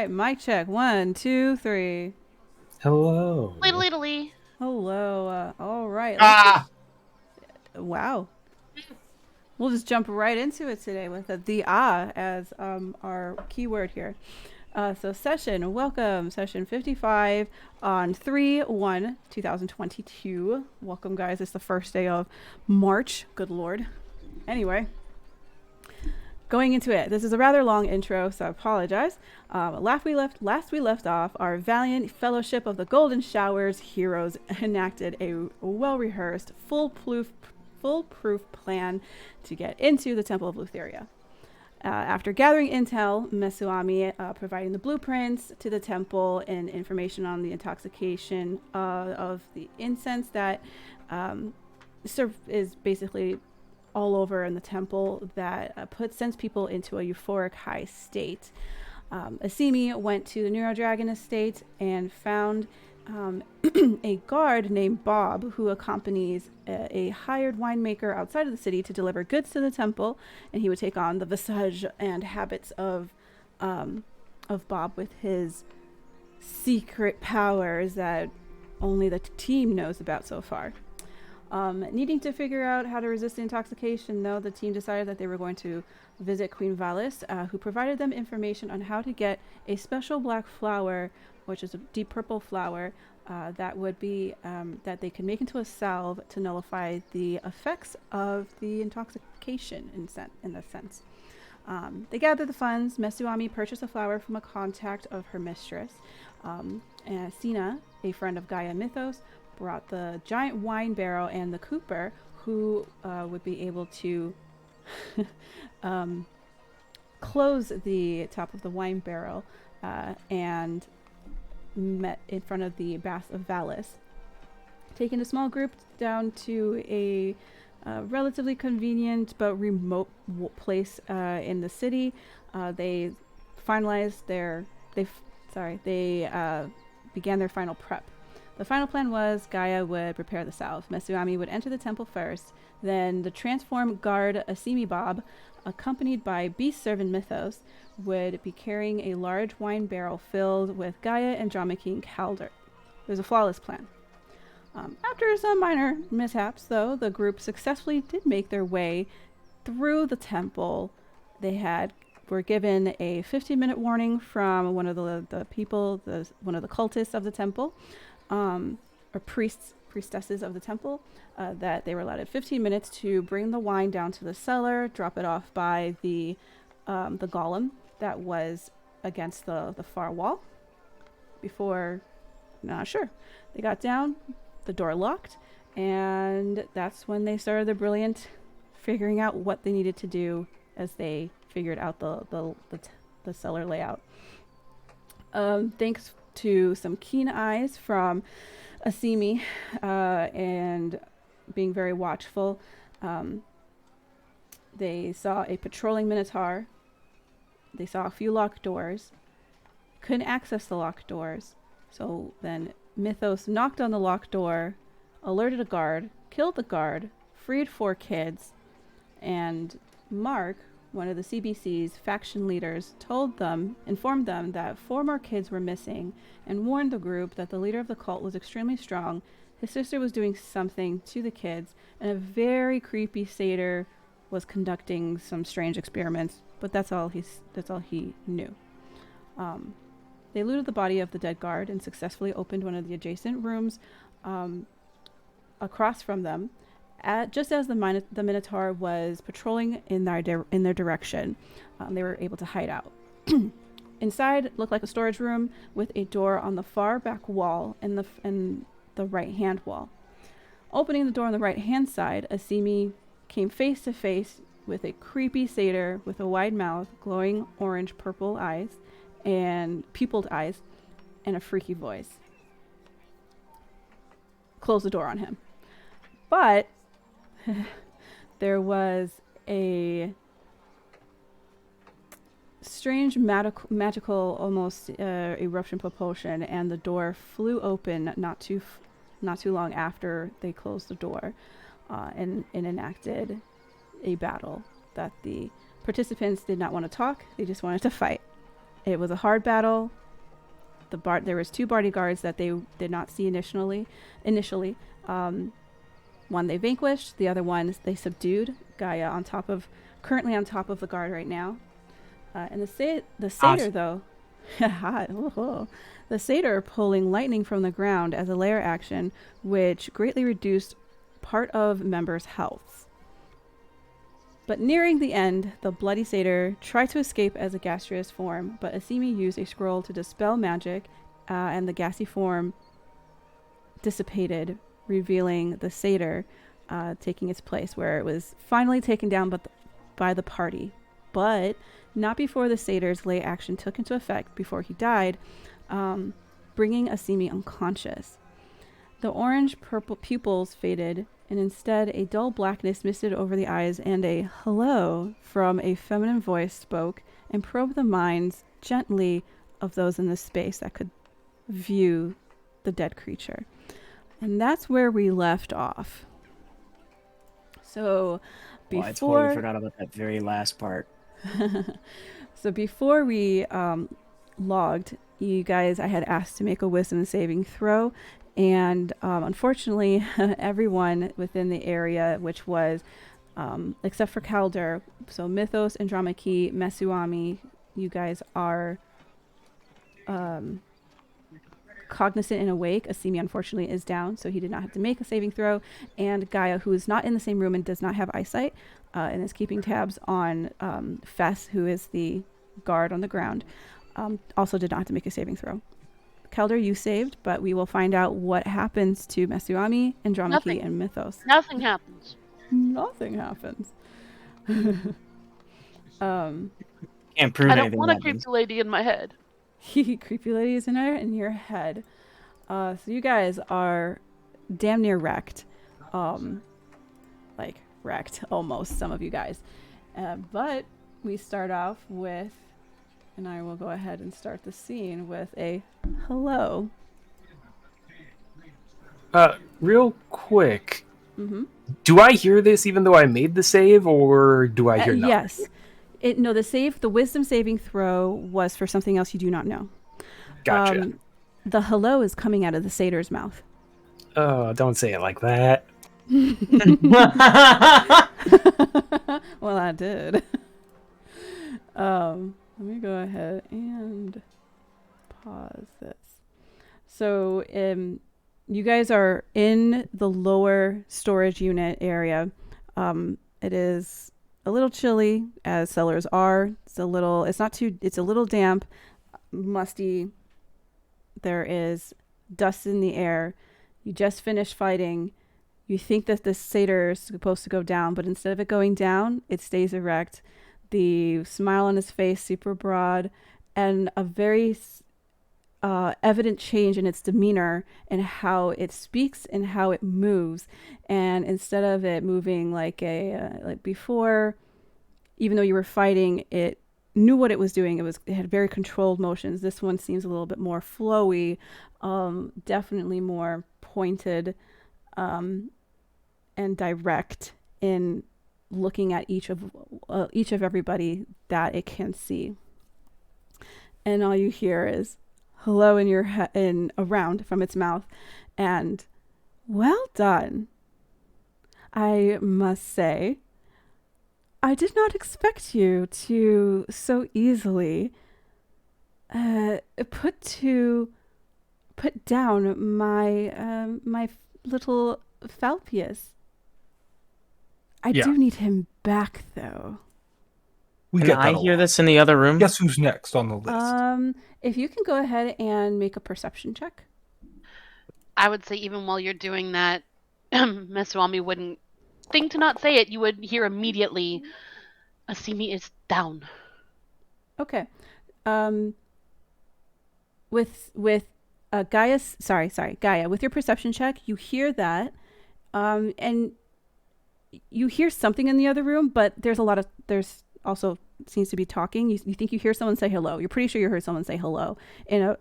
Mic check. 1, 2, 3. Hello. Italy. Hello. All right. Ah! Wow. We'll just jump right into it today with the as our keyword here. So welcome, session 55 on 3/1/2022. Welcome, guys. It's the first day of March. Good Lord. Anyway. Going into it, this is a rather long intro, so I apologize. Last we left off, our valiant Fellowship of the Golden Showers heroes enacted a well-rehearsed, foolproof plan to get into the Temple of Lutheria. After gathering intel, Mesuami providing the blueprints to the temple and information on the intoxication of the incense that is basically all over in the temple that sends people into a euphoric high state. Asimi went to the Neurodragon estate and found a guard named Bob who accompanies a hired winemaker outside of the city to deliver goods to the temple, and he would take on the visage and habits of Bob with his secret powers that only the team knows about so far. Needing to figure out how to resist the intoxication, though, the team decided that they were going to visit Queen Valis, who provided them information on how to get a special black flower, which is a deep purple flower, that would be that they could make into a salve to nullify the effects of the intoxication in a sense. They gathered the funds. Mesuami purchased a flower from a contact of her mistress. And Sina, a friend of Gaia Mythos, brought the giant wine barrel and the cooper, who would be able to close the top of the wine barrel and met in front of the Bath of Valis. Taking a small group down to a relatively convenient but remote place in the city, they finalized they began their final prep. The final plan was Gaia would prepare the salve. Mesuami would enter the temple first. Then the transformed guard Asimi Bob, accompanied by beast servant Mythos, would be carrying a large wine barrel filled with Gaia and Drama King Calder. It was a flawless plan. After some minor mishaps, though, the group successfully did make their way through the temple. They were given a 15-minute warning from one of the people, one of the cultists of the temple, or priestesses of the temple, that they were allotted 15 minutes to bring the wine down to the cellar, drop it off by the golem that was against the far wall. They got down, the door locked, and that's when they started the brilliant figuring out what they needed to do as they figured out the cellar layout. Thanks to some keen eyes from Asimi and being very watchful, they saw a patrolling minotaur. They saw a few locked doors. Couldn't access the locked doors, so then Mythos knocked on the locked door, alerted a guard, killed the guard, freed 4 kids, and Mark, one of the CBC's faction leaders, informed them that 4 more kids were missing and warned the group that the leader of the cult was extremely strong. His sister was doing something to the kids, and a very creepy satyr was conducting some strange experiments, but that's all he knew. They looted the body of the dead guard and successfully opened one of the adjacent rooms across from them, just as the Minotaur was patrolling in their direction. They were able to hide out. Inside it looked like a storage room with a door on the far back wall and the right hand wall. Opening the door on the right hand side, Asimi came face to face with a creepy satyr with a wide mouth, glowing orange purple eyes, and pupilled eyes, and a freaky voice. Close the door on him. But there was a strange magical almost eruption propulsion, and the door flew open not too long after they closed the door, and enacted a battle that the participants did not want to talk. They just wanted to fight. It was a hard battle. There was 2 bodyguards that they did not see initially. One they vanquished, the other one they subdued. Gaia currently on top of the guard right now. And the satyr, though, the satyr pulling lightning from the ground as a lair action, which greatly reduced part of members' health. But nearing the end, the bloody satyr tried to escape as a gaseous form, but Asimi used a scroll to dispel magic, and the gassy form dissipated, revealing the satyr taking its place, where it was finally taken down by the party. But not before the satyr's lay action took into effect, before he died, bringing Asimi unconscious. The orange-purple pupils faded, and instead a dull blackness misted over the eyes, and a hello from a feminine voice spoke and probed the minds gently of those in the space that could view the dead creature. And that's where we left off. So before... I totally forgot about that very last part. So before we logged, you guys, I had asked to make a wisdom saving throw, and unfortunately everyone within the area, which was except for Calder, so Mythos, Andromache, Mesuami, you guys are cognizant and awake. Asimi unfortunately is down, so he did not have to make a saving throw, and Gaia, who is not in the same room and does not have eyesight, and is keeping tabs on Fess, who is the guard on the ground, also did not have to make a saving throw. Kelder, you saved, but we will find out what happens to Mesuami, Andromache, and Mythos. Nothing happens. Nothing happens. Can't prove I don't anything want a happens. creepy lady in my head. Creepy lady is in your head. So you guys are damn near wrecked. Like wrecked, almost, some of you guys. But we start off with, and I will go ahead and start the scene with a hello. Real quick. Mm-hmm. Do I hear this even though I made the save, or do I hear nothing? Yes. The wisdom saving throw was for something else you do not know. Gotcha. The hello is coming out of the satyr's mouth. Oh, don't say it like that. Well, I did. Let me go ahead and pause this. So, you guys are in the lower storage unit area. It is a little chilly, as cellars are. It's a little damp, musty. There is dust in the air. You just finished fighting. You think that the satyr is supposed to go down, but instead of it going down, it stays erect. The smile on his face, super broad, and a very evident change in its demeanor and how it speaks and how it moves. And instead of it moving like before, even though you were fighting, it knew what it was doing. It had very controlled motions. This one seems a little bit more flowy, definitely more pointed, and direct in looking at each of everybody that it can see. And all you hear is hello in your in around from its mouth, and well done. I must say, I did not expect you to so easily put down my little Falpius. I do need him back, though. Can I hear this in the other room? Guess who's next on the list? If you can go ahead and make a perception check. I would say even while you're doing that, Mesuami wouldn't thing to not say it, you would hear immediately, Asimi is down. Okay. With Gaia, Gaia, with your perception check, you hear that, and you hear something in the other room, but there's also seems to be talking. You think you hear someone say hello. You're pretty sure you heard someone say hello in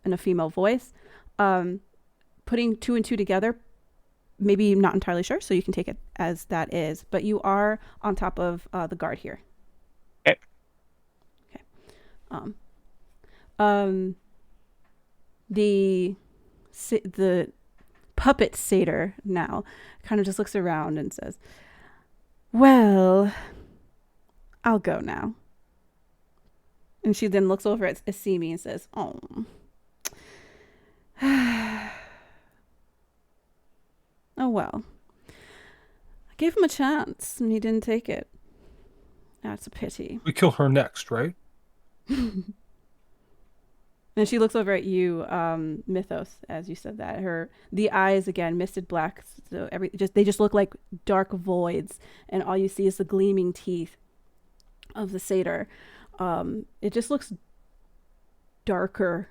a female voice. Putting 2 and 2 together, maybe not entirely sure, so you can take it as that is. But you are on top of the guard here. Okay. The puppet satyr now kind of just looks around and says, "Well, I'll go now." And she then looks over at Asimi and says, "Oh, oh well. I gave him a chance and he didn't take it. That's a pity." We kill her next, right? And she looks over at you, Mythos, as you said that. The eyes again, misted black, so they just look like dark voids, and all you see is the gleaming teeth of the satyr. It just looks darker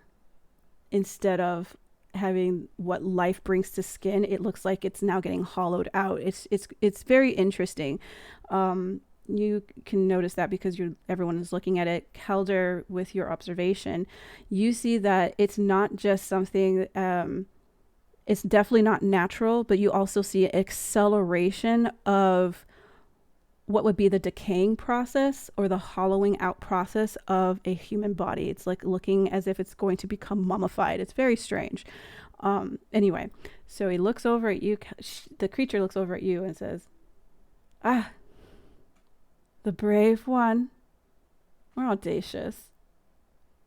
instead of having what life brings to skin. It looks like it's now getting hollowed out. It's very interesting. You can notice that because everyone is looking at it. Kelder, with your observation, you see that it's not just something, it's definitely not natural, but you also see an acceleration of what would be the decaying process or the hollowing out process of a human body. It's like looking as if it's going to become mummified. It's very strange. Anyway, so he looks over at you. The creature looks over at you and says, "Ah, the brave one, or audacious,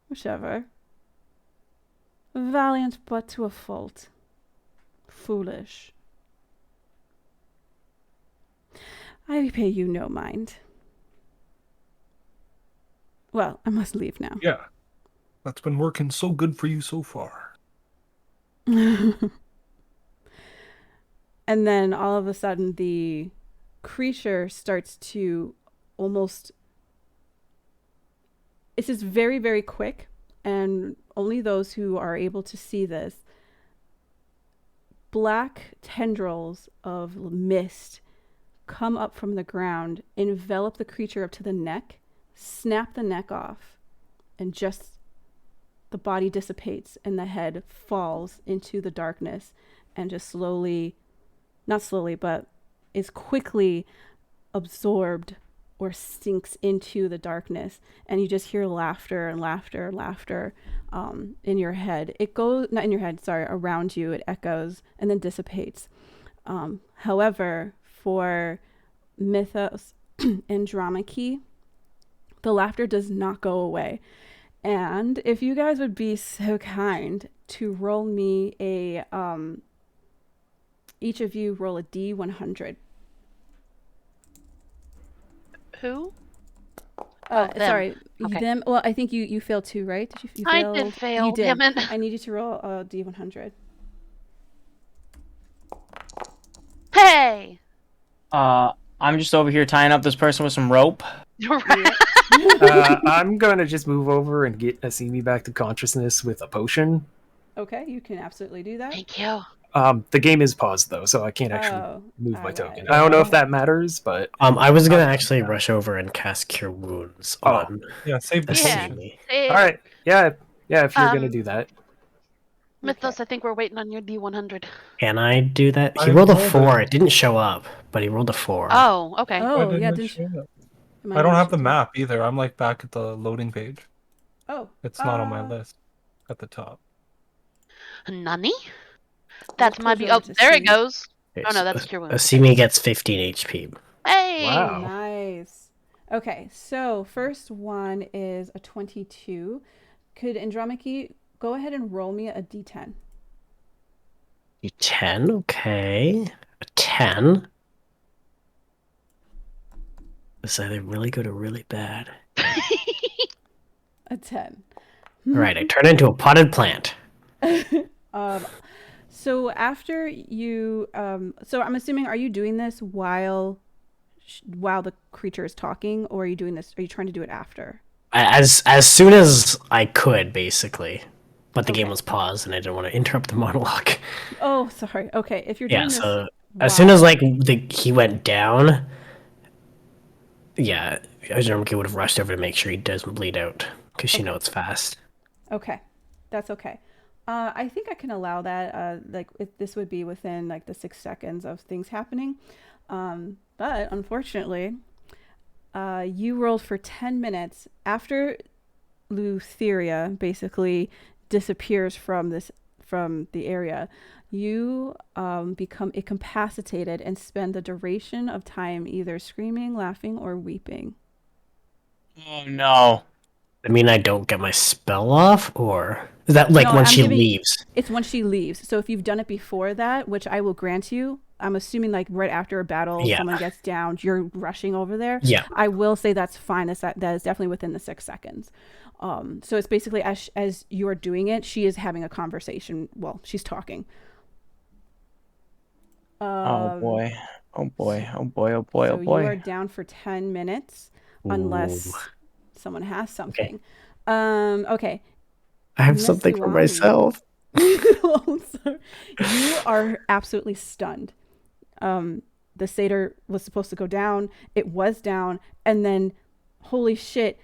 whichever. Valiant but to a fault. Foolish. I pay you no mind. Well, I must leave now." Yeah. That's been working so good for you so far. And then all of a sudden the creature starts to almost, it's just very, very quick, and only those who are able to see this, black tendrils of mist come up from the ground, envelop the creature up to the neck, snap the neck off, and just the body dissipates and the head falls into the darkness and just not slowly, but is quickly absorbed or sinks into the darkness, and you just hear laughter and laughter and laughter in your head. It goes, not in your head, sorry, around you. It echoes and then dissipates. However, for Mythos and Drama Key, the laughter does not go away. And if you guys would be so kind to roll me each of you roll a D100. Who? Sorry, okay. them. Well, I think you failed too, right? Did you I fail? did fail. You did. Damn it. I need you to roll a D100. Hey! I'm just over here tying up this person with some rope. You're right. I'm going to just move over and get Asimi back to consciousness with a potion. Okay, you can absolutely do that. Thank you. The game is paused, though, so I can't actually move my token. I don't know if that matters, but... I was going to actually rush over and cast Cure Wounds on Yeah, save the Yeah. potion. Alright, yeah, if you're going to do that. Mythos, I think we're waiting on your D100. Can I do that? He I rolled a rolled 4. it. It didn't show up, but he rolled a 4. Oh, okay. Why Oh, didn't yeah. it Didn't show you, up? I don't have the map either. I'm like back at the loading page. Oh. It's not on my list at the top. Nani? That's my Close Oh, over to there C. it goes. Okay, Oh, no, so that's Cure Wounds. Asimi gets 15 HP. Hey! Wow. Nice. Okay, so first one is a 22. Could Andromeda go ahead and roll me a D10? D10, okay. A 10. It's either really good or really bad. A 10. Alright, I turn into a potted plant. So after you, so I'm assuming, are you doing this while the creature is talking, or are you doing this? Are you trying to do it after? As soon as I could, basically. But the game Okay. was paused, and I didn't want to interrupt the monologue. Oh, sorry. Okay, if you're Yeah, doing this, so as soon while- as like he went down, yeah, Azurmaki would have rushed over to make sure he doesn't bleed out because she Okay. knows it's fast. Okay, that's okay. I think I can allow that. Like this would be within like the 6 seconds of things happening. But unfortunately, you rolled for 10 minutes after Lutheria basically disappears from the area. You become incapacitated and spend the duration of time either screaming, laughing, or weeping. Oh no. I mean, I don't get my spell off, or is that like No, when I'm she giving- leaves? It's when she leaves. So if you've done it before that, which I will grant you, I'm assuming like right after a battle, Yeah. someone gets down, you're rushing over there. Yeah. I will say that's fine. That is definitely within the 6 seconds. So it's basically as you're doing it, she is having a conversation. Well, she's talking. Oh boy. Oh boy. Oh boy. Oh boy. So Oh boy. you are down for 10 minutes unless Ooh. someone has something. Okay. I have something for Messuami. myself. Oh, sorry. You are absolutely stunned. The satyr was supposed to go down. It was down. And then, holy shit,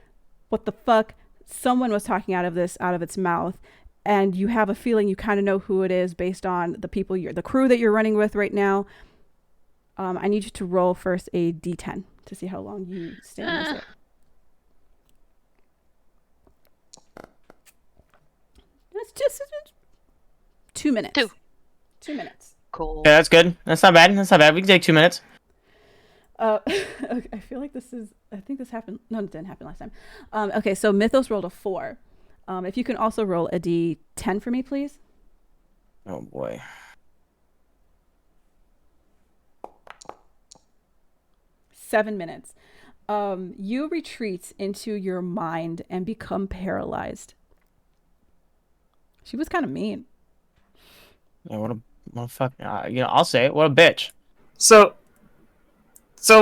what the fuck? Someone was talking out of its mouth. And you have a feeling you kind of know who it is based on the crew that you're running with right now. I need you to roll first a d10 to see how long you stay in this area. It's just 2 minutes. 2 minutes. Cool. Yeah, that's good. That's not bad. That's not bad. We can take 2 minutes. Okay, I feel like I think this happened. No, it didn't happen last time. Okay, so Mythos rolled a 4. If you can also roll a d10 for me, please. Oh boy. 7 minutes. You retreat into your mind and become paralyzed. She was kind of mean. Yeah, what a fuck. I'll say it. What a bitch. So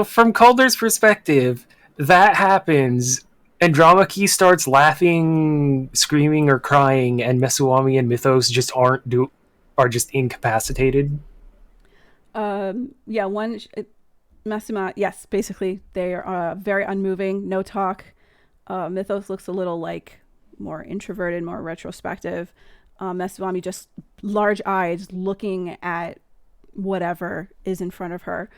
from Calder's perspective, that happens, Andromache starts laughing, screaming, or crying, and Messuami and Mythos just are just incapacitated. Yeah, Massima, yes, basically they are very unmoving, no talk. Mythos looks a little like more introverted, more retrospective. Messuami just large eyes looking at whatever is in front of her.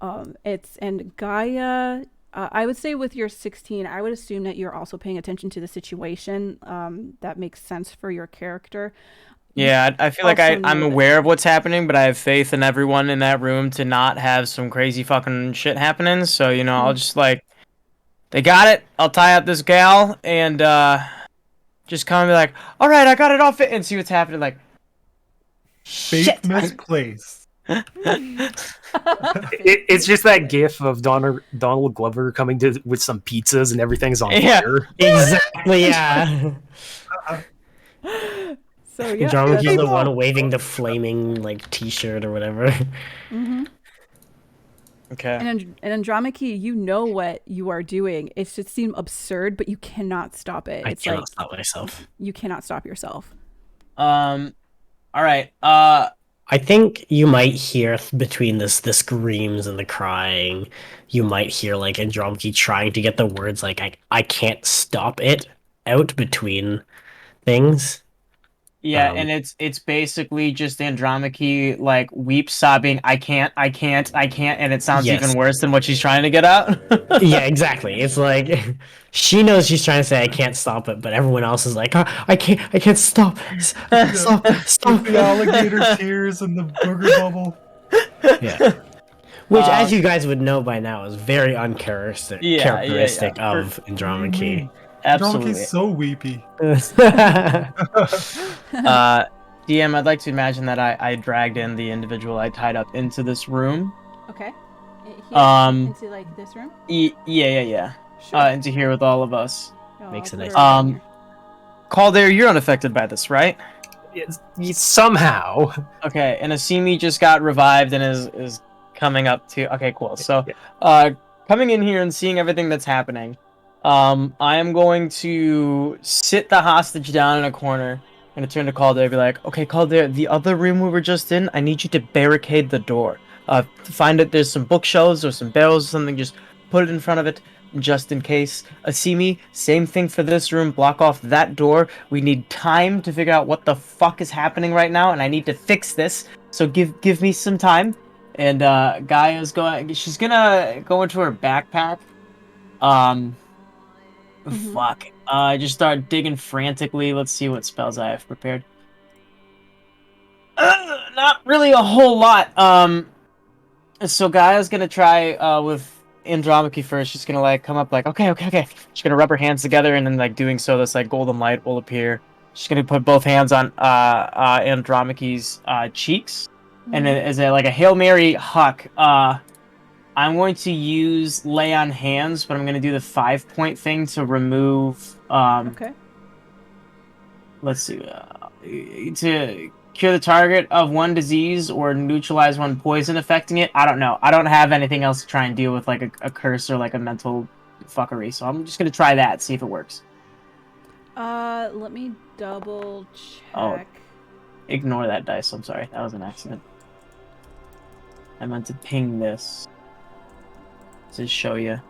And Gaia, I would say with your 16, I would assume that you're also paying attention to the situation. That makes sense for your character. Yeah, I feel like Also I'm know that- aware of what's happening, but I have faith in everyone in that room to not have some crazy fucking shit happening. So, I'll just they got it. I'll tie up this gal and just kind of be like, all right, I got it all fit, and see what's happening. Like, Faith shit. misplaced. It's just that gif of Donald Glover coming with some pizzas and everything's on Yeah. fire. Exactly, yeah. So yeah, Andromache's that's- the one waving the flaming like t-shirt or whatever. Okay. And Andromache, you know what you are doing. It should seem absurd, but you cannot stop it. I It's cannot like stop myself. you cannot stop yourself. All right. I think you might hear between the screams and the crying, you might hear like Andromache trying to get the words like I can't stop it out between things. Yeah, and it's basically just Andromache like weeps, sobbing, I can't, and it sounds Yes. even worse than what she's trying to get out. Yeah, exactly. It's like she knows she's trying to say I can't stop it, but everyone else is like, oh, I can't stop. Stop. With the alligator tears and the booger bubble. Yeah. Which, as you guys would know by now, is very uncharacteristic Yeah. of Andromache. Absolutely. Donkey's so weepy. DM, I'd like to imagine that I dragged in the individual I tied up into this room. Okay. Into like this room. Yeah. Sure. Into here with all of us. No, makes I'll a put nice- her right here. Calder, you're unaffected by this, right? somehow. Okay, and Asimi just got revived and is coming up to. Okay, cool. So, coming in here and seeing everything that's happening, I am going to sit the hostage down in a corner. I'm gonna turn to Calder and be like, "Okay, Calder, the other room we were just in, I need you to barricade the door. Find it. There's some bookshelves or some barrels or something. Just put it in front of it." Just in case. Asimi, same thing for this room. Block off that door. We need time to figure out what the fuck is happening right now, and I need to fix this. So give me some time. And Gaia's going. She's gonna go into her backpack. Fuck. Just start digging frantically. Let's see what spells I have prepared. Not really a whole lot. So Gaia's gonna try with Andromache first. She's gonna like come up like okay. She's gonna rub her hands together, and then like doing so, this like golden light will appear. She's gonna put both hands on Andromache's cheeks, and then as a Hail Mary huck, I'm going to use lay on hands, but I'm gonna do the 5-point thing to remove. Okay. Let's see. To cure the target of one disease or neutralize one poison affecting it. I don't know. I don't have anything else to try and deal with like a curse or like a mental fuckery. So I'm just gonna try that, see if it works. Let me double check. Oh, ignore that dice. I'm sorry. That was an accident. I meant to ping this to show you.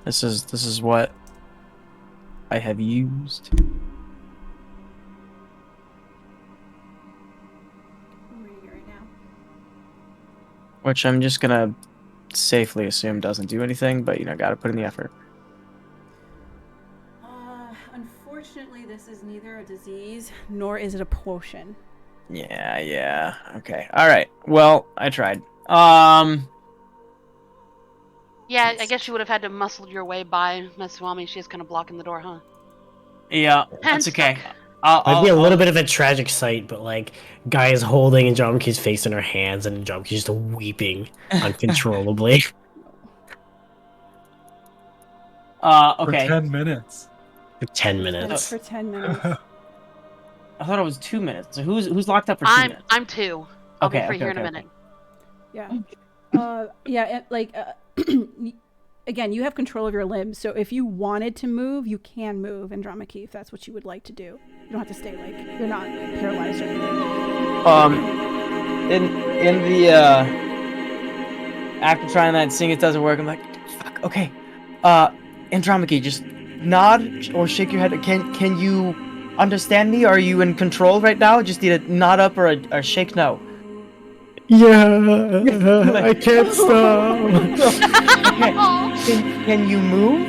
This is what I have used. Which I'm just gonna safely assume doesn't do anything, but gotta put in the effort. Unfortunately, this is neither a disease nor is it a potion. Yeah. Okay. All right. Well, I tried. Yeah, I guess you would have had to muscle your way by Meswami. She's kind of blocking the door, huh? Yeah, that's okay. Might be a little bit of a tragic sight, but like, Guy is holding Andromache's face in her hands, and Andromache's just weeping uncontrollably. Okay. For 10 minutes. For 10 minutes. For 10 minutes. I thought it was 2 minutes. So who's locked up for 2 minutes? I'm 2. I'll be free here in a minute. Yeah. Again, you have control of your limbs, so if you wanted to move, you can move, Andromache, if that's what you would like to do. You don't have to stay you're not paralyzed or anything. In the after trying that, seeing it doesn't work, I'm like, fuck. Okay, Andromache, just nod or shake your head. Can you understand me? Are you in control right now? Just need a nod up or a shake no. Yeah, I can't stop. Okay. Can you move?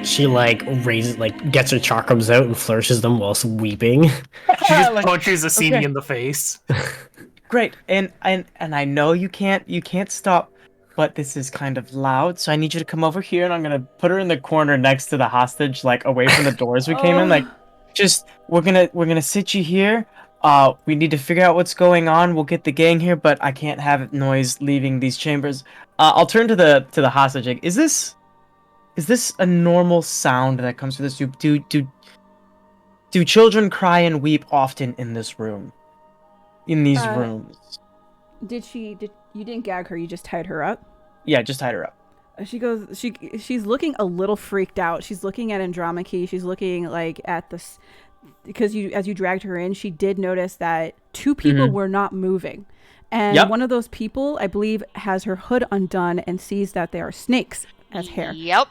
She raises, gets her chakrams out and flourishes them whilst weeping. She just punches Asimi in the face. Great, and I know you can't stop, but this is kind of loud, so I need you to come over here, and I'm gonna put her in the corner next to the hostage, away from the doors we came in. We're gonna sit you here. We need to figure out what's going on. We'll get the gang here, but I can't have noise leaving these chambers. I'll turn to the hostage. Is this a normal sound that comes from this? Do children cry and weep often in this room? In these rooms? You didn't gag her, you just tied her up? Yeah, just tied her up. She's looking a little freaked out. She's looking at Andromache. She's looking at this, because as you dragged her in, she did notice that 2 people were not moving. And one of those people, I believe, has her hood undone and sees that there are snakes as hair. Yep.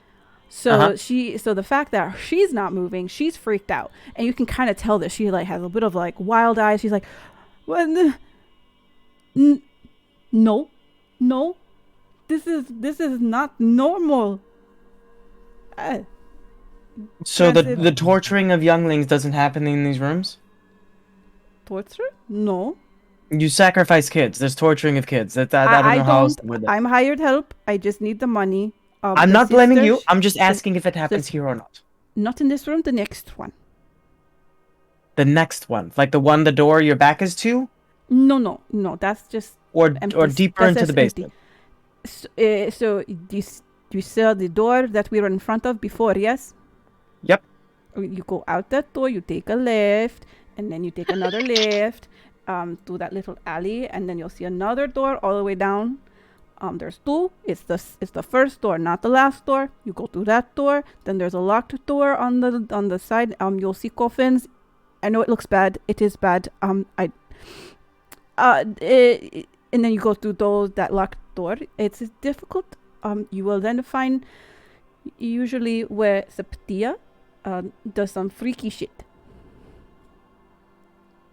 So so the fact that she's not moving, she's freaked out. And you can kind of tell that she has a bit of wild eyes. She's like, "What? No. This is not normal." So the torturing of younglings doesn't happen in these rooms? Torture? No. You sacrifice kids. There's torturing of kids. I don't know how else to word that. I'm hired help. I just need the money. I'm not blaming you. I'm just asking if it happens here or not. Not in this room. The next one. The next one, the one the door your back is to? No. That's just or deeper into the basement. So you saw the door that we were in front of before, yes? Yep. You go out that door, you take a left, and then you take another left through that little alley, and then you'll see another door all the way down. There's two. It's the first door, not the last door. You go through that door. Then there's a locked door on the side. You'll see coffins. I know it looks bad. It is bad. And then you go through that locked door. It's difficult. You will then find usually where Septia does some freaky shit.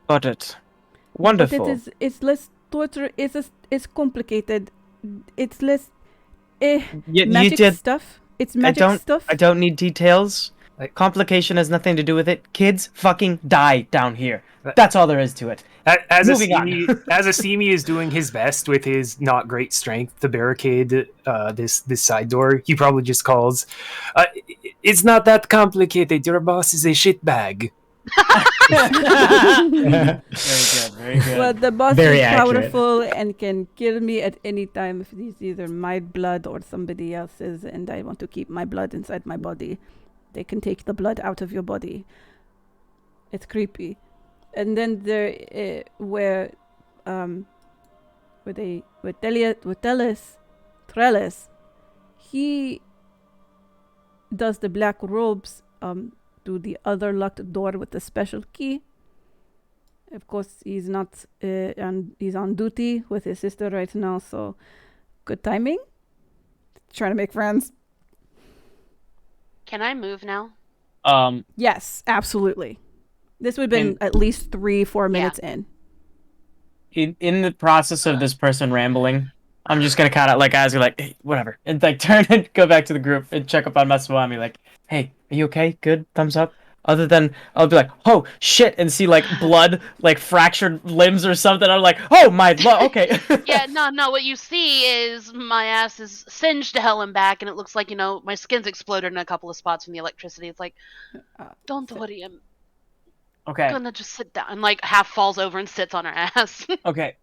Got it. Wonderful. But it's less torture. It's complicated. It's less magic stuff. It's magic stuff. I don't need details. Like- Complication has nothing to do with it. Kids fucking die down here. That's all there is to it. As Moving on. Asimi is doing his best with his not great strength to barricade this side door, he probably just calls, "It's not that complicated. Your boss is a shitbag." Very good. Very good. Well, the boss Very is accurate. powerful and can kill me at any time if it's either my blood or somebody else's, and I want to keep my blood inside my body. They can take the blood out of your body. It's creepy. And then there, where Trellis, he does the black robes to the other locked door with the special key. Of course, he's not he's on duty with his sister right now, so good timing. Trying to make friends. Can I move now? Yes, absolutely. This would have been at least 3-4 minutes in. In the process of this person rambling, I'm just gonna kind of like ask you like, hey, whatever, and like turn and go back to the group and check up on Maswami. Like, hey, are you okay? Good, thumbs up. Other than I'll be like, oh shit, and see like blood, like fractured limbs or something. I'm like, oh my, okay. Yeah, no. What you see is my ass is singed to hell and back, and it looks like my skin's exploded in a couple of spots from the electricity. It's like, don't worry, I'm Okay. gonna just sit down. And like half falls over and sits on her ass. Okay.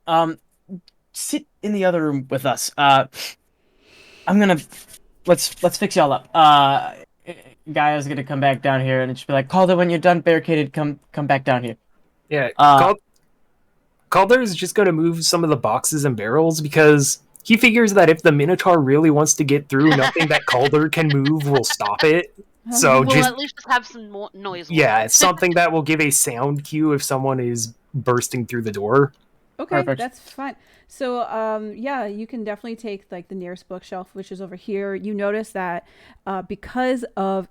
Sit in the other room with us. I'm gonna let's fix y'all up. Gaia's gonna come back down here and just be like, Calder, when you're done barricaded, come back down here. Yeah, Uh, Calder is just going to move some of the boxes and barrels because he figures that if the Minotaur really wants to get through, nothing that Calder can move will stop it. So We'll just at least just have some more noise. yeah, it's something that will give a sound cue if someone is bursting through the door. Okay, Perfect. that's fine. So, yeah, you can definitely take like the nearest bookshelf, which is over here. You notice that because of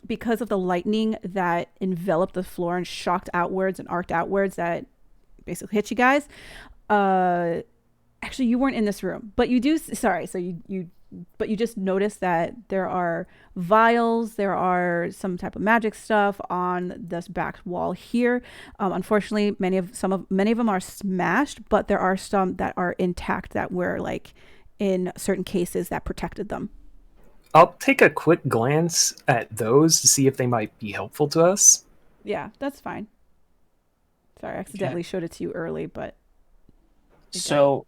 because of the lightning that enveloped the floor and shocked outwards and arced outwards, that basically hit you guys. Actually, you weren't in this room, but you do. Sorry, so but you just noticed that there are vials, there are some type of magic stuff on this back wall here. Unfortunately, many of them are smashed, but there are some that are intact that were like in certain cases that protected them. I'll take a quick glance at those to see if they might be helpful to us. Yeah, that's fine. Sorry, I accidentally showed it to you early, but So,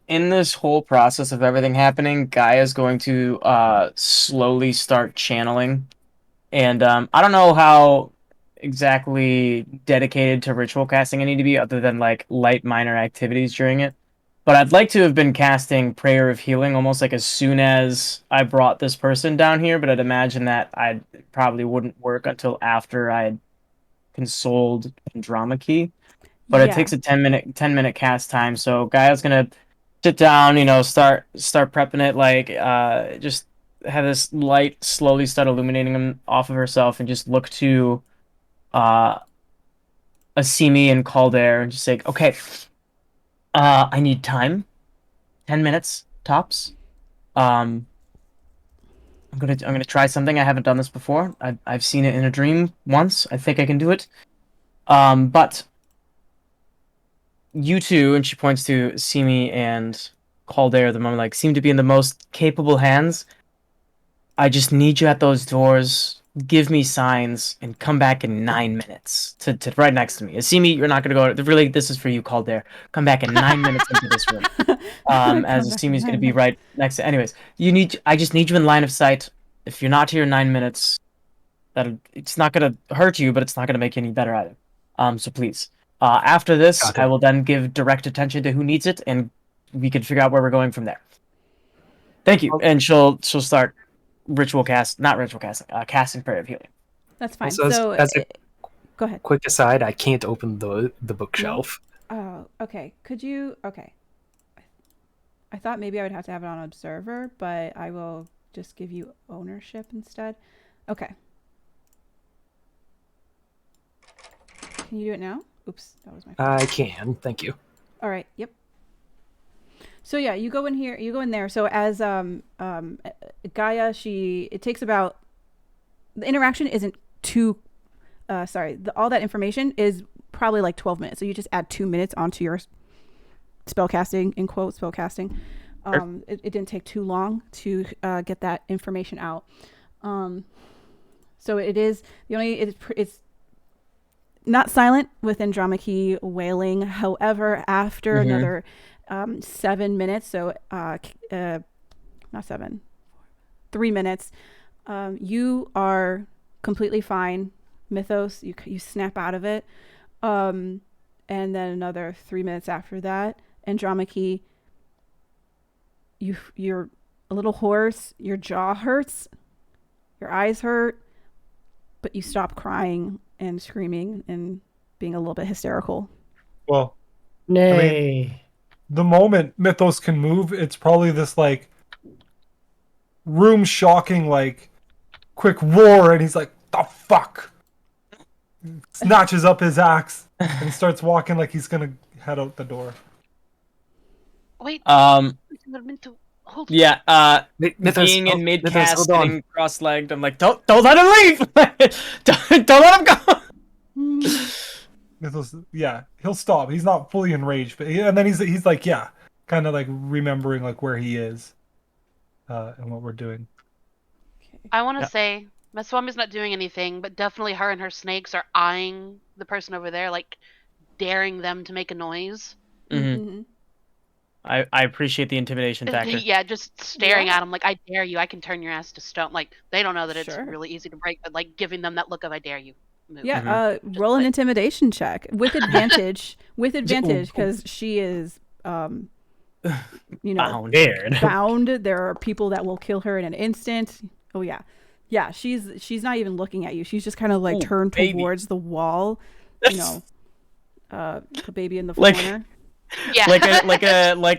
in this whole process of everything happening, Gaia's going to slowly start channeling. And I don't know how exactly dedicated to ritual casting I need to be, other than like light minor activities during it. But I'd like to have been casting Prayer of Healing almost like as soon as I brought this person down here, but I'd imagine that I probably wouldn't work until after I had consoled Drama Key. But it yeah. takes a 10-minute cast time, so Gaia's gonna sit down, start prepping it, like just have this light slowly start illuminating him off of herself, and just look to Asimi and Calder and just say, okay, I need time, 10 minutes tops. I'm gonna try something. I haven't done this before. I've seen it in a dream once. I think I can do it. But you two, and she points to Simi and Calder at the moment, like, seem to be in the most capable hands. I just need you at those doors. Give me signs and come back in 9 minutes to right next to me. Simi, you're not gonna go. Really, this is for you, Calder. Come back in 9 minutes into this room. As Simi's gonna be right next to. Anyways, I just need you in line of sight. If you're not here in 9 minutes, it's not gonna hurt you, but it's not gonna make you any better either. So please, after this, Got it. I will then give direct attention to who needs it, and we can figure out where we're going from there. Thank you. And she'll start casting prayer of healing. That's fine. Also, So, as a go ahead. quick aside, I can't open the bookshelf. Oh, okay. Could you? Okay. I thought maybe I would have to have it on observer, but I will just give you ownership instead. Okay. Can you do it now? Oops, that was my fault. I can, thank you. All right. Yep. So yeah, you go in here. You go in there. So as Gaia, it takes about, the interaction isn't too. All that information is probably like 12 minutes. So you just add 2 minutes onto your spellcasting, in quote, spellcasting. It didn't take too long to get that information out. So it is the only it's not silent with Andromache wailing. However, after another 7 minutes, so not 7, 3 minutes, you are completely fine. Mythos, you snap out of it, and then another 3 minutes after that, Andromache, you're a little hoarse, your jaw hurts, your eyes hurt, but you stop crying and screaming and being a little bit hysterical. Well, Nay. the moment Mythos can move, it's probably this like room shocking like quick roar, and he's like, "The fuck!" Snatches up his axe and starts walking like he's gonna head out the door. Wait. Hold. Yeah. Mythos, Being in mid Mythos, cast, hold on. sitting cross-legged, I'm like, don't let him leave. don't let him go. Mythos, yeah, he'll stop. He's not fully enraged, but and then he's like, yeah, kind of like remembering like where he is, and what we're doing. I want to say Maswami's not doing anything, but definitely her and her snakes are eyeing the person over there, like daring them to make a noise. Mm-hmm. I appreciate the intimidation factor. Yeah, just staring at them like, I dare you, I can turn your ass to stone. Like, they don't know that it's really easy to break, but like giving them that look of I dare you. Move. Yeah, roll an intimidation check with advantage. With advantage, because she is, bound. There are people that will kill her in an instant. Oh yeah. She's not even looking at you. She's just kind of like turned towards the wall. The baby in the corner. Yeah. like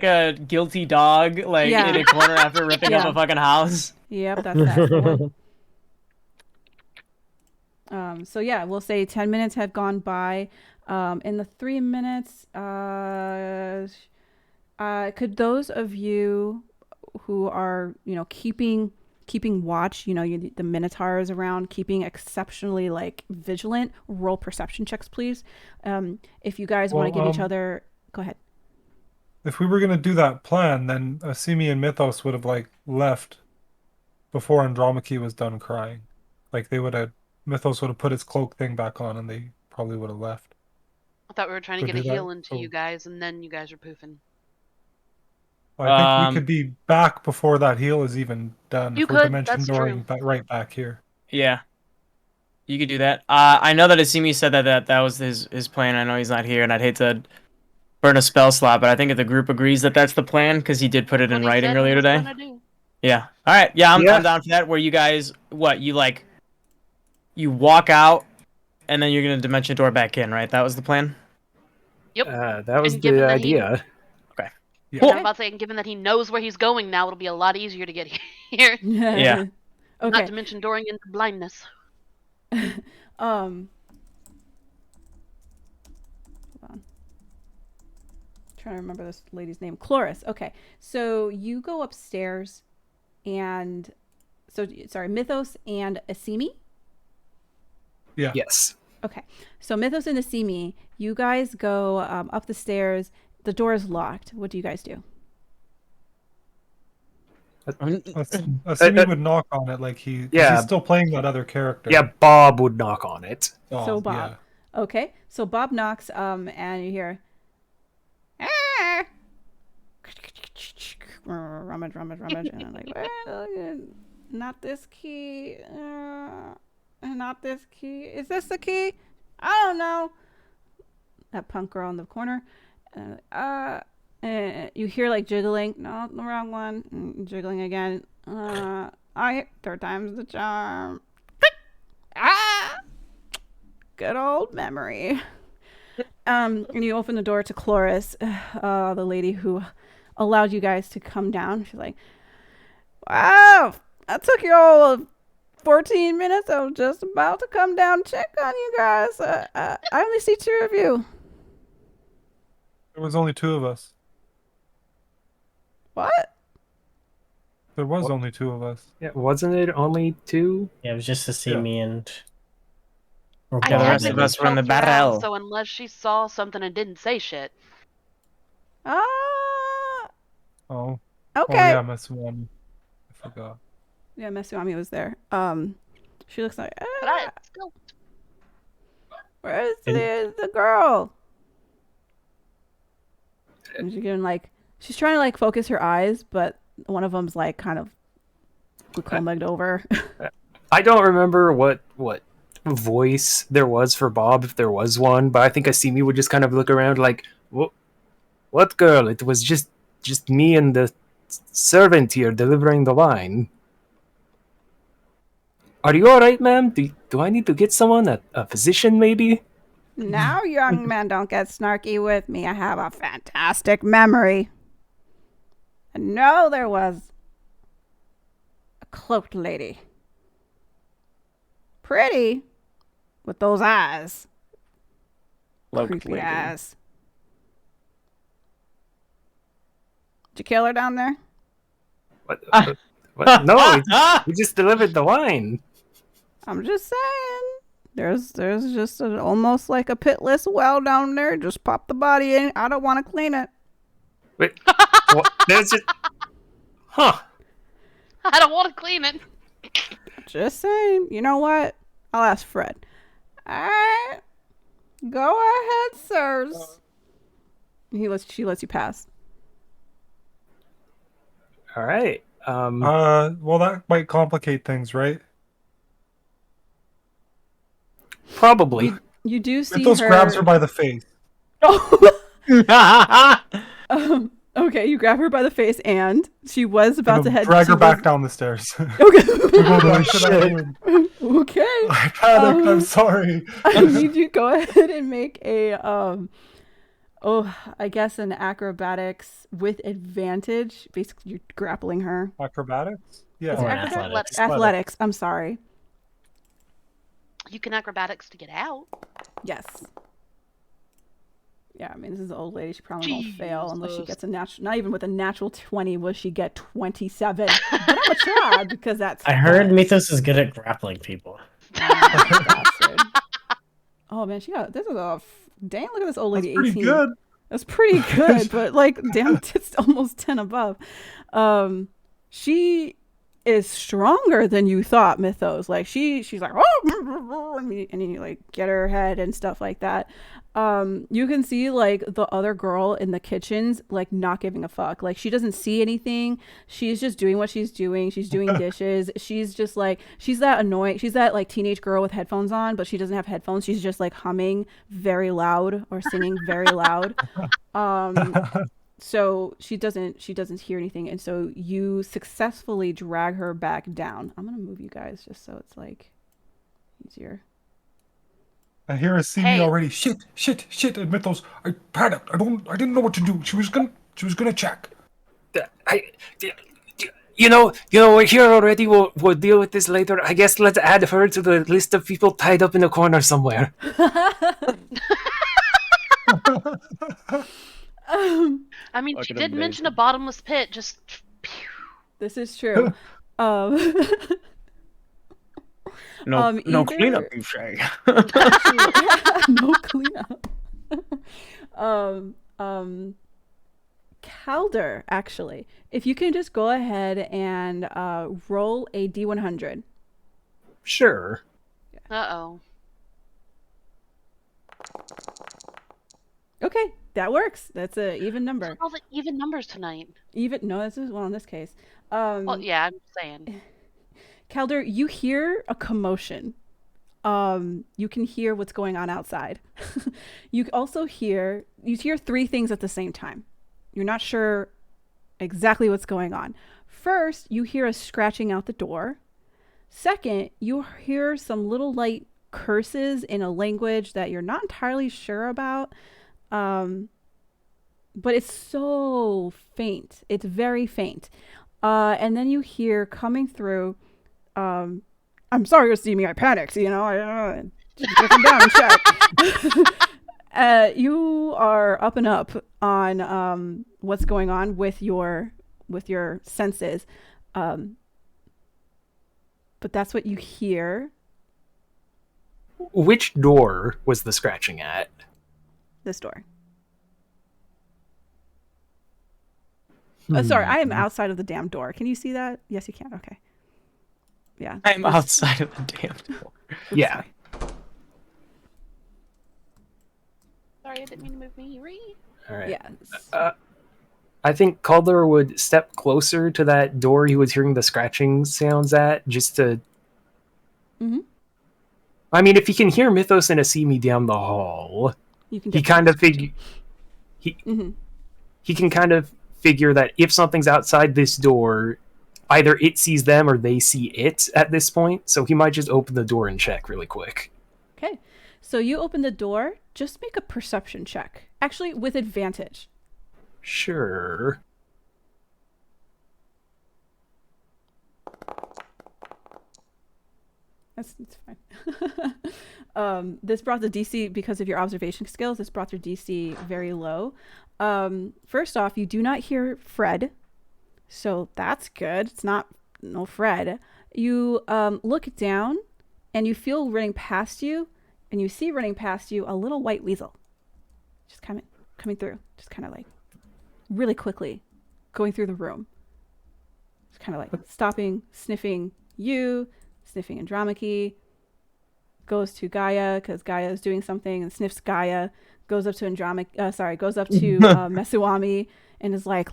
a guilty dog, in a corner after ripping up a fucking house. Yep, that's that one. So yeah, we'll say 10 minutes have gone by. In the 3 minutes, could those of you who are, keeping watch, the Minotaurs around, keeping exceptionally vigilant, roll perception checks, please. If you guys want to give each other, go ahead. If we were gonna do that plan, then Asimi and Mythos would have left before Andromache was done crying. Mythos would have put his cloak thing back on, and they probably would have left. I thought we were trying to get a heal into you guys, and then you guys were poofing. I think we could be back before that heal is even done. You if we're could, dimension that's dooring true. right back here. Yeah. You could do that. I know that Asimi said that was his plan. I know he's not here, and I'd hate to burn a spell slot, but I think if the group agrees that that's the plan, because he did put it in writing earlier today. Yeah. All right. Yeah, I'm down for that. Where you guys, you walk out, and then you're gonna dimension door back in, right? That was the plan. Yep. That was the idea. Okay. Yeah. Cool. I'm about to say, given that he knows where he's going now, it'll be a lot easier to get here. Yeah. Okay. Not to mention dooring into blindness. Hold on. Trying to remember this lady's name. Chloris. Okay. So you go upstairs and Mythos and Asimi? Yeah. Yes. Okay. So Mythos and Asimi, you guys go up the stairs. The door is locked. What do you guys do? Asimi would knock on it he's still playing that other character. Yeah, Bob would knock on it. So Bob. Yeah. Okay. So Bob knocks, and you hear rummage, and I'm like, well, not this key. Not this key. Is this the key? I don't know. that punk girl in the corner. And you hear like jiggling. No, the wrong one. Jiggling again. Third time's the charm. Good old memory. And you open the door to Chloris, the lady who allowed you guys to come down. She's like, wow, that took you all 14 minutes. I was just about to come down and check on you guys. I only see 2 of you. There was only 2 of us. What? There was only 2 of us. Yeah, wasn't it only 2? Yeah, it was just to see me and. I the rest of technically us were in the poked her out, barrel. so unless she saw something and didn't say shit. Oh. Okay. Oh yeah, Matsuami. I forgot. Yeah, Matsuami was there. She looks like, But I still. where's the girl? And she's getting like, she's trying to like focus her eyes, but one of them's like kind of glaucomaed over. I don't remember what voice there was for Bob, if there was one, but I think Asimi would just kind of look around like, what girl? It was just me and the servant here delivering the wine. Are you alright, ma'am? Do I need to get someone, a physician maybe? Now, young man, don't get snarky with me. I have a fantastic memory. I know there was a cloaked lady. Pretty, with those eyes. Cloaked Creepy lady. eyes. Did you kill her down there? What? No, we just delivered the wine. I'm just saying. There's just almost like a pitless well down there. Just pop the body in. I don't want to clean it. Wait, what? There's just... Huh. I don't want to clean it. Just saying. You know what? I'll ask Fred. Alright. Go ahead, sirs. She lets you pass. Alright. Well, that might complicate things, right? Probably. You do see Mythos her. grabs her by the face. Okay, you grab her by the face, and she was about And to head. drag she her back was- down the stairs. We Okay. go back to that room. Okay. I panicked. I'm sorry. I need you to go ahead and make a I guess an acrobatics with advantage. Basically, you're grappling her. Acrobatics? Yeah. Is it Or acrobatics? athletics. Athletics. I'm sorry. You can acrobatics to get out. Yes. Yeah, I mean, this is an old lady. She probably won't fail unless she Jesus. gets a natural. Not even with a natural 20 will she get 27. But I'm gonna try because that's. I heard Mythos is good at grappling people. Bastard. Oh man, she got this is a dang. Look at this old That's lady. pretty 18. good. That's pretty good, but like damn, it's almost 10 above. She is stronger than you thought, Mythos. Like she's like oh, and you like get her head and stuff like that. You can see like the other girl in the kitchens like not giving a fuck. Like she doesn't see anything. She's just doing what she's doing. She's doing dishes. She's just like she's that annoying. She's that like teenage girl with headphones on, but she doesn't have headphones. She's just like humming very loud or singing very loud. So she doesn't hear anything, and so you successfully drag her back down. I'm gonna move you guys just so it's like easier. I hear her see Hey. me already. Shit, and Mythos. I panicked. I didn't know what to do. She was gonna check. We're here already. We'll deal with this later. I guess let's add her to the list of people tied up in a corner somewhere. I mean, Fucking she did mention amazing. a bottomless pit. Just. This is true. No either- cleanup, you say. No cleanup. Calder, actually, if you can just go ahead and roll a D100. Sure. Uh-oh. Okay, that works. That's a even number. All the even numbers tonight. This is well in this case. Well, yeah, I'm saying. Calder, you hear a commotion you can hear what's going on outside. You hear three things at the same time. You're not sure exactly what's going on. First, you hear a scratching out the door. Second, you hear some little light curses in a language that you're not entirely sure about. But it's so faint. It's very faint. And then you hear coming through, I'm sorry to see me, I panicked, I just come down and check. You are up and up on what's going on with your senses. But that's what you hear. Which door was the scratching at? This door. Sorry, I am outside of the damn door. Can you see that? Yes, you can. Okay. Yeah. I'm outside of the damn door. Yeah. Sorry, I didn't mean to move me. All right. Yes. I think Calder would step closer to that door he was hearing the scratching sounds at, just to... Mm-hmm. I mean, if he can hear Mythos and Asimi down the hall, he kind of figure... He can kind of figure that if something's outside this door, either it sees them or they see it at this point, so he might just open the door and check really quick. Okay. So you open the door, just make a perception check. Actually, with advantage. Sure. It's fine. This brought the DC, because of your observation skills, this brought your DC very low. First off, you do not hear Fred, so that's good. It's no Fred. You look down, and you feel running past you, and you see running past you a little white weasel, just coming through, just kind of like really quickly, going through the room, just kind of like stopping, sniffing you, sniffing Andromache, goes to Gaia because Gaia is doing something, and sniffs Gaia. Goes up to goes up to Mesuami and is like,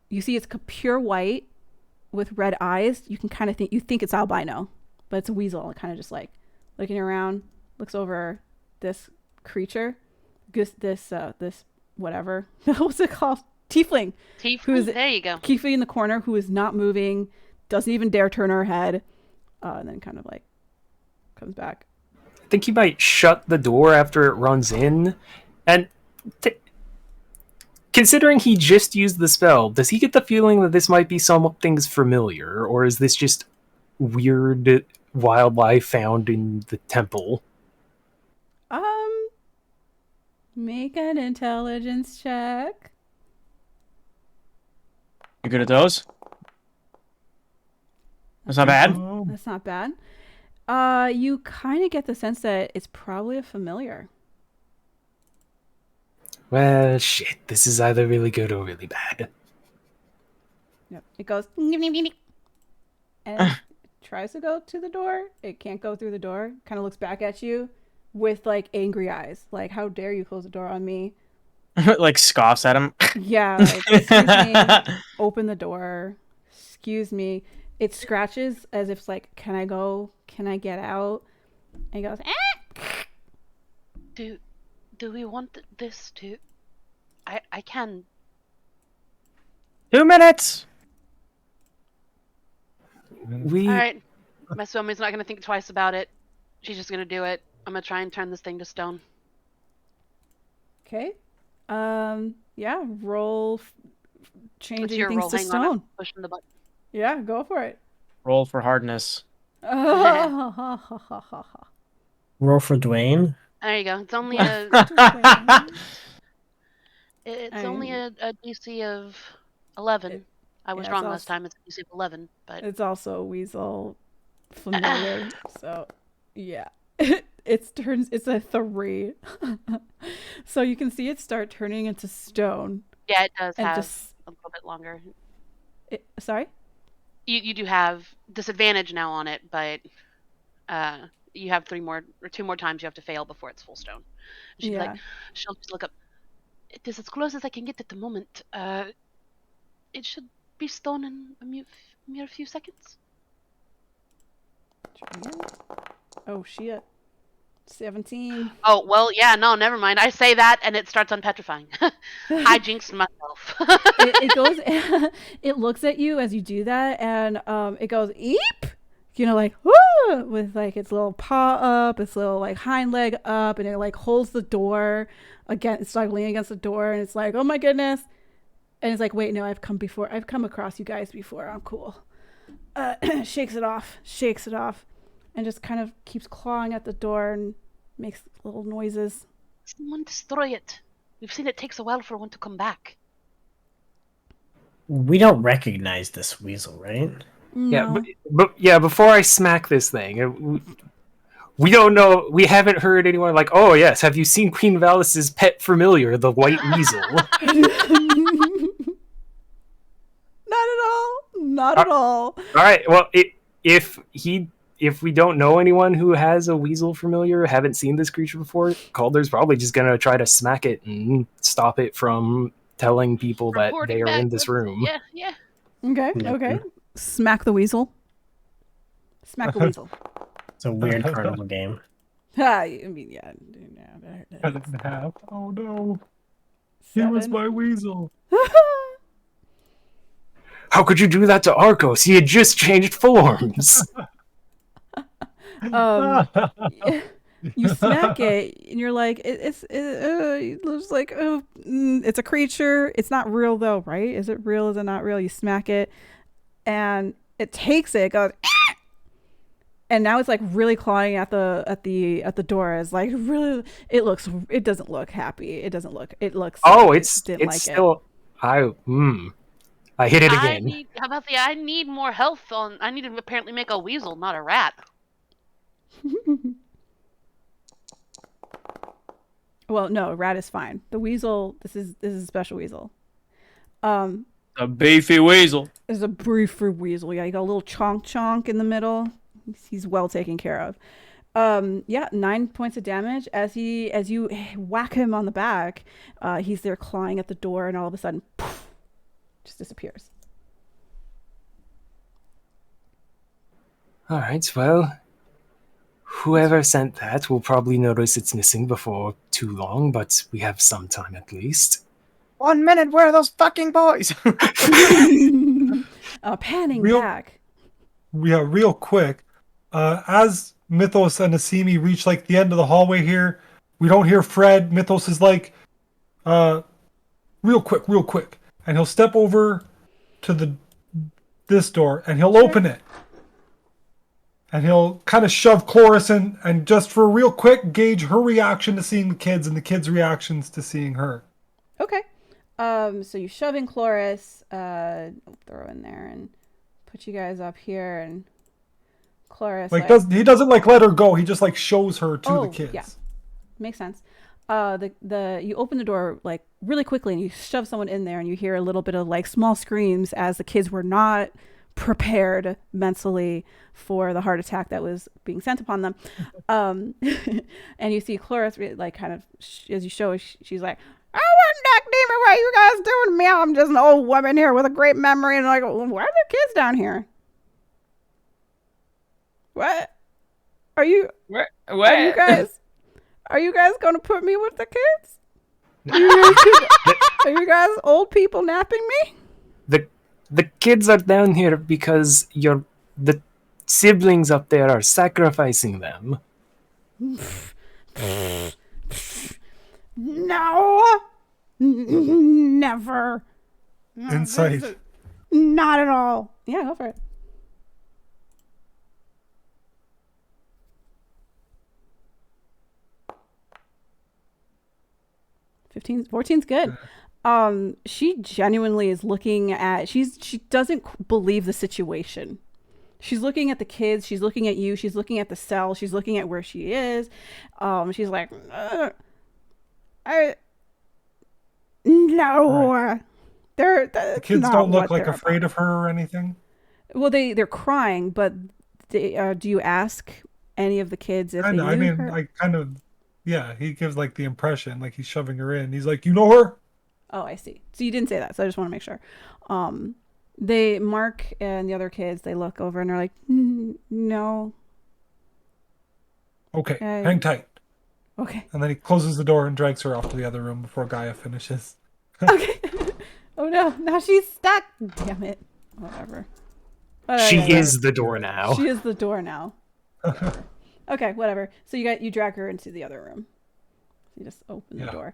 you see it's pure white with red eyes. You can kind of think it's albino, but it's a weasel. Kind of just like looking around, looks over this creature, this whatever. What's it called? Tiefling. There you go. Tiefling in the corner who is not moving, doesn't even dare turn her head, and then kind of like comes back. I think he might shut the door after it runs in. And considering he just used the spell, does he get the feeling that this might be something's familiar? Or is this just weird wildlife found in the temple? Make an intelligence check. You good at those? That's not bad. That's not bad. You kind of get the sense that it's probably a familiar. Well, shit. This is either really good or really bad. Yep. It goes and it tries to go to the door. It can't go through the door. Kind of looks back at you with like angry eyes. Like, how dare you close the door on me? Like scoffs at him. Yeah. Like, excuse me. Open the door. Excuse me. It scratches as if it's like, can I go? Can I get out? And he goes, Do we want this to... I can... 2 minutes! Alright. Mesuami's not going to think twice about it. She's just going to do it. I'm going to try and turn this thing to stone. Okay. Yeah, roll changing your things roll? to Hang stone. on, I'm pushing the button. Yeah, go for it. Roll for hardness. Roll for Dwayne. There you go. It's only only a DC of 11. I was wrong last time. It's a DC of 11, but it's also a weasel familiar. So, yeah. It's a 3. So you can see it start turning into stone. yeah, it does And have just- a little bit longer. Sorry? You do have disadvantage now on it, but you have 2 more times you have to fail before it's full stone. She's Yeah. like, she'll just look up. It is as close as I can get at the moment. It should be stone in a mere few seconds. Dragon? Oh shit. 17. Oh, well, yeah, no, never mind. I say that and it starts unpetrifying. I jinxed myself. It goes. It looks at you as you do that, and it goes eep. You know, like woo, with like its little paw up, its little like hind leg up, and it like holds the door again. It's like leaning against the door, and it's like, oh my goodness. And it's like, wait, no, I've come before. I've come across you guys before. I'm cool. Shakes it off, and just kind of keeps clawing at the door and makes little noises. Someone destroy it. We've seen it takes a while for one to come back. We don't recognize this weasel, right? Yeah, No. but yeah, before I smack this thing, we don't know. We haven't heard anyone like, oh yes, have you seen Queen Valis's pet familiar, the white weasel? Not at all. All right. Well, if we don't know anyone who has a weasel familiar, haven't seen this creature before, Calder's probably just gonna try to smack it and stop it from telling people that Reporting they are back. in this room. Yeah. Okay. Yeah. Okay. Smack the weasel. Smack the weasel. It's a weird carnival game. I mean, yeah. Cut it in half. Oh no. He was 7. my weasel. How could you do that to Arcos? He had just changed forms. You smack it, and you're like, it looks like, it's a creature. It's not real though, right? Is it real? Is it not real? You smack it, and it takes it, goes, "Ah!" And now it's like really clawing at the door. It's like really, it doesn't look happy. It looks. Oh, like it's it didn't like still. I hit it again. I need more health on. I need to apparently make a weasel, not a rat. Well, no, rat is fine. The weasel, this is a special weasel. A beefy weasel. There's a briefer weasel. Yeah, you got a little chonk in the middle. He's well taken care of. 9 points of damage. As you whack him on the back, he's there clawing at the door, and all of a sudden, poof, just disappears. All right. Well, whoever sent that will probably notice it's missing before too long, but we have some time at least. 1 minute, where are those fucking boys? Panning Real- back. Yeah, real quick. As Mythos and Asimi reach like the end of the hallway here, we don't hear Fred. Mythos is like, real quick. And he'll step over to this door and he'll open it. And he'll kind of shove Chloris in and just for a real quick gauge her reaction to seeing the kids and the kids' reactions to seeing her. Okay. So you shove in Chloris, throw in there and put you guys up here, and Chloris he doesn't like let her go. He just like shows her to the kids. Yeah. Makes sense. You open the door like really quickly and you shove someone in there, and you hear a little bit of like small screams as the kids were not prepared mentally for the heart attack that was being sent upon them. And you see Chloris like kind of as you show, she's like, "I wasn't that demon. What are you guys doing to me? I'm just an old woman here with a great memory." And like, why are there kids down here? What? Are you? What? Are you guys gonna put me with the kids? Are you guys old people napping me? The kids are down here because the siblings up there are sacrificing them. No, never. Insight. Not at all. Yeah, go for it. 14's good. She genuinely is looking at, she doesn't believe the situation. She's looking at the kids, she's looking at you, she's looking at the cell, she's looking at where she is. She's like, no. Right. The kids not don't look what like they're afraid about. of her or anything. Well, they're crying, but do you ask any of the kids if they knew her? He gives like the impression like he's shoving her in. He's like, you know her? Oh, I see. So you didn't say that, so I just want to make sure. Mark and the other kids, they look over and they're like, no, Okay, Okay. hang tight. Okay. And then he closes the door and drags her off to the other room before Gaia finishes. Okay. Oh no, now she's stuck. Damn it. Whatever. She Yeah. is the door now. She is the door now. Okay, whatever. So you drag her into the other room. You just open the door.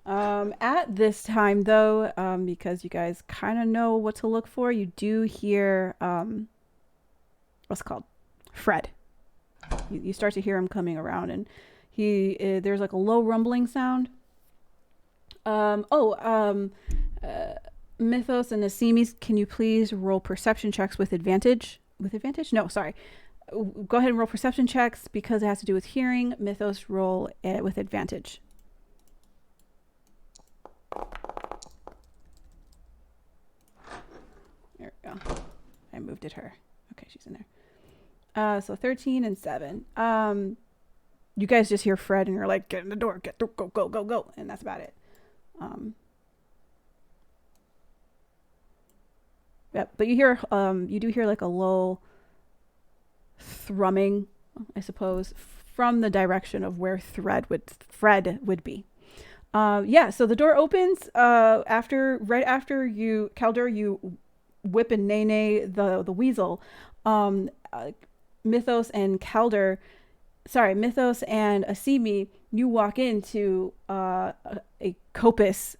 At this time, though, because you guys kind of know what to look for, you do hear what's it called? Fred. You start to hear him coming around, and there's like a low rumbling sound. Mythos and Nasimis, can you please roll perception checks with advantage? With advantage? No, sorry. Go ahead and roll perception checks because it has to do with hearing. Mythos, roll it with advantage. There we go. I moved it her. Okay, she's in there. So 13 and 7. You guys just hear Fred and you're like, get in the door, go, and that's about it. Yep, but you do hear like a low thrumming, I suppose, from the direction of where Fred would be. So the door opens right after you, Calder, you whip and Nene the weasel. Mythos and Asimi, you walk into a coppice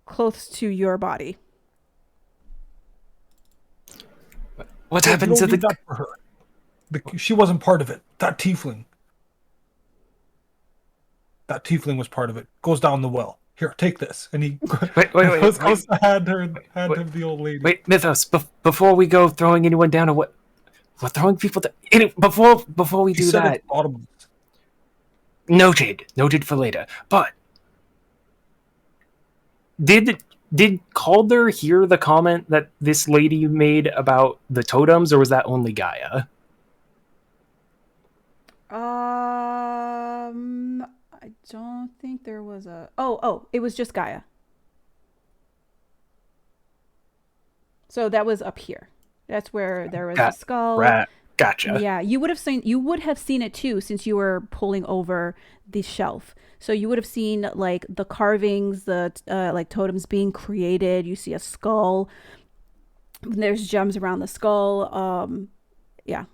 close to your body. What happened to that for her? She wasn't part of it. That tiefling was part of it. Goes down the well. Here, take this. And he goes to hand the old lady. Wait, Mythos, before we go throwing anyone down, or we're throwing people down. Before we do that. Noted for later. But did Calder hear the comment that this lady made about the totems, or was that only Gaia? I don't think there was a... Oh, it was just Gaia. So that was up here. That's where there was a skull. Right. Gotcha. Yeah, you would have seen it too, since you were pulling over the shelf. So you would have seen like the carvings, the like totems being created. You see a skull. There's gems around the skull. Yeah.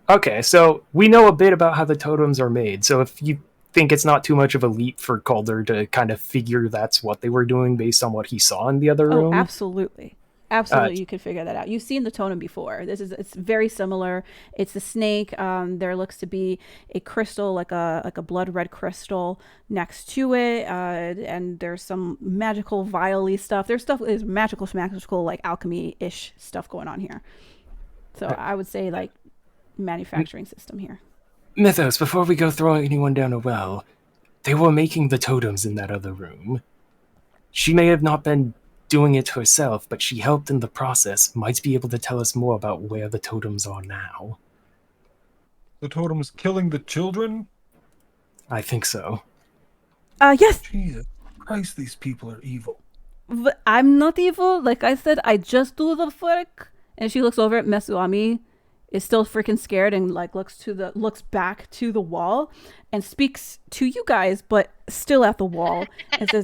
Okay, so we know a bit about how the totems are made. So if you think it's not too much of a leap for Calder to kind of figure that's what they were doing based on what he saw in the other room. Oh, absolutely. You could figure that out. You've seen the totem before. It's very similar. It's a snake. There looks to be a crystal, like a blood red crystal next to it, and there's some magical vial-y stuff. There's magical like alchemy-ish stuff going on here. So I would say like manufacturing system here. Mythos, before we go throwing anyone down a well, they were making the totems in that other room. She may have not been doing it herself, but she helped in the process. Might be able to tell us more about where the totems are now. The totems killing the children? I think so. Yes. Jesus Christ, these people are evil. I'm not evil. Like I said, I just do the work. And she looks over at Mesuami, is still freaking scared, and like looks back to the wall and speaks to you guys, but still at the wall, and says,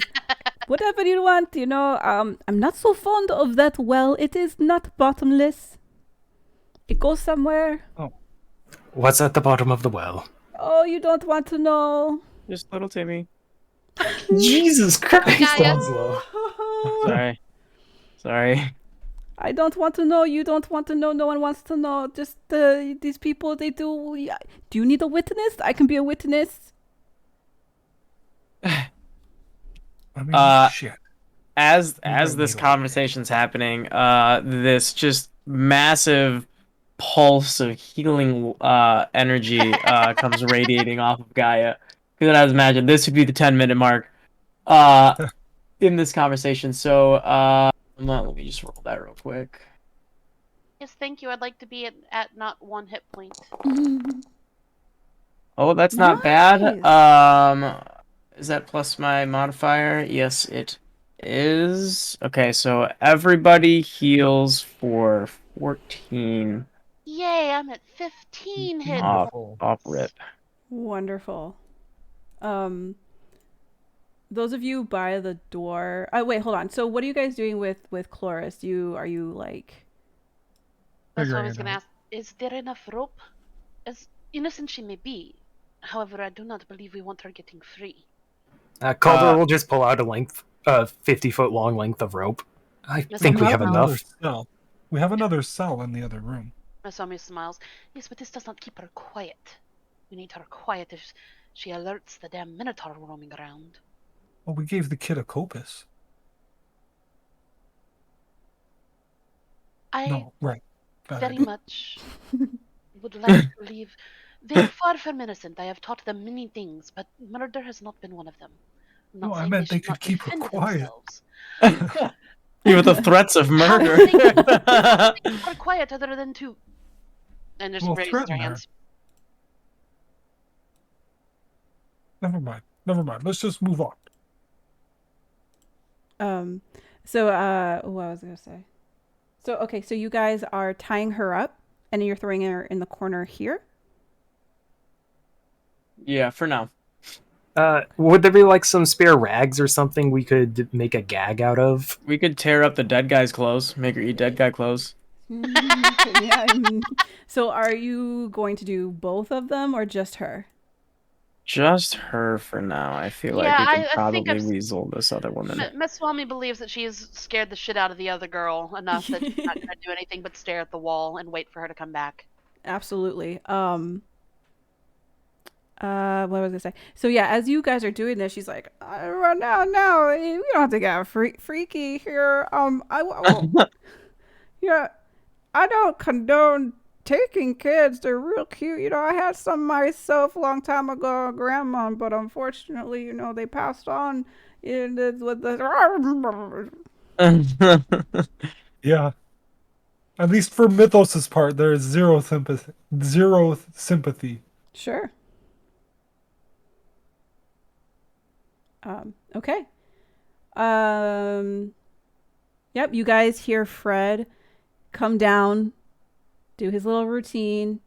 whatever you want, I'm not so fond of that well. It is not bottomless. It goes somewhere. Oh. What's at the bottom of the well? Oh, you don't want to know. Just little Timmy. Jesus Christ, Onslow. Sorry. I don't want to know. You don't want to know. No one wants to know. Just these people, they do. Yeah. Do you need a witness? I can be a witness. I mean, shit. As this conversation's happening, this just massive pulse of healing energy comes radiating off of Gaia. Because I was imagining this would be the 10-minute mark in this conversation. So let me just roll that real quick. Yes, thank you. I'd like to be at not 1 hit point. Oh, that's not bad. Is that plus my modifier? Yes, it is. Okay, so everybody heals for 14. Yay, I'm at 15 hit Off, points. off rip. Wonderful. Those of you by the door. Wait, hold on. So, what are you guys doing with Chloris? Are you like? That's what I Figuring was it gonna out. ask. Is there enough rope? As innocent she may be, however, I do not believe we want her getting free. Calder will just pull out a 50-foot long length of rope. I Miss think we Omni have another enough. cell. We have another cell in the other room. Miss Omi smiles. Yes, but this does not keep her quiet. We need her quiet if she alerts the damn Minotaur roaming around. Well, we gave the kid a copus. I No, right. Bad very idea. much would like to leave. They are far from innocent. I have taught them many things, but murder has not been one of them. I'm not No, I saying meant they should could not keep her defend quiet. themselves. With the threats of How murder. can they keep her quiet other than to... And just Well, raises threaten their her. hands. Never mind. Never mind. Let's just move on. What was I gonna say? So, okay, so you guys are tying her up, and you're throwing her in the corner here. Yeah, for now. Would there be like some spare rags or something we could make a gag out of? We could tear up the dead guy's clothes, make her eat dead guy clothes. Yeah. So, are you going to do both of them or just her? Just her for now. I feel like Yeah, we could I think probably I've weasel this other woman. Miss Swami believes that she's scared the shit out of the other girl enough that she's not going to do anything but stare at the wall and wait for her to come back. Absolutely. What was I gonna say? So yeah, as you guys are doing this, she's like, no, we don't have to get freaky here. Yeah, I don't condone taking kids. They're real cute. I had some myself a long time ago, grandma, but unfortunately, they passed on. With the Yeah. At least for Mythos' part, there is zero sympathy. Zero sympathy. Sure. Okay. Yep, you guys hear Fred come down, do his little routine.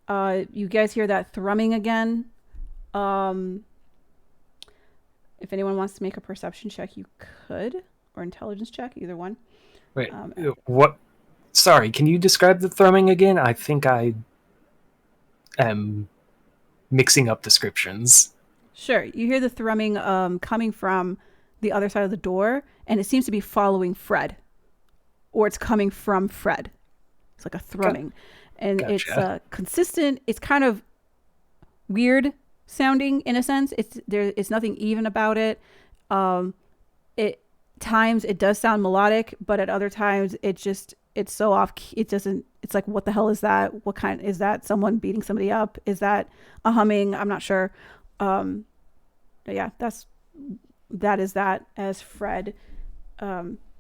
You guys hear that thrumming again. If anyone wants to make a perception check, you could, or intelligence check, either one. Wait, what? Sorry, can you describe the thrumming again? I think I am mixing up descriptions. Sure. You hear the thrumming coming from the other side of the door, and it seems to be following Fred. Or it's coming from Fred. It's like a thrumming. And Gotcha. It's consistent. It's kind of weird sounding in a sense. It's nothing even about it. Times it does sound melodic, but at other times it's so off. It doesn't. It's like, what the hell is that? What kind is that? Someone beating somebody up? Is that a humming? I'm not sure. Yeah, that is that as Fred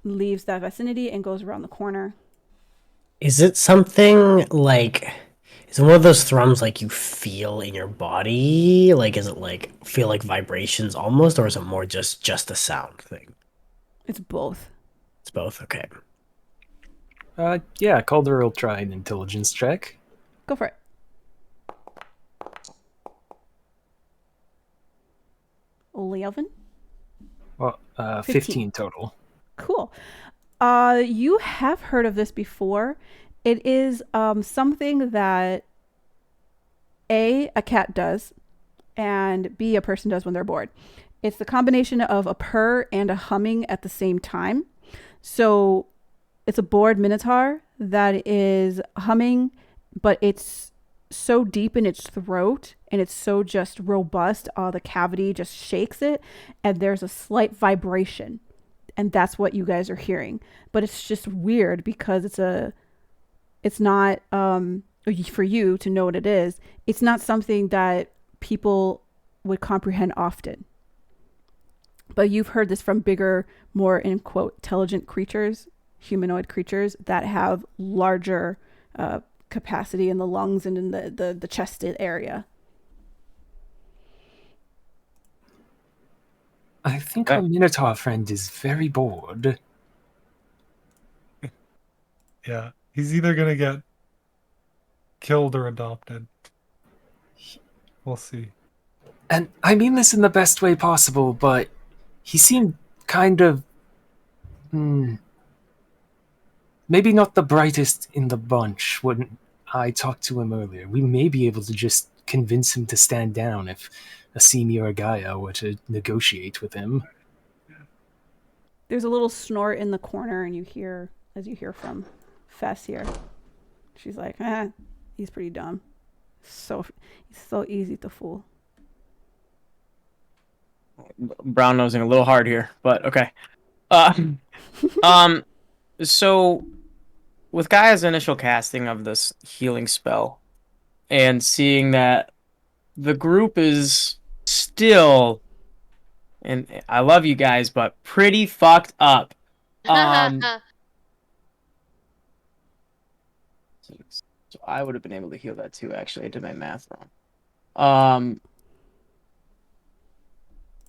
leaves that vicinity and goes around the corner. Is it something like? Is it one of those thrums like you feel in your body? Like, is it like feel like vibrations almost, or is it more just a sound thing? It's both. It's both. Okay. Yeah, Calder will try an intelligence check. Go for it. Leovan? Well, 15 total. Cool. You have heard of this before. It is something that A, a cat does, and B, a person does when they're bored. It's the combination of a purr and a humming at the same time. So it's a bored minotaur that is humming, but it's so deep in its throat and it's so just robust. The cavity just shakes it, and there's a slight vibration. And that's what you guys are hearing. But it's just weird because it's not, for you to know what it is, it's not something that people would comprehend often. But you've heard this from bigger, more, in quote, intelligent creatures, humanoid creatures that have larger capacity in the lungs and in the chest area. I think our Minotaur friend is very bored. Yeah. He's either going to get killed or adopted. We'll see. And I mean this in the best way possible, but he seemed kind of... maybe not the brightest in the bunch when I talked to him earlier. We may be able to just convince him to stand down if Asimi or Gaia were to negotiate with him. There's a little snort in the corner, and you hear from Fess here. She's like, he's pretty dumb. He's so easy to fool. Brown nosing a little hard here, but okay. So with Gaia's initial casting of this healing spell, and seeing that the group is still, and I love you guys, but pretty fucked up. So I would have been able to heal that too. Actually, I did my math wrong.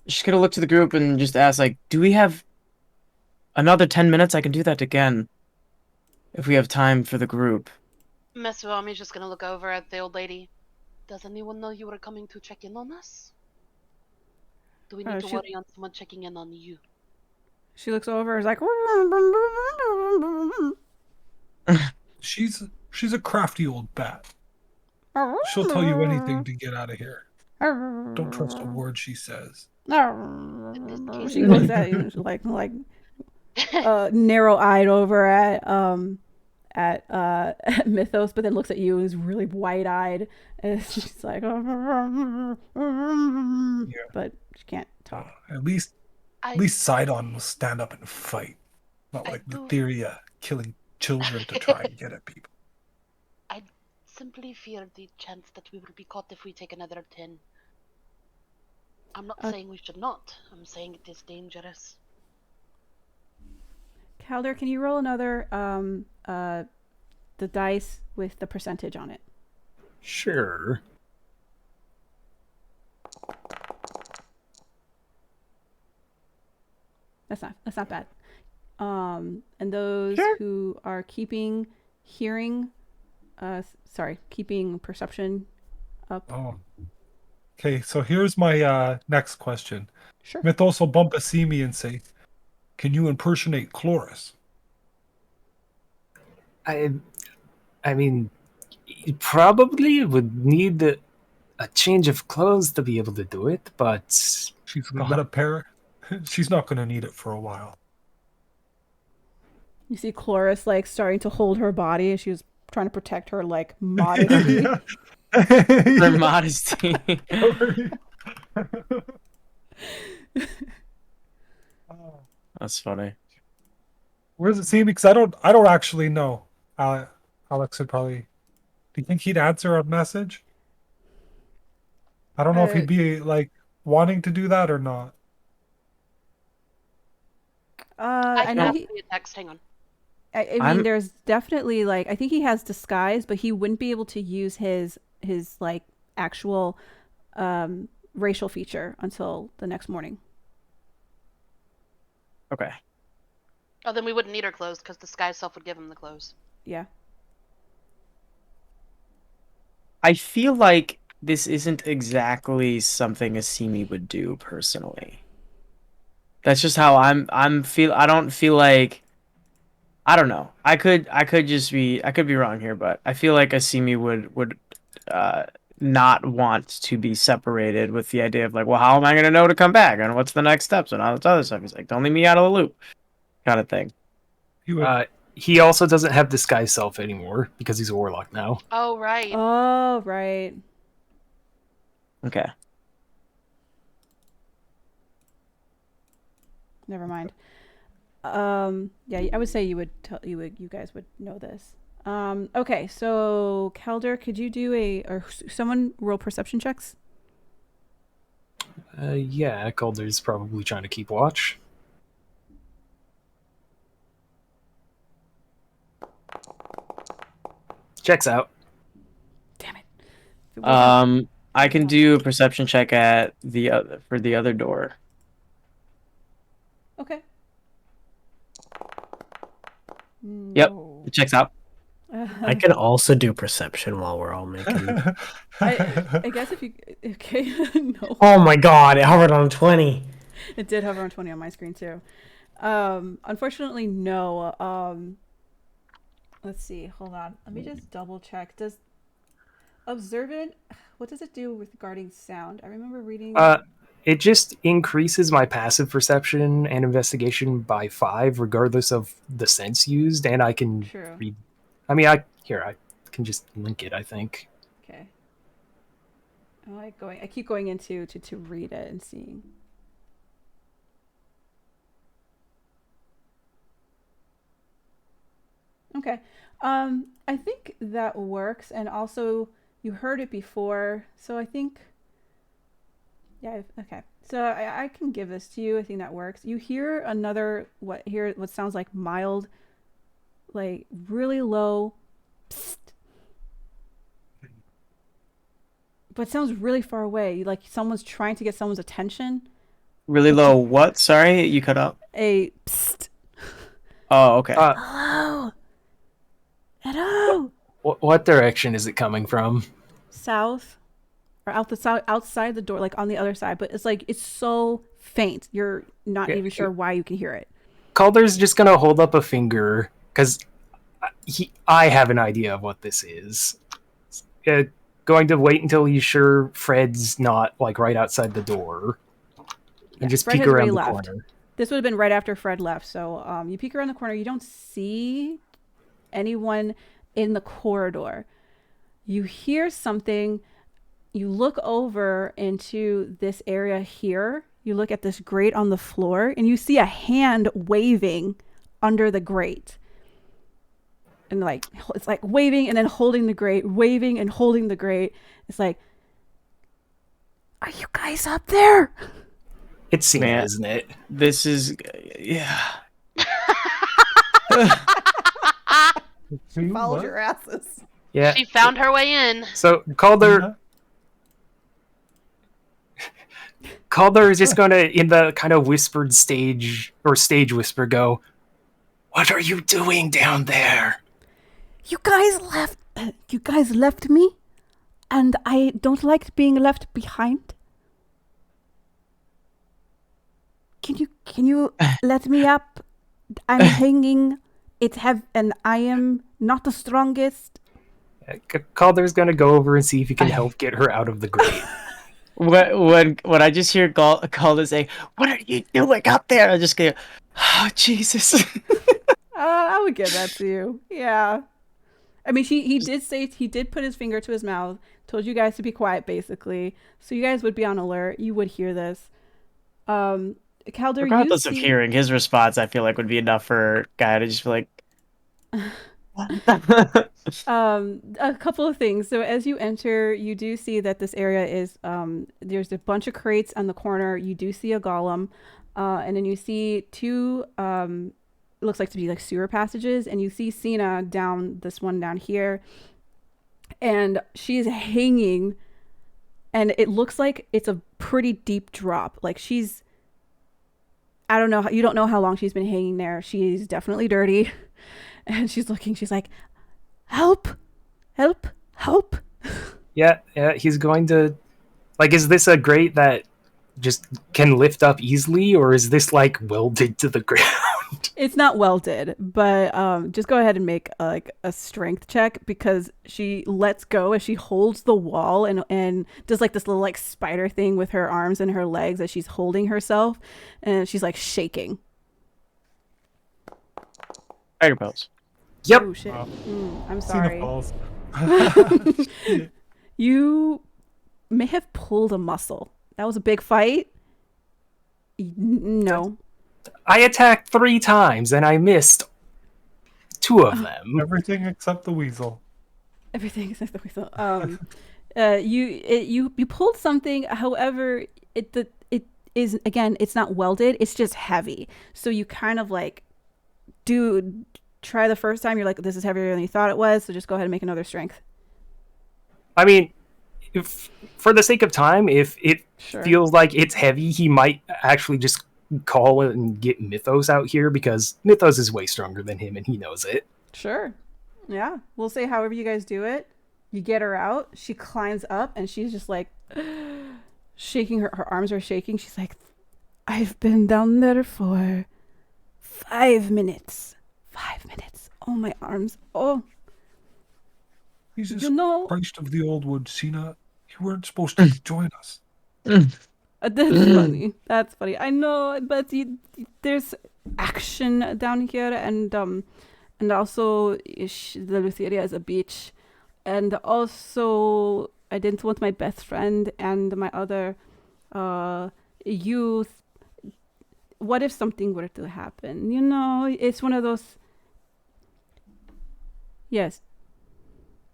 She's gonna look to the group and just ask, like, do we have another 10 minutes? I can do that again if we have time for the group. Miss Wami's just gonna look over at the old lady. Does anyone know you were coming to check in on us? Do we need to worry on someone checking in on you? She looks over and is like... She's a crafty old bat. She'll tell you anything to get out of here. Don't trust a word she says. She looks at you like narrow-eyed over at Mythos, but then looks at you and is really wide-eyed. And she's like, but she can't talk. At least Sidon will stand up and fight, not like Letheria killing children to try and get at people. I simply fear the chance that we will be caught if we take another 10. I'm not saying we should not. I'm saying it is dangerous. Calder, can you roll another the dice with the percentage on it? Sure. That's not bad. And those who are keeping perception up. Oh. Okay, so here's my next question. Sure. Mythos will bump a see me and say, "Can you impersonate Chloris?" I mean, you probably would need a change of clothes to be able to do it, but... She's got a pair. She's not going to need it for a while. You see Chloris like starting to hold her body, and she was trying to protect her like modesty. Her modesty. That's funny. Where does it seem? Because I don't actually know. Alex would probably. Do you think he'd answer a message? I don't know if he'd be like wanting to do that or not. I know he. Text. Hang on. I mean, there's definitely like I think he has disguise, but he wouldn't be able to use his like actual racial feature until the next morning. Okay. Oh, then we wouldn't need our clothes because the sky self would give him the clothes. Yeah. I feel like this isn't exactly something Asimi would do personally. That's just how I don't feel like, I don't know. I could be wrong here, but I feel like Asimi would not want to be separated with the idea of like, well, how am I going to know to come back and what's the next steps and all this other stuff. He's like, don't leave me out of the loop, kind of thing. He also doesn't have disguise self anymore because he's a warlock now. Oh right. Oh right. Okay. Never mind. Yeah, I would say you guys would know this. Okay, so Calder, could you do someone roll perception checks? Yeah, Calder's probably trying to keep watch. Checks out. Damn it. I can do a perception check at for the other door. Okay. Yep, it checks out. I can also do perception while we're all making. I guess if you okay, no, Oh my god! It hovered on 20. it did hover on 20 on my screen too. Unfortunately, no. Let's see. Hold on. Let me just double check. Does observant? What does it do with regarding sound? I remember reading. It just increases my passive perception and investigation by 5, regardless of the sense used, and I can True. read. I mean, I can just link it. I think. Okay. I like going. I keep going into to read it and seeing. Okay. I think that works, and also you heard it before, so I think. Yeah. Okay. So I can give this to you. I think that works. You hear another what sounds like mild, like really low, psst, but it sounds really far away. Like someone's trying to get someone's attention. Really low. What? Sorry, you cut up. A psst. Oh, okay. Hello. Hello. What direction is it coming from? South, or outside the door, like on the other side. But it's like it's so faint. You're not Yeah, even sure why you can hear it. Calder's just gonna hold up a finger because I have an idea of what this is. Going to wait until he's sure Fred's not like right outside the door, and just Fred peek has around already the left. corner. This would have been right after Fred left. So you peek around the corner. You don't see anyone in the corridor. You hear something. You look over into this area here. You look at this grate on the floor, and you see a hand waving under the grate. And like it's like waving and then holding the grate, waving and holding the grate. It's like, are you guys up there? It's Cena, Man. isn't it? This is, yeah. Followed your asses. Yeah. She found her way in. So Calder is just gonna, in the kind of whispered stage whisper, go, "What are you doing down there?" You guys left me, and I don't like being left behind. Can you let me up? I'm hanging. And I am not the strongest. Calder's gonna go over and see if he can help get her out of the grate. When I just hear Calder say, "What are you doing up there?" I just go, "Oh Jesus." I would give that to you. Yeah. I mean, he did put his finger to his mouth, told you guys to be quiet, basically. So you guys would be on alert. You would hear this. Calder, Regardless of hearing, his response, I feel like would be enough for Guy to just be like. A couple of things. So as you enter, you do see that this area is there's a bunch of crates on the corner. You do see a golem, and then you see two it looks like to be like sewer passages, and you see Cena down this one down here, and she's hanging, and it looks like it's a pretty deep drop. Like she's, I don't know, you don't know how long she's been hanging there. She's definitely dirty. And she's looking, she's like, help, help, help. Yeah, he's going to, like, is this a grate that just can lift up easily, or is this like welded to the ground? It's not welded, but just go ahead and make like a strength check, because she lets go as she holds the wall and does like this little like spider thing with her arms and her legs as she's holding herself, and she's like shaking. Tiger Pose. Yep. Oh shit. I'm Cena sorry. falls. You may have pulled a muscle. That was a big fight. No. I attacked 3 times and I missed 2 of them. Everything except the weasel. Everything except the whistle. You pulled something. However, it is, again, it's not welded. It's just heavy. So you kind of like try the first time. You're like, this is heavier than you thought it was. So just go ahead and make another strength. I mean, if for the sake of time, if it feels like it's heavy, he might actually just call it and get Mythos out here, because Mythos is way stronger than him and he knows it. Sure. Yeah, we'll say however you guys do it. You get her out. She climbs up, and she's just like shaking. Her arms are shaking. She's like, "I've been down there for 5 minutes. 5 minutes. Oh, my arms. Oh, Jesus you know." Christ of the old wood, Cena. You weren't supposed to join us. That's funny. That's funny. I know, but there's action down here, and also the Lutheria is a beach, and also I didn't want my best friend and my other youth. What if something were to happen? You know, it's one of those. Yes,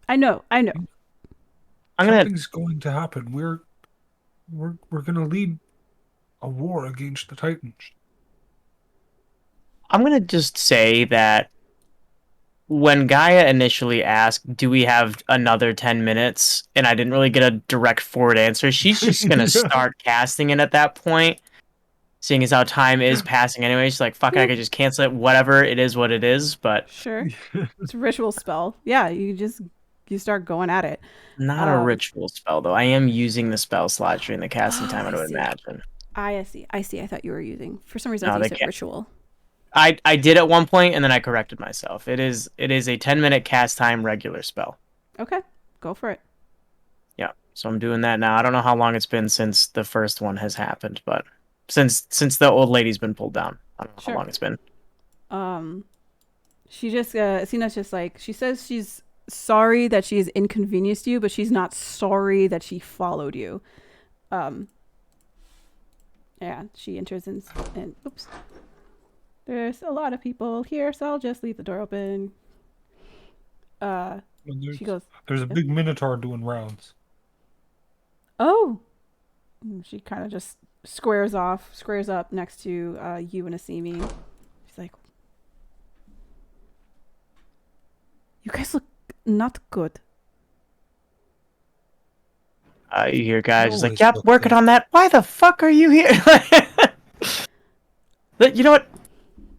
I know. I'm gonna. Something's going to happen. We're gonna lead a war against the Titans. I'm gonna just say that when Gaia initially asked, "Do we have another 10 minutes?" and I didn't really get a direct forward answer, she's just gonna start casting it at that point. Seeing as how time is passing anyway, she's like, "Fuck it, I could just cancel it. Whatever, it is what it is." But Sure, it's a ritual spell. Yeah, you start going at it. not a ritual spell though. I am using the spell slot during the casting time. I would imagine. I see. I thought you were using. For some reason, No, I they think you said can't. ritual. I did at one point and then I corrected myself. It is a 10-minute cast time regular spell. Okay, go for it. Yeah, so I'm doing that now. I don't know how long it's been since the first one has happened, but since the old lady's been pulled down, I don't know Sure. how long it's been. She just Sina's just like, she says she's sorry that she has inconvenienced you, but she's not sorry that she followed you. Yeah, she enters and oops. There's a lot of people here, so I'll just leave the door open. She goes, There's a big minotaur doing rounds. "Oh." She kind of just squares up next to you and Asimi. She's like, "You guys look not good." You hear guys just like, Always "Yep, look working good." on that. Why the fuck are you here?" You know what?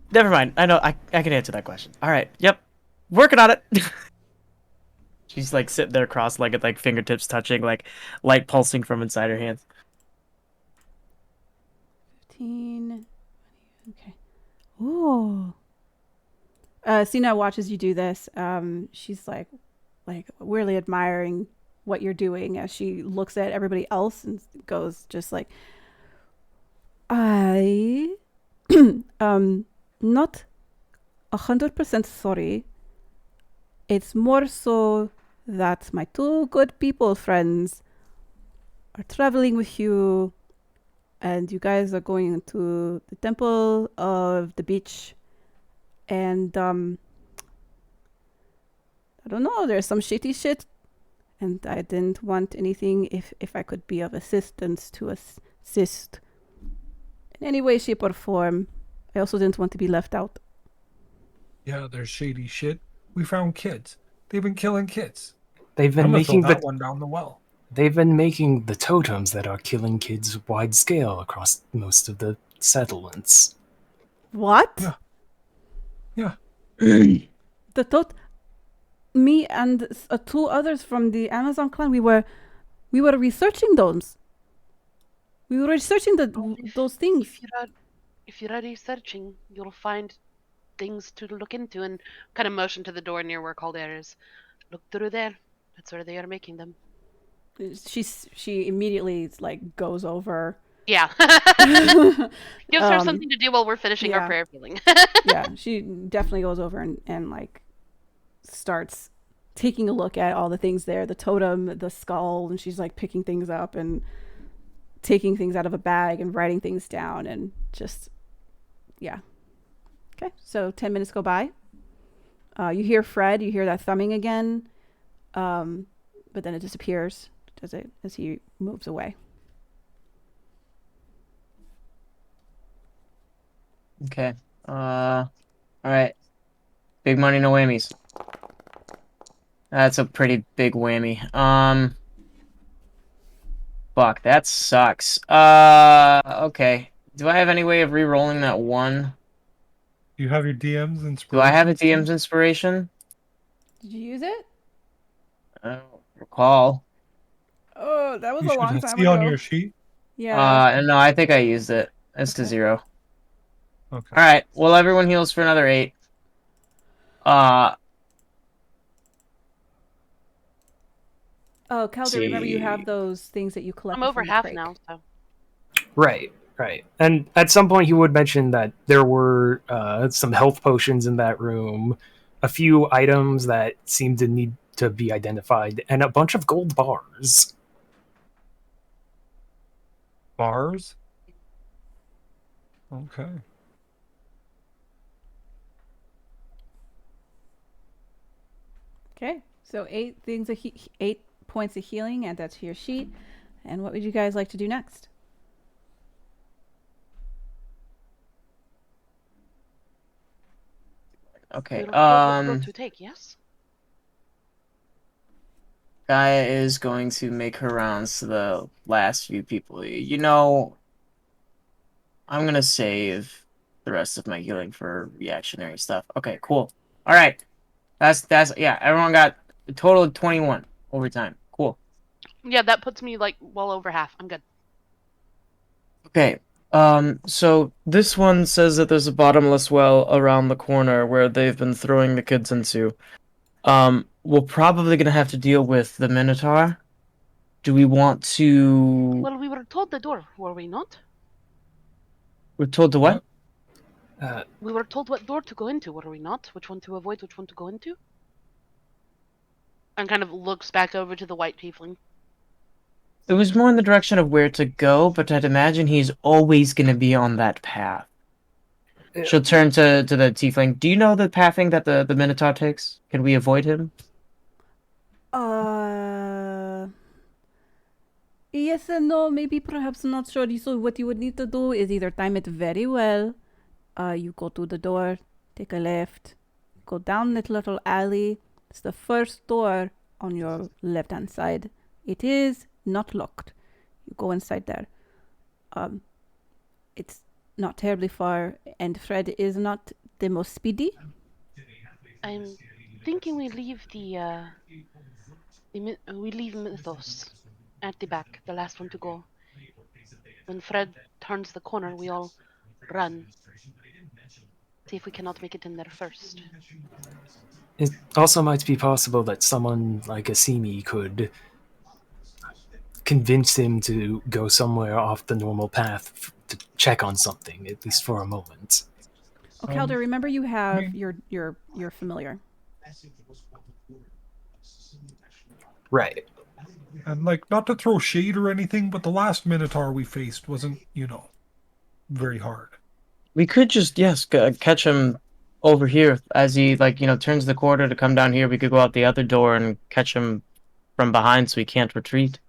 Never mind. I know. I can answer that question. All right. Yep. Working on it. She's like sitting there cross-legged, like fingertips touching, like light pulsing from inside her hands. 15. Okay. Ooh. Sina watches you do this. She's like weirdly admiring what you're doing as she looks at everybody else and goes just like, "I not 100% sorry. It's more so that my two good people friends are traveling with you, and you guys are going to the temple of the beach, and I don't know, there's some shitty shit, and I didn't want anything if I could be of assistance to assist in any way, shape, or form. I also didn't want to be left out." Yeah, there's shady shit. We found kids. They've been killing kids. They've been I'm gonna making throw the that one down the well. they've been making the totems that are killing kids wide scale across most of the settlements. What? Yeah. Me and two others from the Amazon clan, we were researching those. We were researching those things. If you're researching, you'll find things to look into, and kind of motion to the door near where Calder is. Look through there. That's where they are making them. She immediately like goes over. Yeah. Gives her something to do while we're finishing our prayer feeling. Yeah, she definitely goes over and like starts taking a look at all the things there, the totem, the skull, and she's like picking things up and taking things out of a bag and writing things down, and just okay, so 10 minutes go by. You hear Fred, you hear that thumbing again, but then it disappears as he moves away. Okay. All right. Big money, no whammies. That's a pretty big whammy. Fuck, that sucks. Okay. Do I have any way of re-rolling that one? You have your DM's inspiration. Do I have a DM's inspiration? Did you use it? I don't recall. Oh, that was You a long should time see on ago. your sheet. Yeah. And no, I think I used it. It's to Okay. 0. Okay. All right. Well, everyone heals for another 8. Oh, Calder, remember you have See. those things that you I'm collected over from the half crate. now, so. Right, right. And at some point, he would mention that there were some health potions in that room, a few items that seemed to need to be identified, and a bunch of gold bars. Bars. Okay. Okay, so 8 points of healing, and that's your sheet. And what would you guys like to do next? Okay. We were told what road to take, yes? Gaia is going to make her rounds to the last few people. You know, I'm gonna save the rest of my healing for reactionary stuff. Okay, cool. All right. That's yeah. Everyone got a total of 21 overtime. Cool. Yeah, that puts me like well over half. I'm good. Okay. So this one says that there's a bottomless well around the corner where they've been throwing the kids into. We're probably gonna have to deal with the Minotaur. Do we want to? Well, we were told the door, were we not? We're told to what? Uh, We were told what door to go into, were we not? Which one to avoid, which one to go into? And kind of looks back over to the white tiefling. It was more in the direction of where to go, but I'd imagine he's always gonna be on that path. She'll turn to the tiefling. Do you know the pathing that the Minotaur takes? Can we avoid him? Yes and no, maybe perhaps not sure. So what you would need to do is either time it very well. You go to the door, take a left, go down that little alley. It's the first door on your left-hand side. It is not locked. You go inside there. It's not terribly far, and Fred is not the most speedy. I'm thinking we leave we leave Mythos at the back, the last one to go. When Fred turns the corner, we all run. See if we cannot make it in there first. it also might be possible that someone like Asimi could convince him to go somewhere off the normal path to check on something, at least for a moment. Oh, Calder, remember you have mean- your familiar. Right. And like, not to throw shade or anything, but the last Minotaur we faced wasn't, very hard. We could just catch him over here as he turns the corner to come down here. We could go out the other door and catch him from behind so he can't retreat.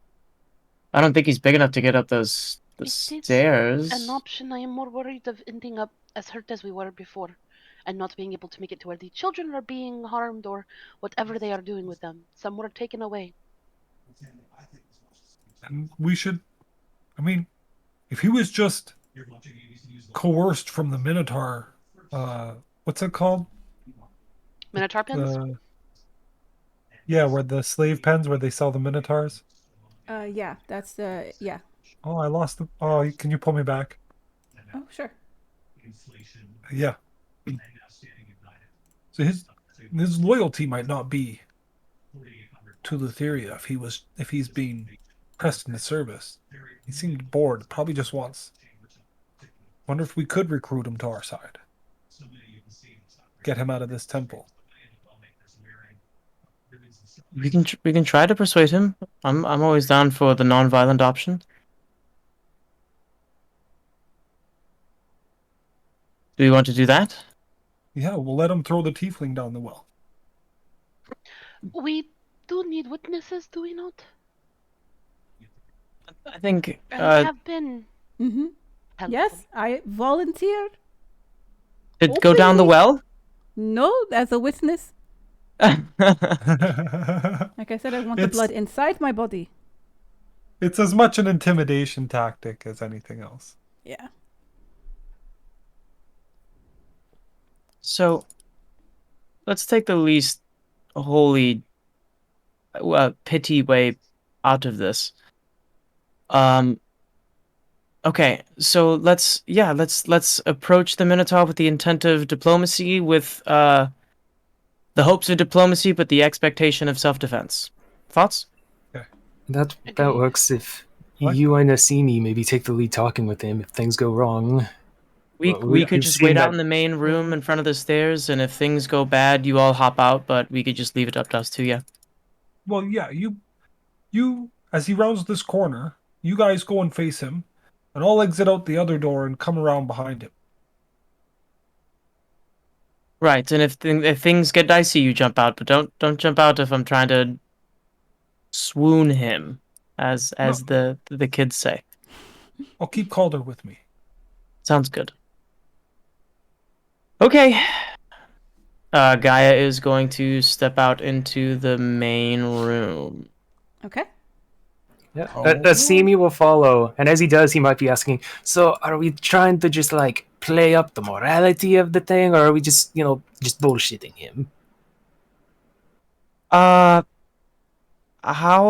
I don't think he's big enough to get up the It is stairs. an option. I am more worried of ending up as hurt as we were before, and not being able to make it to where the children are being harmed or whatever they are doing with them. Some were taken away. And we should, if he was just coerced from the Minotaur, what's it called? Minotaur pins? Yeah, where the slave pens where they sell the Minotaurs. Yeah, that's the yeah. Oh, I lost the. Oh, can you pull me back? Oh, sure. Yeah. So his loyalty might not be to Lutheria if he's being pressed into service. He seemed bored. Probably just wants. Wonder if we could recruit him to our side. Get him out of this temple. We can try to persuade him. I'm always down for the non-violent option. Do you want to do that? Yeah, we'll let him throw the tiefling down the well. We do need witnesses, do we not? I think. And we have been. Mm-hmm. helpful. Yes, I volunteer. To go down the well. No, as a witness. Like I said, I want the It's- blood inside my body. It's as much an intimidation tactic as anything else. Yeah. So, let's take the least holy pity way out of this. Okay, so let's approach the Minotaur with the intent of diplomacy, with the hopes of diplomacy, but the expectation of self-defense. Thoughts? That Agreed. works if Like you and Asimi maybe take the lead talking with him if things go wrong. We Well, we could we've just seen wait out that- in the main room in front of the stairs, and if things go bad, you all hop out. But we could just leave it up to us too. Yeah. Well, yeah, you, as he rounds this corner, you guys go and face him, and I'll exit out the other door and come around behind him. Right, and if things get dicey, you jump out, but don't jump out if I'm trying to swoon him, as the kids say. I'll keep Calder with me. Sounds good. Okay. Gaia is going to step out into the main room. Okay. Yeah. Oh. Asimi will follow, and as he does, he might be asking, so are we trying to just like play up the morality of the thing, or are we just, just bullshitting him? How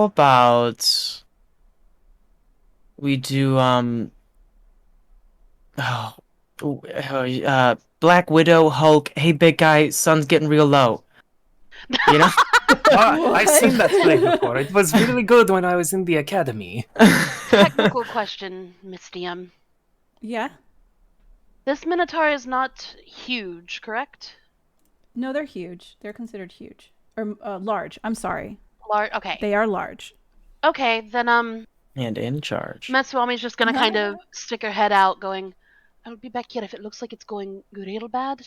about we do Black Widow, Hulk, hey big guy, sun's getting real low. You know? I've seen that play before. It was really good when I was in the academy. Technical question, Miss DM. Yeah. This Minotaur is not huge, correct? No, they're huge. They're considered huge. Or large. I'm sorry. Large. Okay. They are large. Okay, then And in charge. Matsuami's just gonna kind of stick her head out, going, "I'll be back here if it looks like it's going real bad.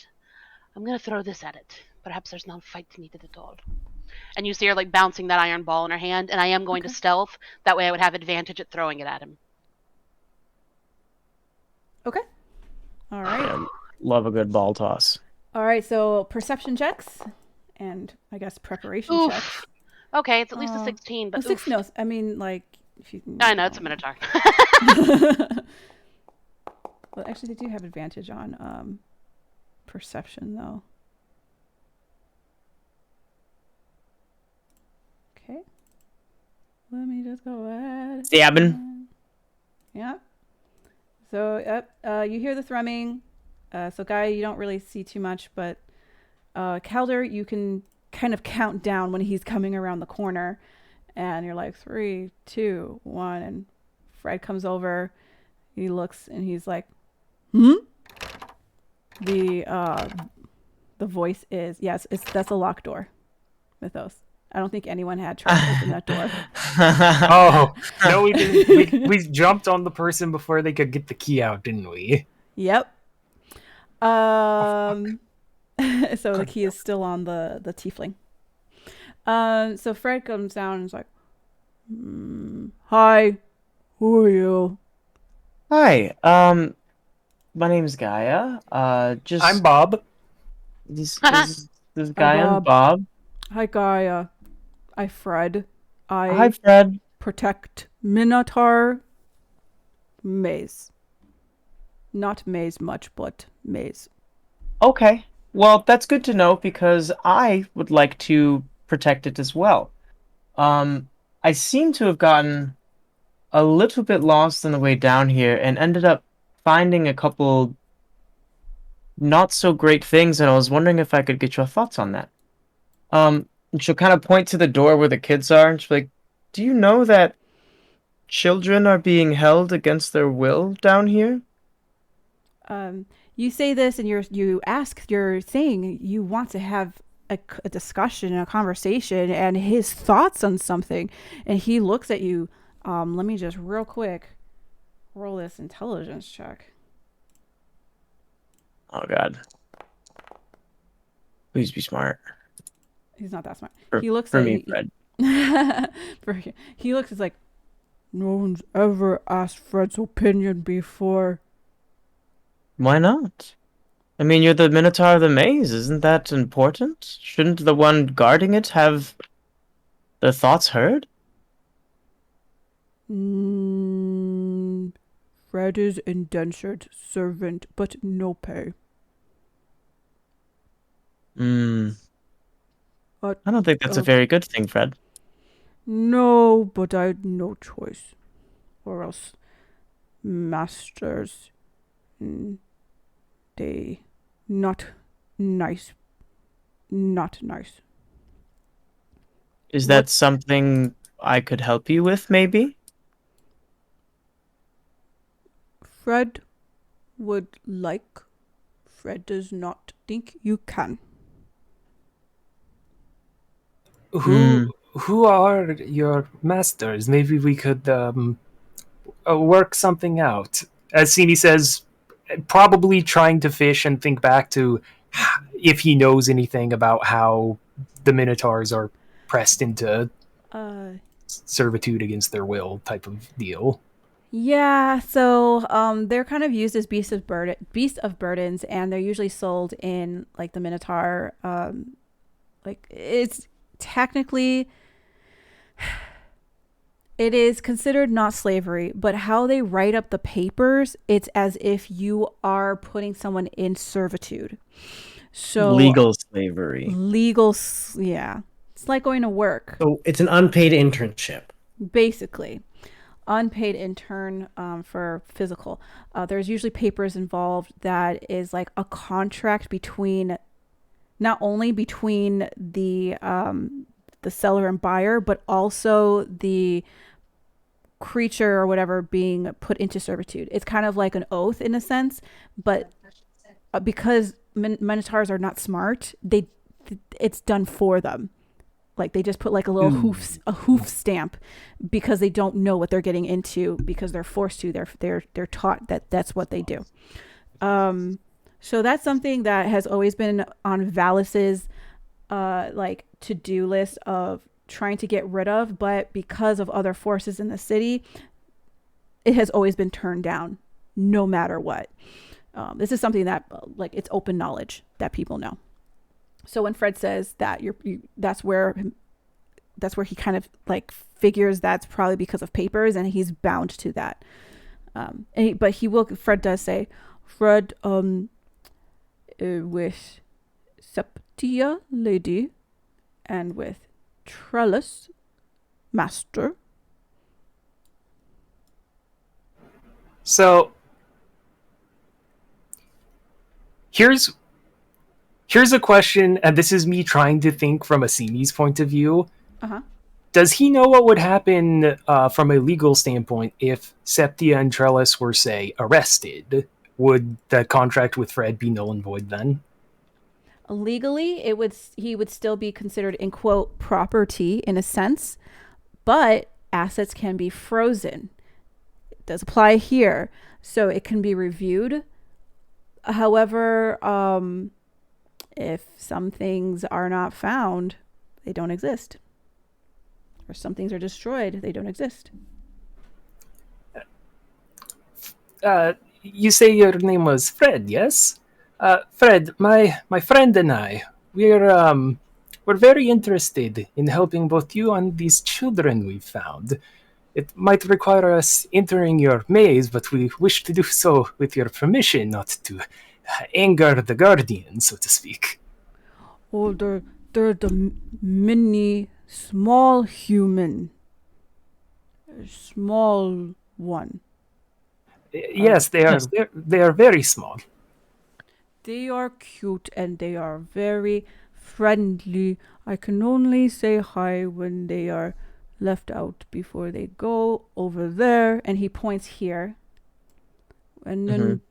I'm gonna throw this at it. Perhaps there's no fight needed at all." And you see her like bouncing that iron ball in her hand, and I am going to stealth. That way, I would have advantage at throwing it at him. Okay. All right. Yeah, love a good ball toss. All right. So perception checks, and I guess preparation Oof. checks. Okay, it's at least a 16, but Six. oof. No, I mean like if you. I know it's a Minotaur. Well, actually, they do have advantage on perception, though. Okay. Let me just go ahead. Stabbing. Yeah. So, you hear the thrumming. So, Guy, you don't really see too much, but Calder, you can kind of count down when he's coming around the corner. And you're like, 3, 2, 1. And Fred comes over. He looks and he's like, hmm? The voice is, yes, that's a locked door. Mythos. I don't think anyone had tried to open that door. Oh, no, we didn't. We jumped on the person before they could get the key out, didn't we? Yep. So the key is still on the tiefling. So Fred comes down and is like, hi, who are you? Hi, my name's Gaia. Just I'm Bob. this Gaia Bob. and Bob. Hi, Gaia. I Fred. Hi, Fred. Protect Minotaur Maze. Not Maze much, but Maze. Okay. Well, that's good to know because I would like to protect it as well. I seem to have gotten a little bit lost on the way down here and ended up finding a couple not so great things, and I was wondering if I could get your thoughts on that. And she'll kind of point to the door where the kids are, and she'll be like, do you know that children are being held against their will down here? You say this and you're saying you want to have a discussion, a conversation, and his thoughts on something. And he looks at you. Let me just real quick roll this intelligence check. Oh, God. Please be smart. He's not that smart. For, He looks for at me, you. Fred. He looks, is like, no one's ever asked Fred's opinion before. Why not? I mean, you're the Minotaur of the Maze. Isn't that important? Shouldn't the one guarding it have their thoughts heard? Fred is indentured servant, but no pay. Uh, I don't think that's a uh, very good thing, Fred. No, but I had no choice. Or else masters, they not nice. Not nice. Is What that something I could help you with, maybe? Fred would like, Fred does not think you can. Who who are your masters? Maybe we could work something out. As Sini says, probably trying to fish and think back to if he knows anything about how the Minotaurs are pressed into Uh, servitude against their will type of deal. yeah, so they're kind of used as beasts of burdens, and they're usually sold in like the Minotaur. Like it's technically it is considered not slavery, but how they write up the papers, it's as if you are putting someone in servitude. So Legal slavery. yeah, it's like going to work, So it's an unpaid internship. basically. Unpaid intern for physical. There's usually papers involved that is like a contract between not only between the seller and buyer, but also the creature or whatever being put into servitude. It's kind of like an oath in a sense, but because minotaurs are not smart, it's done for them. Like they just put like a little hoof stamp because they don't know what they're getting into because they're forced to. They're taught that that's what they do. So that's something that has always been on Valis's like to-do list of trying to get rid of, but because of other forces in the city, it has always been turned down, no matter what. This is something that like it's open knowledge that people know. So when Fred says that that's where he kind of like figures that's probably because of papers, and he's bound to that. Fred does say, Fred, with Septia lady, and with Trellis master. So here's a question, and this is me trying to think from a Sini's point of view. Uh-huh. Does he know what would happen from a legal standpoint if Septia and Trellis were, say, arrested? Would the contract with Fred be null and void then? Legally, he would still be considered in quote property in a sense, but assets can be frozen. It does apply here, so it can be reviewed. However, if some things are not found, they don't exist. Or some things are destroyed, they don't exist. You say your name was Fred, yes? Fred, my friend and I, we're very interested in helping both you and these children we've found. It might require us entering your maze, but we wish to do so with your permission, not to anger the guardian, so to speak. Oh, they're the mini small human. Small one. Yes, they are. They are very small. They are cute and they are very friendly. I can only say hi when they are left out before they go over there. And he points here. And then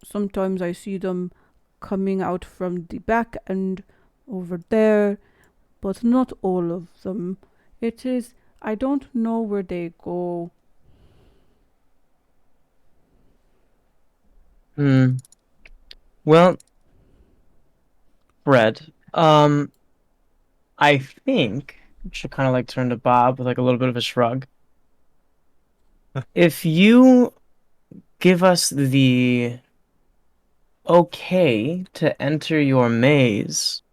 sometimes I see them coming out from the back end over there, but not all of them. I don't know where they go. Well, Fred, I think I should kind of like turn to Bob with like a little bit of a shrug. If you give us the okay to enter your maze,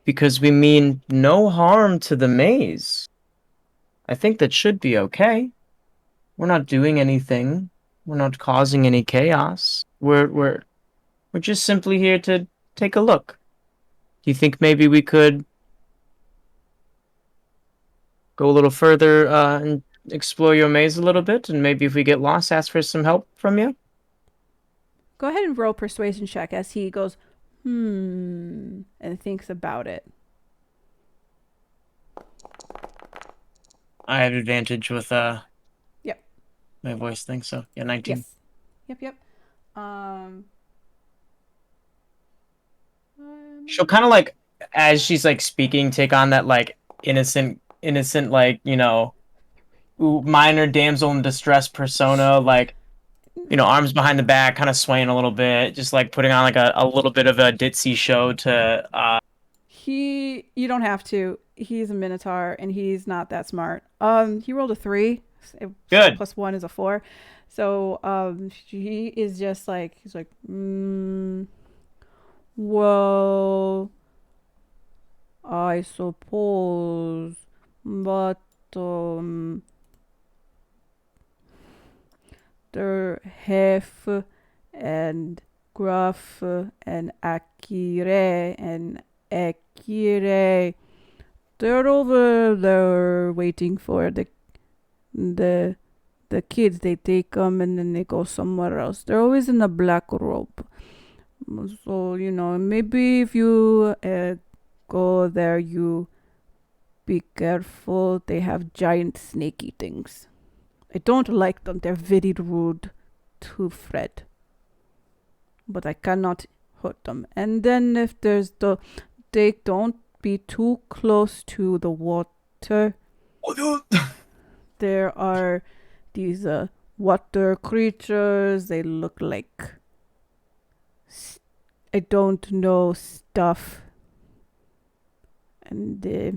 because we mean no harm to the maze, I think that should be okay. We're not doing anything. We're not causing any chaos. We're just simply here to take a look. Do you think maybe we could go a little further and explore your maze a little bit, and maybe if we get lost, ask for some help from you. Go ahead and roll persuasion check as he goes, and thinks about it. I have advantage with Yep. my voice thing, so yeah, 19. Yes. Yep. She'll kind of like, as she's like speaking, take on that like innocent like, you know, minor damsel in distress persona, like, you know, arms behind the back, kind of swaying a little bit, just like putting on like a little bit of a ditzy show to You don't have to. He's a minotaur and he's not that smart. He rolled a 3. Good. Plus 1 is a 4. So he is just like, he's like, well, I suppose, but they're half and gruff and Akire. They're over there waiting for the kids. They take them and then they go somewhere else. They're always in a black robe. So, you know, maybe if you go there, you be careful. They have giant snaky things. I don't like them. They're very rude to Fred. But I cannot hurt them. And then if there's they don't be too close to the water. There are these water creatures. They look like, I don't know, stuff. And they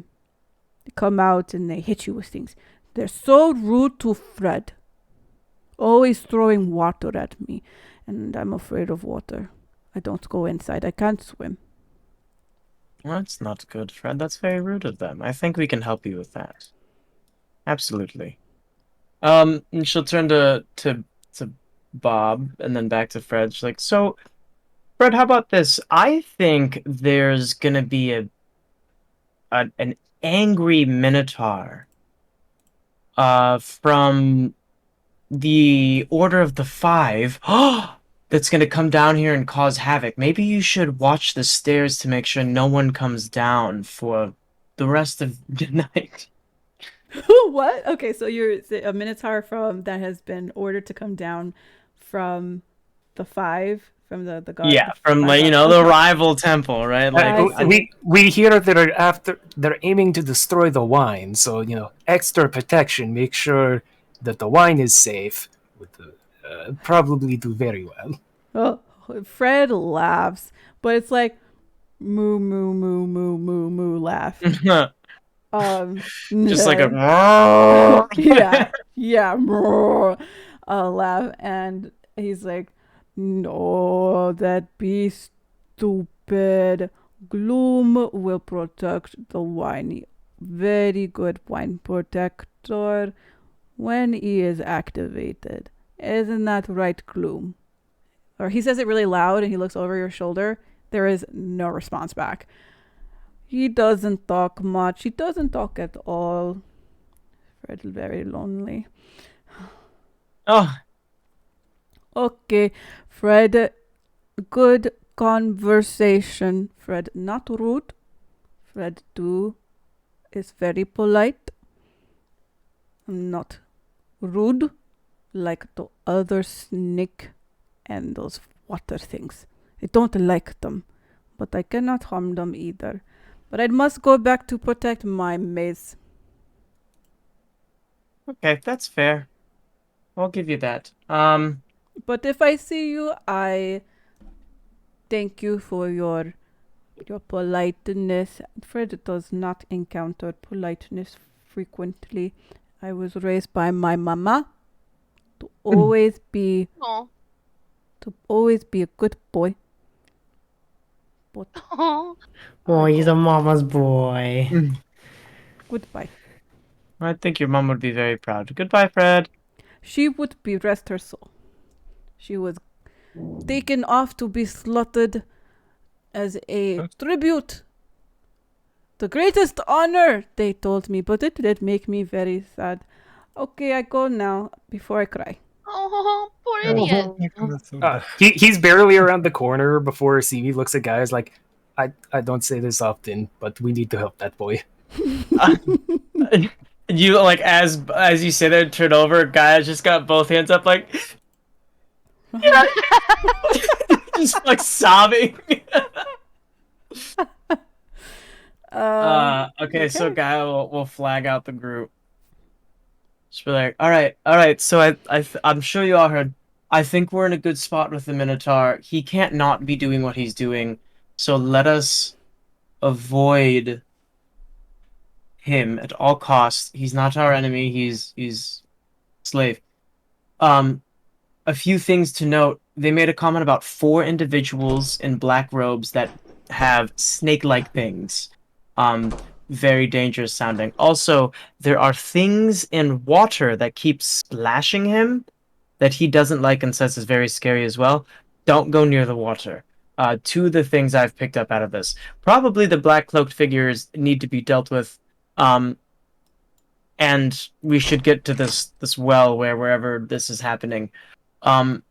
come out and they hit you with things. They're so rude to Fred. Always throwing water at me. And I'm afraid of water. I don't go inside. I can't swim. Well, that's not good, Fred. That's very rude of them. I think we can help you with that. Absolutely. And she'll turn to Bob and then back to Fred. She's like, so, Fred, how about this? I think there's gonna be an angry minotaur from the Order of the Five that's gonna come down here and cause havoc. Maybe you should watch the stairs to make sure no one comes down for the rest of the night. What? Okay, so you're a minotaur that has been ordered to come down from the 5, from the god. Yeah, from like, you know, the rival temple, right? Like we hear that they're aiming to destroy the wine, so you know, extra protection. Make sure that the wine is safe. Probably do very well. Oh, Fred laughs, but it's like moo moo moo moo moo moo laugh. Just like a yeah laugh, and he's like, no, that be stupid. Gloom will protect the wine. Very good wine protector when he is activated. Isn't that right, Gloom? Or he says it really loud and he looks over your shoulder. There is no response back. He doesn't talk much. He doesn't talk at all. Fred's very lonely. Oh. Okay, Fred. Good conversation. Fred, not rude. Fred, too, is very polite. Not rude like the other snake and those water things. I don't like them, but I cannot harm them either. But I must go back to protect my maze. Okay, that's fair. I'll give you that. But if I see you, I thank you for your politeness. Fred does not encounter politeness frequently. I was raised by my mama to always be a good boy. But Oh, he's a mama's boy. goodbye. I think your mom would be very proud. Goodbye, Fred. She would be, rest her soul. She was taken off to be slaughtered as a tribute The greatest honor, they told me, but it did make me very sad. Okay, I go now before I cry. Oh, poor Oh, idiot. making this so bad. He's barely around the corner before CV looks at guys like, I don't say this often, but we need to help that boy. You like as you say that, turn over. Guy just got both hands up, like just like sobbing. Okay, so okay. Guy will flag out the group. Just be like, all right. So I'm sure you all heard. I think we're in a good spot with the Minotaur. He can't not be doing what he's doing. So let us avoid him at all costs. He's not our enemy. He's slave. A few things to note. They made a comment about 4 individuals in black robes that have snake-like things. Very dangerous sounding. Also, there are things in water that keep splashing him that he doesn't like and says is very scary as well. Don't go near the water. 2 of the things I've picked up out of this. Probably the black cloaked figures need to be dealt with. And we should get to this well wherever this is happening. Calder,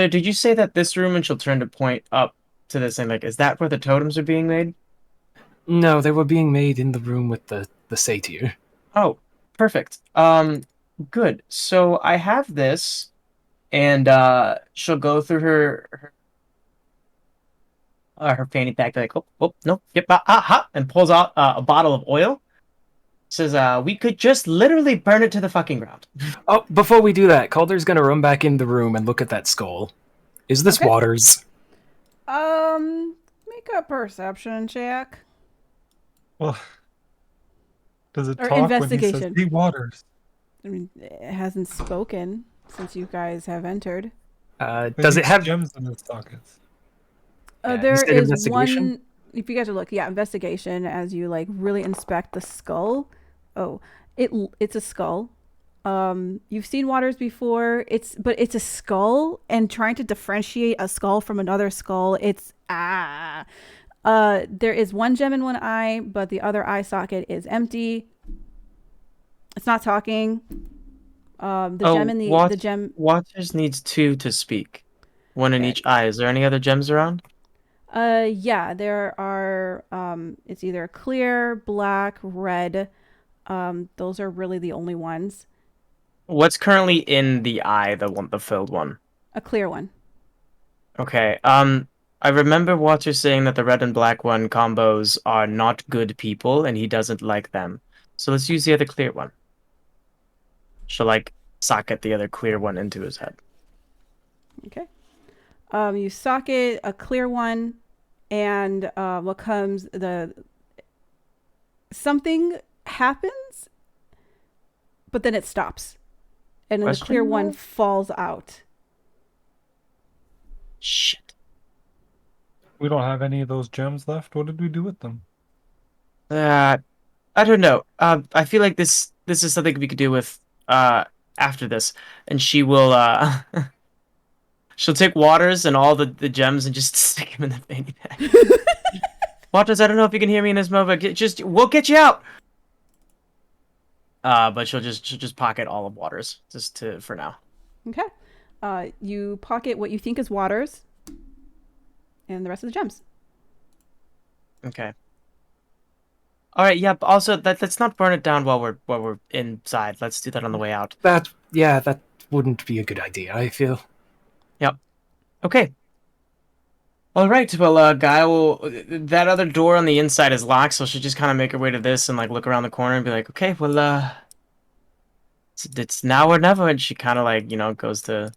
did you say that this room, and she'll turn to point up to this thing, like, is that where the totems are being made? No, they were being made in the room with the satyr. Oh, perfect. Good. So I have this, and she'll go through her fanny pack, like, oh, no, yep, and pulls out a bottle of oil. Says, we could just literally burn it to the fucking ground. Oh, before we do that, Calder's gonna run back in the room and look at that skull. Is this Okay. Waters? Make a perception check. Well, does it Or talk when he says, investigation. "Hey, Waters"? I mean, it hasn't spoken since you guys have entered. But Does he it has have... gems in its sockets? Yeah, you There said is investigation? one. If you guys are look, yeah, investigation as you like really inspect the skull. Oh, it's a skull. You've seen Waters before. But it's a skull, and trying to differentiate a skull from another skull, it's there is one gem in one eye, but the other eye socket is empty. It's not talking. Gem in the gem. Waters needs 2 to speak. 1 in Okay. each eye. Is there any other gems around? Yeah, there are. It's either clear, black, red. Those are really the only ones. What's currently in the eye, the filled one? A clear one. Okay. I remember Waters saying that the red and black one combos are not good people, and he doesn't like them. So let's use the other clear one. She'll like socket the other clear one into his head. Okay. You socket a clear one, and what comes something happens, but then it stops, and then the clear one falls out. Shit. We don't have any of those gems left. What did we do with them? I don't know. I feel like this is something we could do with after this, and she will she'll take Waters and all the gems and just stick him in the fanny pack. Waters, I don't know if you can hear me in this moment. We'll get you out. But she'll just pocket all of Waters for now. Okay. You pocket what you think is Waters, and the rest of the gems. Okay. All right. Yep. Yeah, also, let's not burn it down while we're inside. Let's do that on the way out. That wouldn't be a good idea, I feel. Yep. Okay. All right. Well, Guy that other door on the inside is locked, so she'll just kind of make her way to this and like look around the corner and be like, okay, well, it's now or never, and she kind of like goes to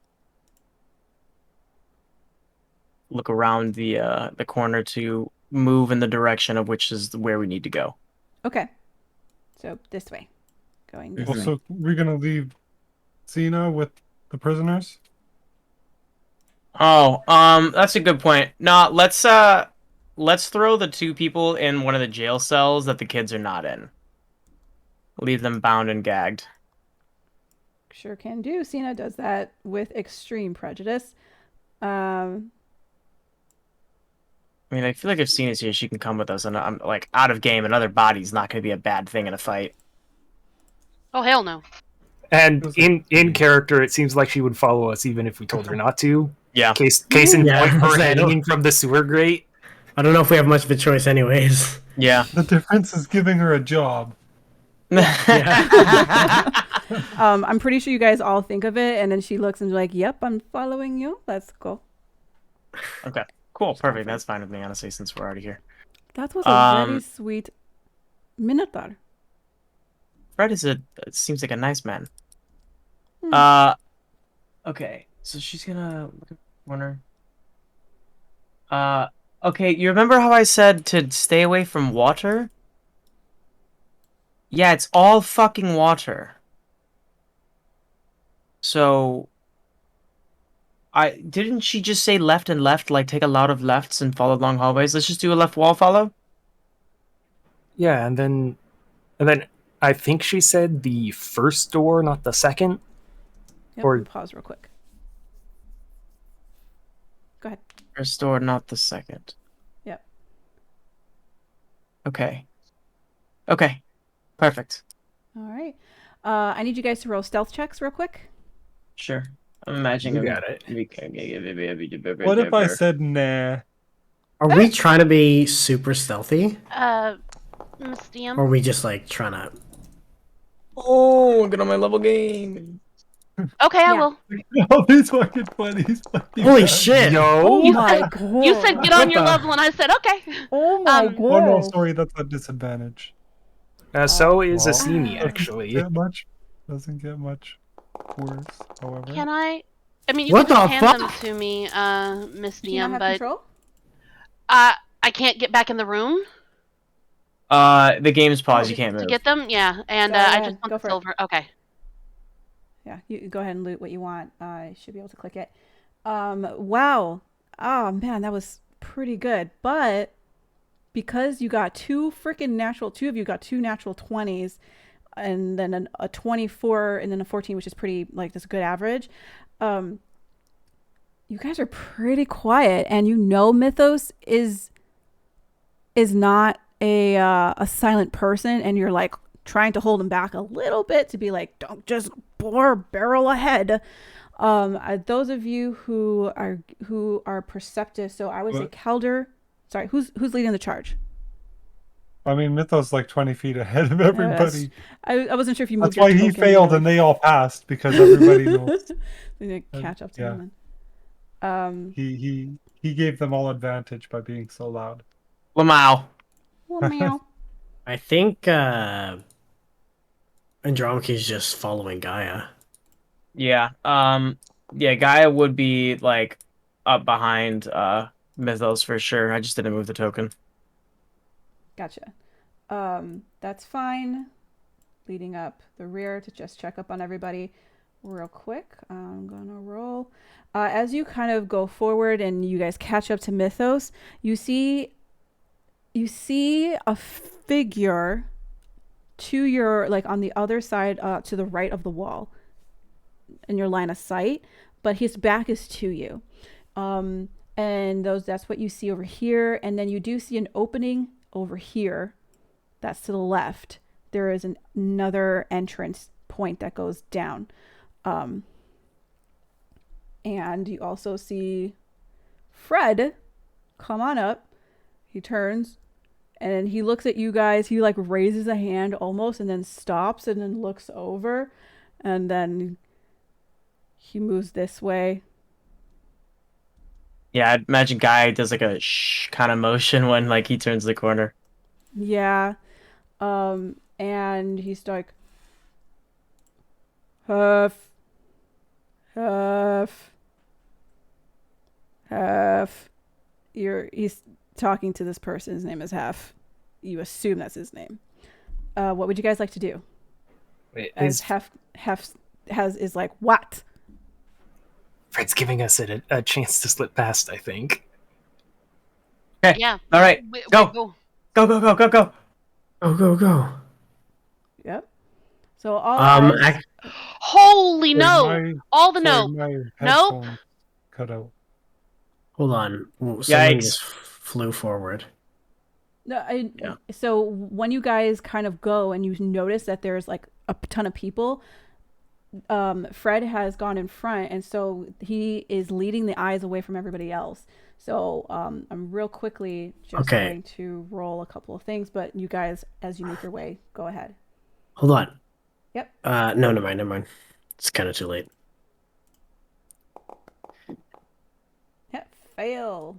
look around the corner to move in the direction of which is where we need to go. Okay. So this way. Going this way. So we're gonna leave Cena with the prisoners? Oh, that's a good point. No, let's throw the 2 people in one of the jail cells that the kids are not in. Leave them bound and gagged. Sure can do. Cena does that with extreme prejudice. I mean, I feel like if Cena's here, she can come with us, and I'm like out of game. Another body's not going to be a bad thing in a fight. Oh hell no. And in character, it seems like she would follow us even if we told her not to. Yeah. Case in Yeah, point, her I don't- hanging from the sewer grate. I don't know if we have much of a choice, anyways. Yeah. The difference is giving her a job. I'm pretty sure you guys all think of it, and then she looks and is like, "Yep, I'm following you. Let's go." Okay. Cool. Perfect. That's fine with me, honestly, since we're already here. That was a very sweet Minotaur. Fred seems like a nice man. Okay. So she's gonna look at the corner. Okay. You remember how I said to stay away from water? Yeah, it's all fucking water. So, didn't she just say left and left, like take a lot of lefts and follow long hallways? Let's just do a left wall follow. Yeah, and then I think she said the first door, not the second. Yep, Or- let me pause real quick. Go ahead. First door, not the second. Yep. Okay. Okay. Perfect. All right. I need you guys to roll stealth checks real quick. Sure. I'm imagining. You got it. What if I said nah? Are we trying to be super stealthy? Miss DM. Or are we just like trying to... Oh, get on my level game. Okay, I Yeah. will. Oh, these fucking buddies. Holy shit! Oh Yo, my god. You said get on your What the- level, and I said okay. Oh my Um, god. Oh no, sorry, that's a disadvantage. so is Well, Asimi, doesn't actually. Doesn't get much worse, however. Can I? I mean, you What can just the hand them fuck? to me, Miss Do you not DM, have but control? I can't get back in the room The game's paused. You can't to move. get them. Yeah, and Go I ahead, just want go the for it. silver. Okay. Yeah, you go ahead and loot what you want. I should be able to click it. Wow. Oh man, that was pretty good. But because you got two of you got two natural 20s, and then a 24 and then a 14, which is pretty, like, that's a good average. You guys are pretty quiet, and Mythos is not a silent person, and you're like trying to hold him back a little bit to be like, don't just barrel ahead. Those of you who are perceptive, so I would say What? Kelder. Sorry, who's leading the charge? I mean, Mythos like 20 feet ahead of everybody. I wasn't sure if you moved. That's why your he token failed really and they all passed because everybody knows. We need to catch up to Yeah. him. Then. He gave them all advantage by being so loud. Lamau. Well, meow. I think Andromache's just following Gaia. Yeah. Yeah. Gaia would be like up behind Mythos for sure. I just didn't move the token. Gotcha. That's fine. Leading up the rear to just check up on everybody real quick. I'm gonna roll. As you kind of go forward and you guys catch up to Mythos, you see a figure to your, like, on the other side, to the right of the wall in your line of sight, but his back is to you. And that's what you see over here. And then you do see an opening over here. That's to the left. There is another entrance point that goes down. And you also see Fred come on up. He turns and he looks at you guys. He like raises a hand almost and then stops and then looks over. And then he moves this way. Yeah, I'd imagine Guy does like a shh kind of motion when like he turns the corner. Yeah. And he's like, Huff. He's talking to this person. His name is Hef. You assume that's his name. What would you guys like to do? As Hef is like, what? Fred's giving us a chance to slip past, I think. Okay. Yeah. All right. Go. Go. Go. Go. Go. Go. Go. Go, go, go. Yep. So all eyes- Holy no! My- All the sorry, no. my No? headphone cut out. Hold on. Someone Yikes. just flew forward. No, Yeah. So when you guys kind of go and you notice that there's like a ton of people, Fred has gone in front, and so he is leading the eyes away from everybody else. So I'm real quickly just Okay. going to roll a couple of things, but you guys, as you make your way, go ahead. Hold on. Yep. No, never mind. It's kind of too late. Yep. Fail.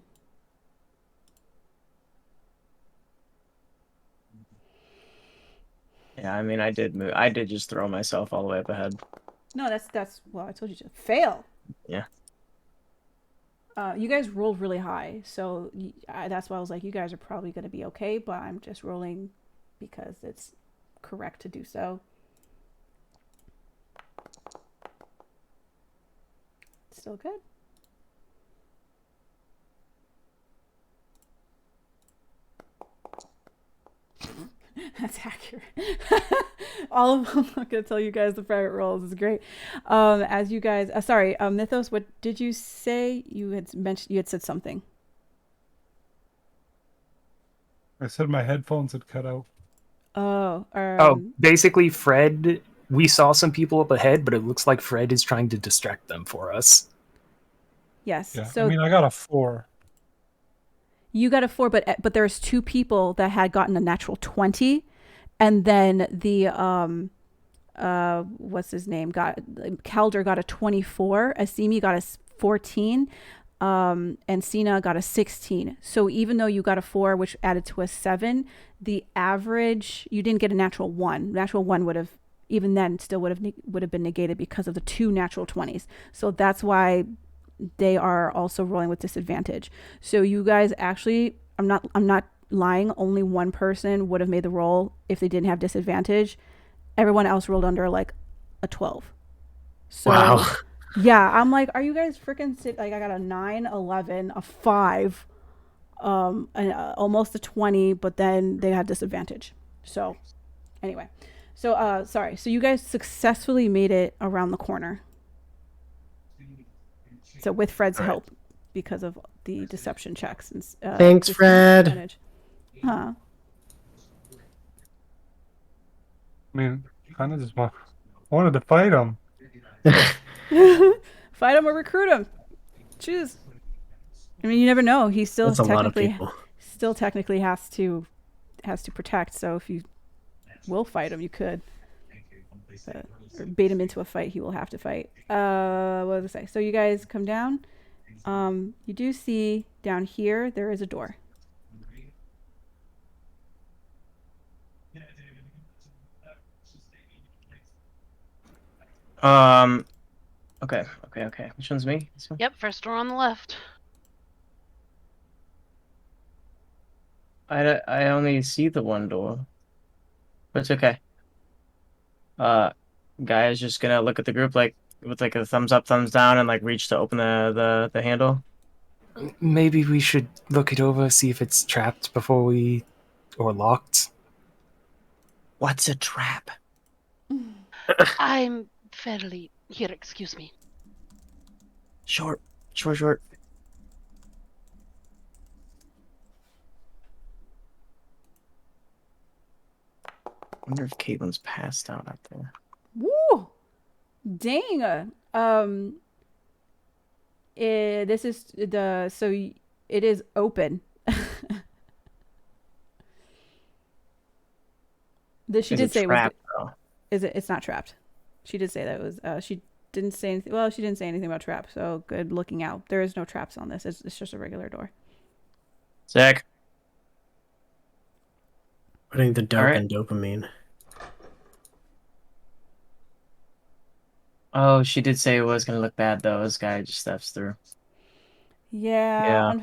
Yeah, I mean, I did move. I did just throw myself all the way up ahead. No, that's well, I told you to fail. Yeah. You guys rolled really high, so that's why I was like, you guys are probably going to be okay, but I'm just rolling because it's correct to do so. Still good. That's accurate. All of them. I'm gonna tell you guys the private rolls is great. As you guys, sorry, Mythos. What did you say? You had mentioned. You had said something. I said my headphones had cut out. Oh. Basically, Fred. We saw some people up ahead, but it looks like Fred is trying to distract them for us. Yes. Yeah. So I mean, I got a 4. you got a 4, but there's 2 people that had gotten a natural 20, and then the what's his name Calder got a 24, Asimi got a 14, and Sina got a 16. So even though you got a 4, which added to a 7, the average, you didn't get a natural 1. Natural 1 would have, even then, still would have been negated because of the 2 natural 20s. So that's why they are also rolling with disadvantage. So you guys actually, I'm not lying, only one person would have made the roll if they didn't have disadvantage. Everyone else rolled under like a 12. So Wow. yeah, I'm like, are you guys freaking sick? Like, I got a 9, 11, a 5, and almost a 20, but then they had disadvantage. So anyway, so sorry. So you guys successfully made it around the corner. So with Fred's help, because of the deception checks. And, Thanks, Fred. Percentage. Huh. I mean, kind of just wanted to fight him. Fight him or recruit him. Choose. I mean, you never know. He still That's a lot of technically has to protect. So if you will fight him, you could. Or bait him into a fight, he will have to fight. What did I say? So you guys come down. You do see down here there is a door. Okay. Which one's me? This one? Yep, first door on the left. I only see the one door, but it's okay. Guy is just gonna look at the group like with like a thumbs up, thumbs down, and like reach to open the handle. Maybe we should look it over, see if it's trapped before we, or locked. What's a trap? I'm fairly here. Excuse me. Short. I wonder if Caitlin's passed out up there. Woo! Dang. This is it is open. She did say trapped, though. It's not trapped. She did say that it was. She didn't say anything. Well, she didn't say anything about trap. So good looking out. There is no traps on this. It's just a regular door. Sick. Putting the dope and dopamine. Oh, she did say it was gonna look bad though. This guy just steps through. Yeah.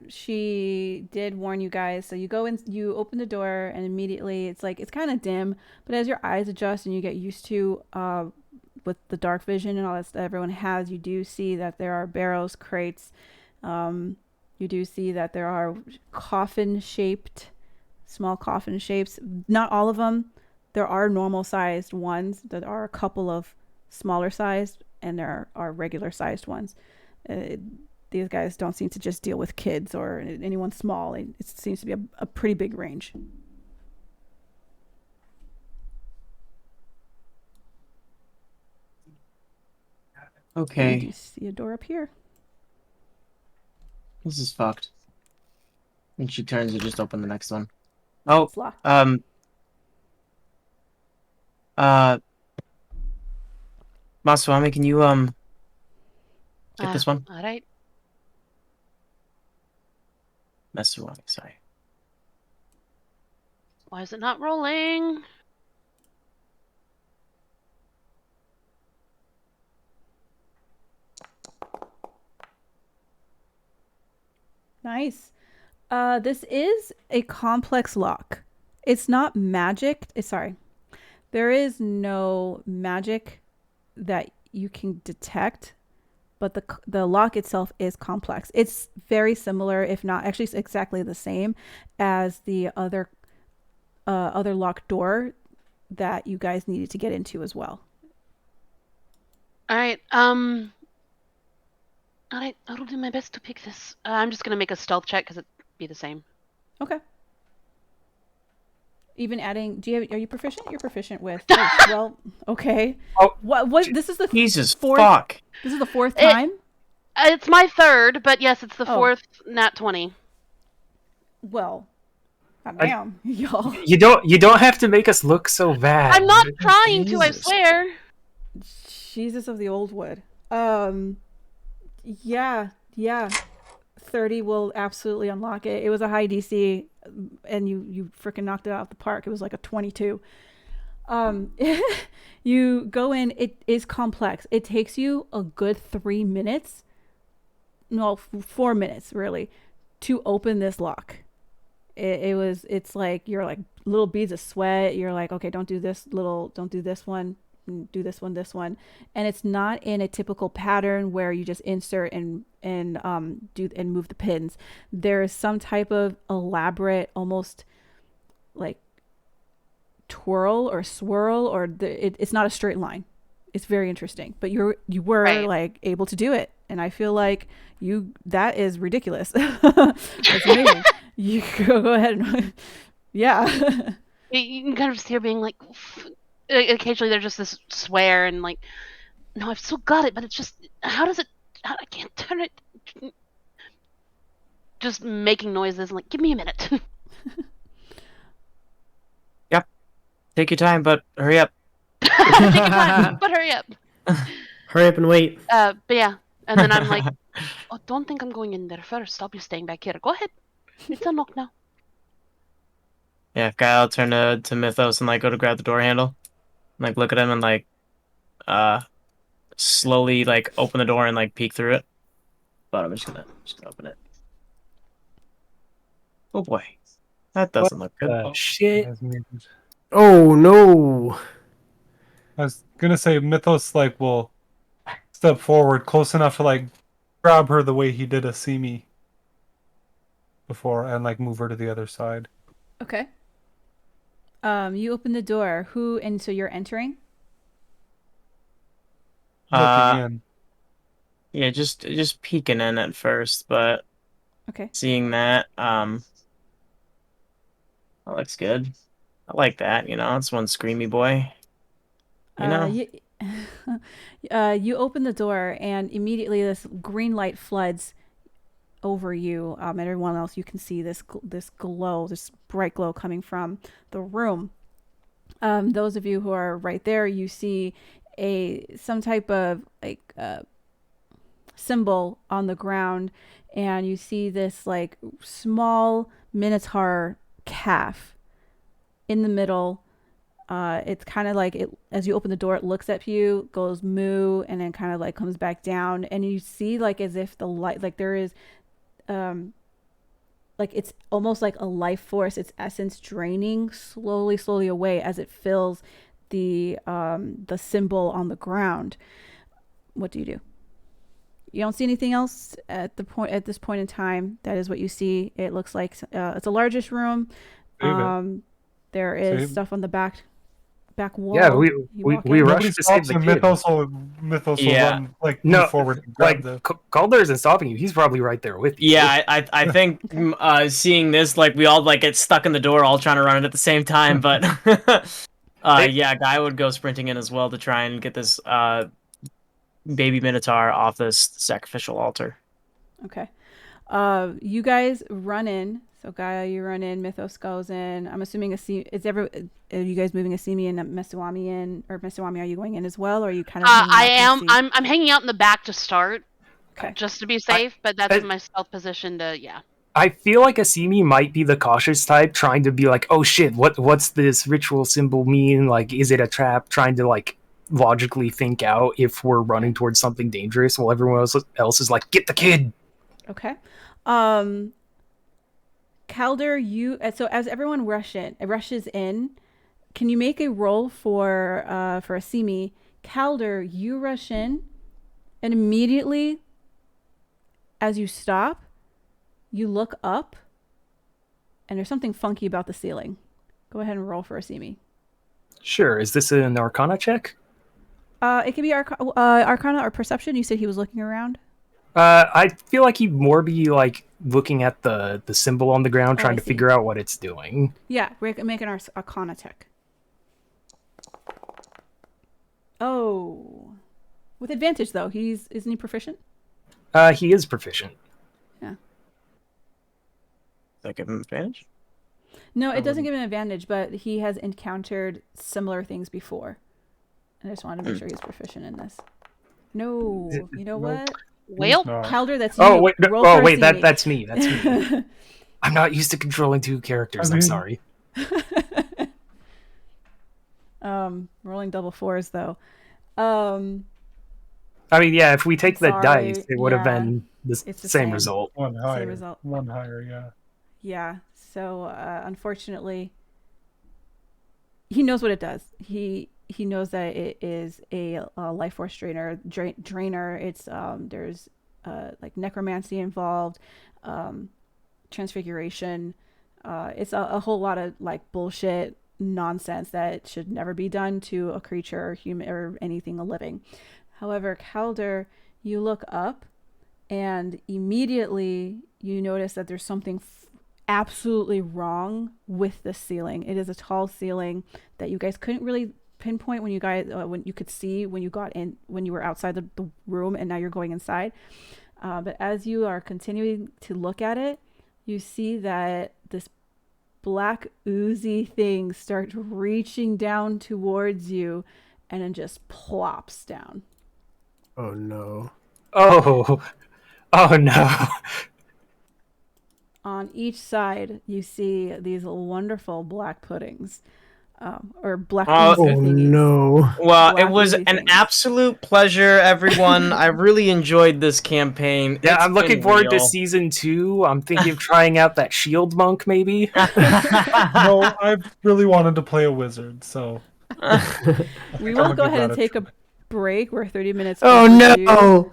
She did warn you guys. So you go in, you open the door, and immediately it's kind of dim. But as your eyes adjust and you get used to with the dark vision and all that stuff everyone has, you do see that there are barrels, crates. You do see that there are small coffin shapes. Not all of them. There are normal sized ones. There are a couple of smaller sized, and there are regular sized ones. these guys don't seem to just deal with kids or anyone small. It seems to be a pretty big range. Okay. And you see a door up here. This is fucked. And she turns to just open the next one. Oh, It's locked. Maswami, can you get this one? All right. Maswami, sorry. Why is it not rolling? Nice. This is a complex lock. It's not magic. Sorry. There is no magic that you can detect, but the lock itself is complex. It's very similar, if not actually it's exactly the same as the other locked door that you guys needed to get into as well. All right. All right. I'll do my best to pick this. I'm just gonna make a stealth check because it'd be the same. Okay. Even adding, are you proficient? You're proficient with. Oh, well, okay. Oh, what? This is the Jesus fourth. fuck. This is the fourth time. It's my third, but yes, it's the Oh. fourth nat 20. Well, damn, y'all. You don't have to make us look so bad. I'm not trying to. I Jesus. swear. Jesus of the old wood. Yeah. 30 will absolutely unlock it. It was a high DC, and you freaking knocked it out of the park. It was like a 22. You go in. It is complex. It takes you a good 3 minutes. No, 4 minutes really, to open this lock. It's like you're like little beads of sweat. You're like, okay, don't do this one. Do this one, and it's not in a typical pattern where you just insert and move the pins. There is some type of elaborate, almost like twirl or swirl, or it's not a straight line. It's very interesting, but you were Right. like able to do it, and I feel like that is ridiculous. That's amazing. You go ahead and yeah. You can kind of just hear being like, occasionally there's just this swear and like, no, I've still got it, but it's just, how does it, I can't turn it. Just making noises and like, give me a minute. Take your time, but hurry up. Take your time, but hurry up. Hurry up and wait. But yeah, and then I'm like, oh, don't think I'm going in there first. I'll be staying back here. Go ahead. It's unlocked now. Yeah, Kyle turn to Mythos and like go to grab the door handle. Like look at him and like slowly like open the door and like peek through it. But I'm just gonna open it. Oh boy. That doesn't look good. Shit. As muted. Oh no! I was gonna say Mythos like will step forward close enough to like grab her the way he did a Simi before and like move her to the other side. Okay. You open the door. And so you're entering? Looking in. Yeah, just peeking in at first, but Okay. seeing that, that looks good. I like that, it's one screamy boy. You open the door, and immediately this green light floods over you, and everyone else. You can see this glow, this bright glow coming from the room. Those of you who are right there, you see some type of like symbol on the ground, and you see this like small minotaur calf in the middle. It's kind of like as you open the door, it looks at you, goes moo, and then kind of like comes back down, and you see like as if the light, like there is like it's almost like a life force, its essence draining slowly away as it fills the symbol on the ground. What do? You don't see anything else at this point in time. That is what you see. It looks like it's a largish room. Save it. There is Save. stuff on the back. back wall. Yeah, You walk we in. rushed Nobody to save stops the and kid. Mythos will Yeah. run, like, No, move forward and grab Like the... Calder isn't stopping you. He's probably right there with you. Yeah, I think Okay. seeing this, like, we all like get stuck in the door, all trying to run it at the same time. But yeah, Guy would go sprinting in as well to try and get this baby Minotaur off this sacrificial altar. Okay. You guys run in. So Gaia, you run in. Mythos goes in. I'm assuming are you guys moving Asimi and Mesuami in, or Mesuami? Are you going in as well, or are you kind of? I hanging out am. to see? I'm hanging out in the back to start, Okay. just to be safe. But that's my stealth position to I feel like Asimi might be the cautious type, trying to be like, "Oh shit, what's this ritual symbol mean? Like, is it a trap?" Trying to like logically think out if we're running towards something dangerous, while everyone else is like, "Get the kid." Okay. Calder, so as everyone rushes in, can you make a roll for Asimi? Calder, you rush in, and immediately, as you stop, you look up, and there's something funky about the ceiling. Go ahead and roll for Asimi. Sure. Is this an Arcana check? It can be Arcana or Perception. You said he was looking around. I feel like he'd more be like looking at the symbol on the ground, trying I to see. figure out what it's doing. Yeah, make an Arcana check. Oh, with advantage though. Isn't he proficient? He is proficient. Yeah. Does that give him advantage? No, it doesn't give him an advantage, but he has encountered similar things before. I just wanted to make sure he's proficient in this. No, you know what? Well, Calder, that's you. Oh wait, Roll for wait, Asimi. that's me. That's me. I'm not used to controlling two characters. I'm sorry. Rolling double fours though. I mean, yeah, if we take the Sorry, dice, it would have yeah. been It's the the same same. result. One higher. result. One higher, yeah. Yeah. So unfortunately, he knows what it does. He knows that it is a life force drainer. It's there's like necromancy involved, transfiguration. It's a whole lot of like bullshit nonsense that should never be done to a creature or human or anything living. However, Calder, you look up and immediately you notice that there's something absolutely wrong with the ceiling. It is a tall ceiling that you guys couldn't really pinpoint when you could see when you got in, when you were outside the room, and now you're going inside. But as you are continuing to look at it, you see that this black oozy thing starts reaching down towards you and then just plops down. Oh no. Oh no. On each side, you see these wonderful black puddings, or black oozy Oh thingies. no. Well, Black it was oozy an things. absolute pleasure, everyone. I really enjoyed this campaign. Yeah, It's I'm looking been forward to real. season 2. I'm thinking of trying out that shield monk, maybe. No, I really wanted to play a wizard, so... We I'm will gonna go give ahead that and a take a try. break. We're 30 minutes Oh overdue. no.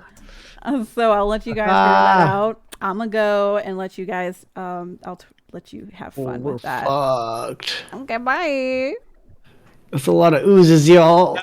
So I'll let you guys figure that out. I'm gonna go and let you guys let you have fun We're with that. fucked. Okay, bye. That's a lot of oozes, y'all.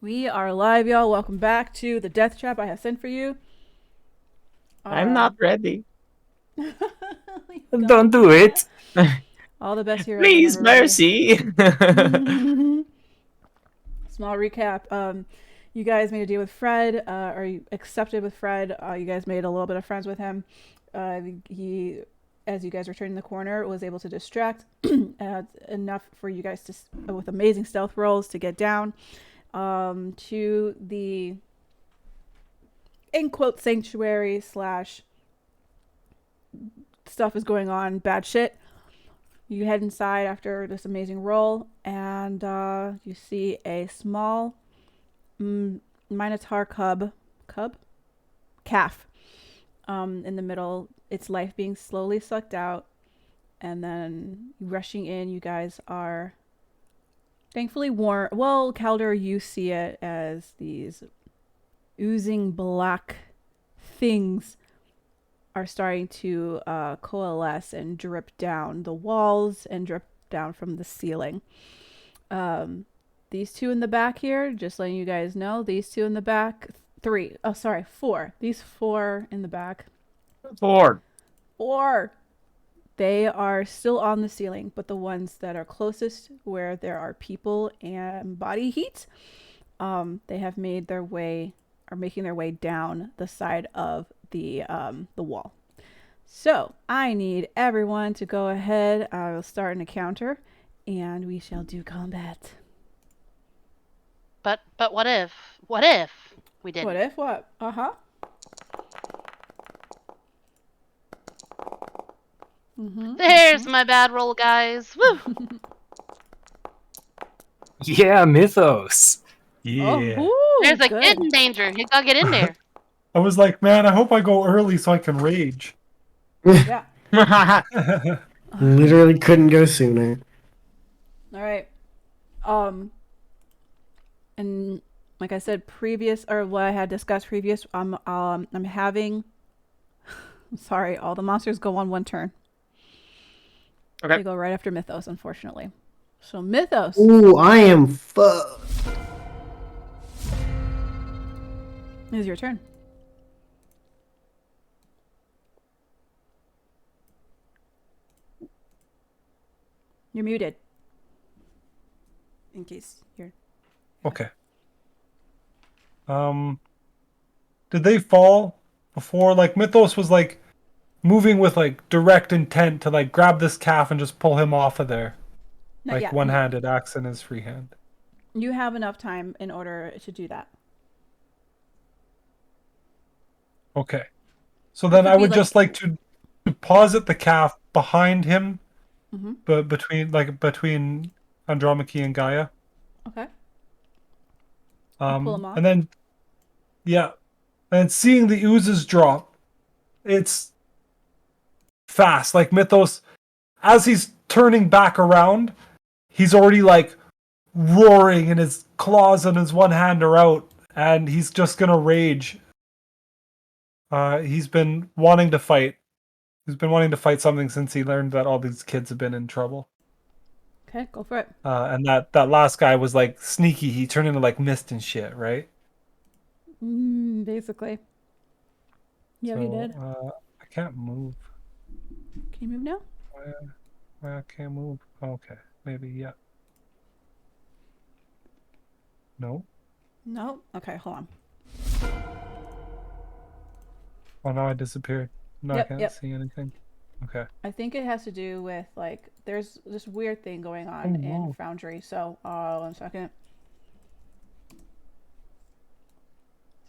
We are live, y'all. Welcome back to the death trap I have sent for you. I'm not ready. Don't do it. All the best heroes. Please, are never mercy. ready. Small recap. You guys made a deal with Fred, or you accepted with Fred. You guys made a little bit of friends with him. He, as you guys were turning the corner, was able to distract enough for you guys to, with amazing stealth rolls, to get down to the, in quote, sanctuary slash stuff is going on, bad shit. You head inside after this amazing roll, and you see a small minotaur calf in the middle, its life being slowly sucked out, and then rushing in. You guys are thankfully warm. Well, Calder, you see it as these oozing black things are starting to coalesce and drip down the walls and drip down from the ceiling. These two in the back here, just letting you guys know, these two in the back, four. These four in the back. Four. They are still on the ceiling, but the ones that are closest where there are people and body heat, they have made their way, are making their way down the side of the wall. So I need everyone to go ahead. I will start an encounter, and we shall do combat. But what if? What if we didn't? What if what? Uh-huh. There's my bad roll, guys. Woo! Yeah, Mythos. Yeah. Oh, ooh, There's a good. kid in danger. You gotta get in there. I was like, man, I hope I go early so I can rage. Yeah. Literally couldn't go sooner. All right. And like I said, what I had discussed previous, I'm having. Sorry, all the monsters go on one turn. Okay. They go right after Mythos, unfortunately. So Mythos. Ooh, I am fucked. It is your turn. You're muted. In case you're... Okay. Did they fall before? Like, Mythos was, like, moving with, like, direct intent to, like, grab this calf and just pull him off of there. Not Like, yet. one-handed axe in his free hand. You have enough time in order to do that. Okay. So then could I be, would like- just like to deposit the calf behind him, Mm-hmm. but between Andromache and Gaia. Okay. Pull him off. And then, yeah, and seeing the oozes drop, it's fast. Like Mythos, as he's turning back around, he's already like roaring, and his claws and his one hand are out, and he's just gonna rage. He's been wanting to fight. He's been wanting to fight something since he learned that all these kids have been in trouble. Okay, go for it. And that last guy was like sneaky. He turned into like mist and shit, right? Basically. Yeah, he did. I can't move. Can you move now? I can't move. Okay, maybe yeah. No. No? Okay, hold on. Oh, now I disappeared. No, Yep, I can't yep. see anything. Okay. I think it has to do with, like, there's this weird thing going on in wow. Foundry. So, 1 second.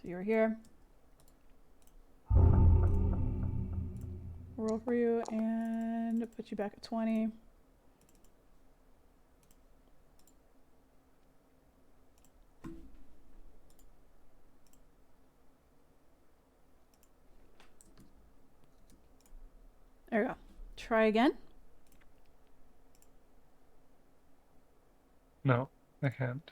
So you're here. Roll for you and put you back at 20. There we go. Try again. No, I can't.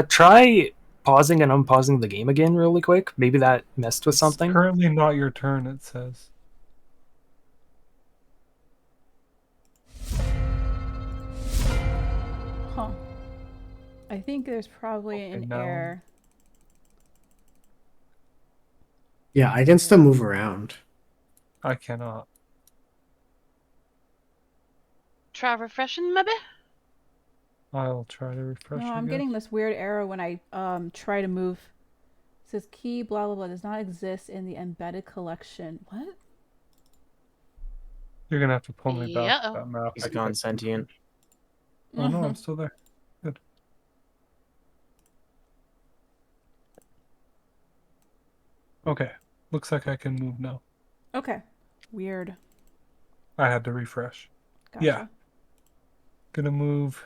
Try pausing and unpausing the game again really quick. Maybe that messed with something. It's currently not your turn, it says. Huh. I think there's probably Okay, an now- error. Yeah, I can still move around. I cannot. Try refreshing, maybe? I'll try to refresh. No, I I'm guess. getting this weird error when I try to move. It says key blah blah blah does not exist in the embedded collection. What? You're gonna have to pull me back to Yeah. that map. He's gone sentient. Oh no, I'm still there. Good. Okay. Looks like I can move now. Okay. Weird. I had to refresh. Gotcha. Yeah. Gonna move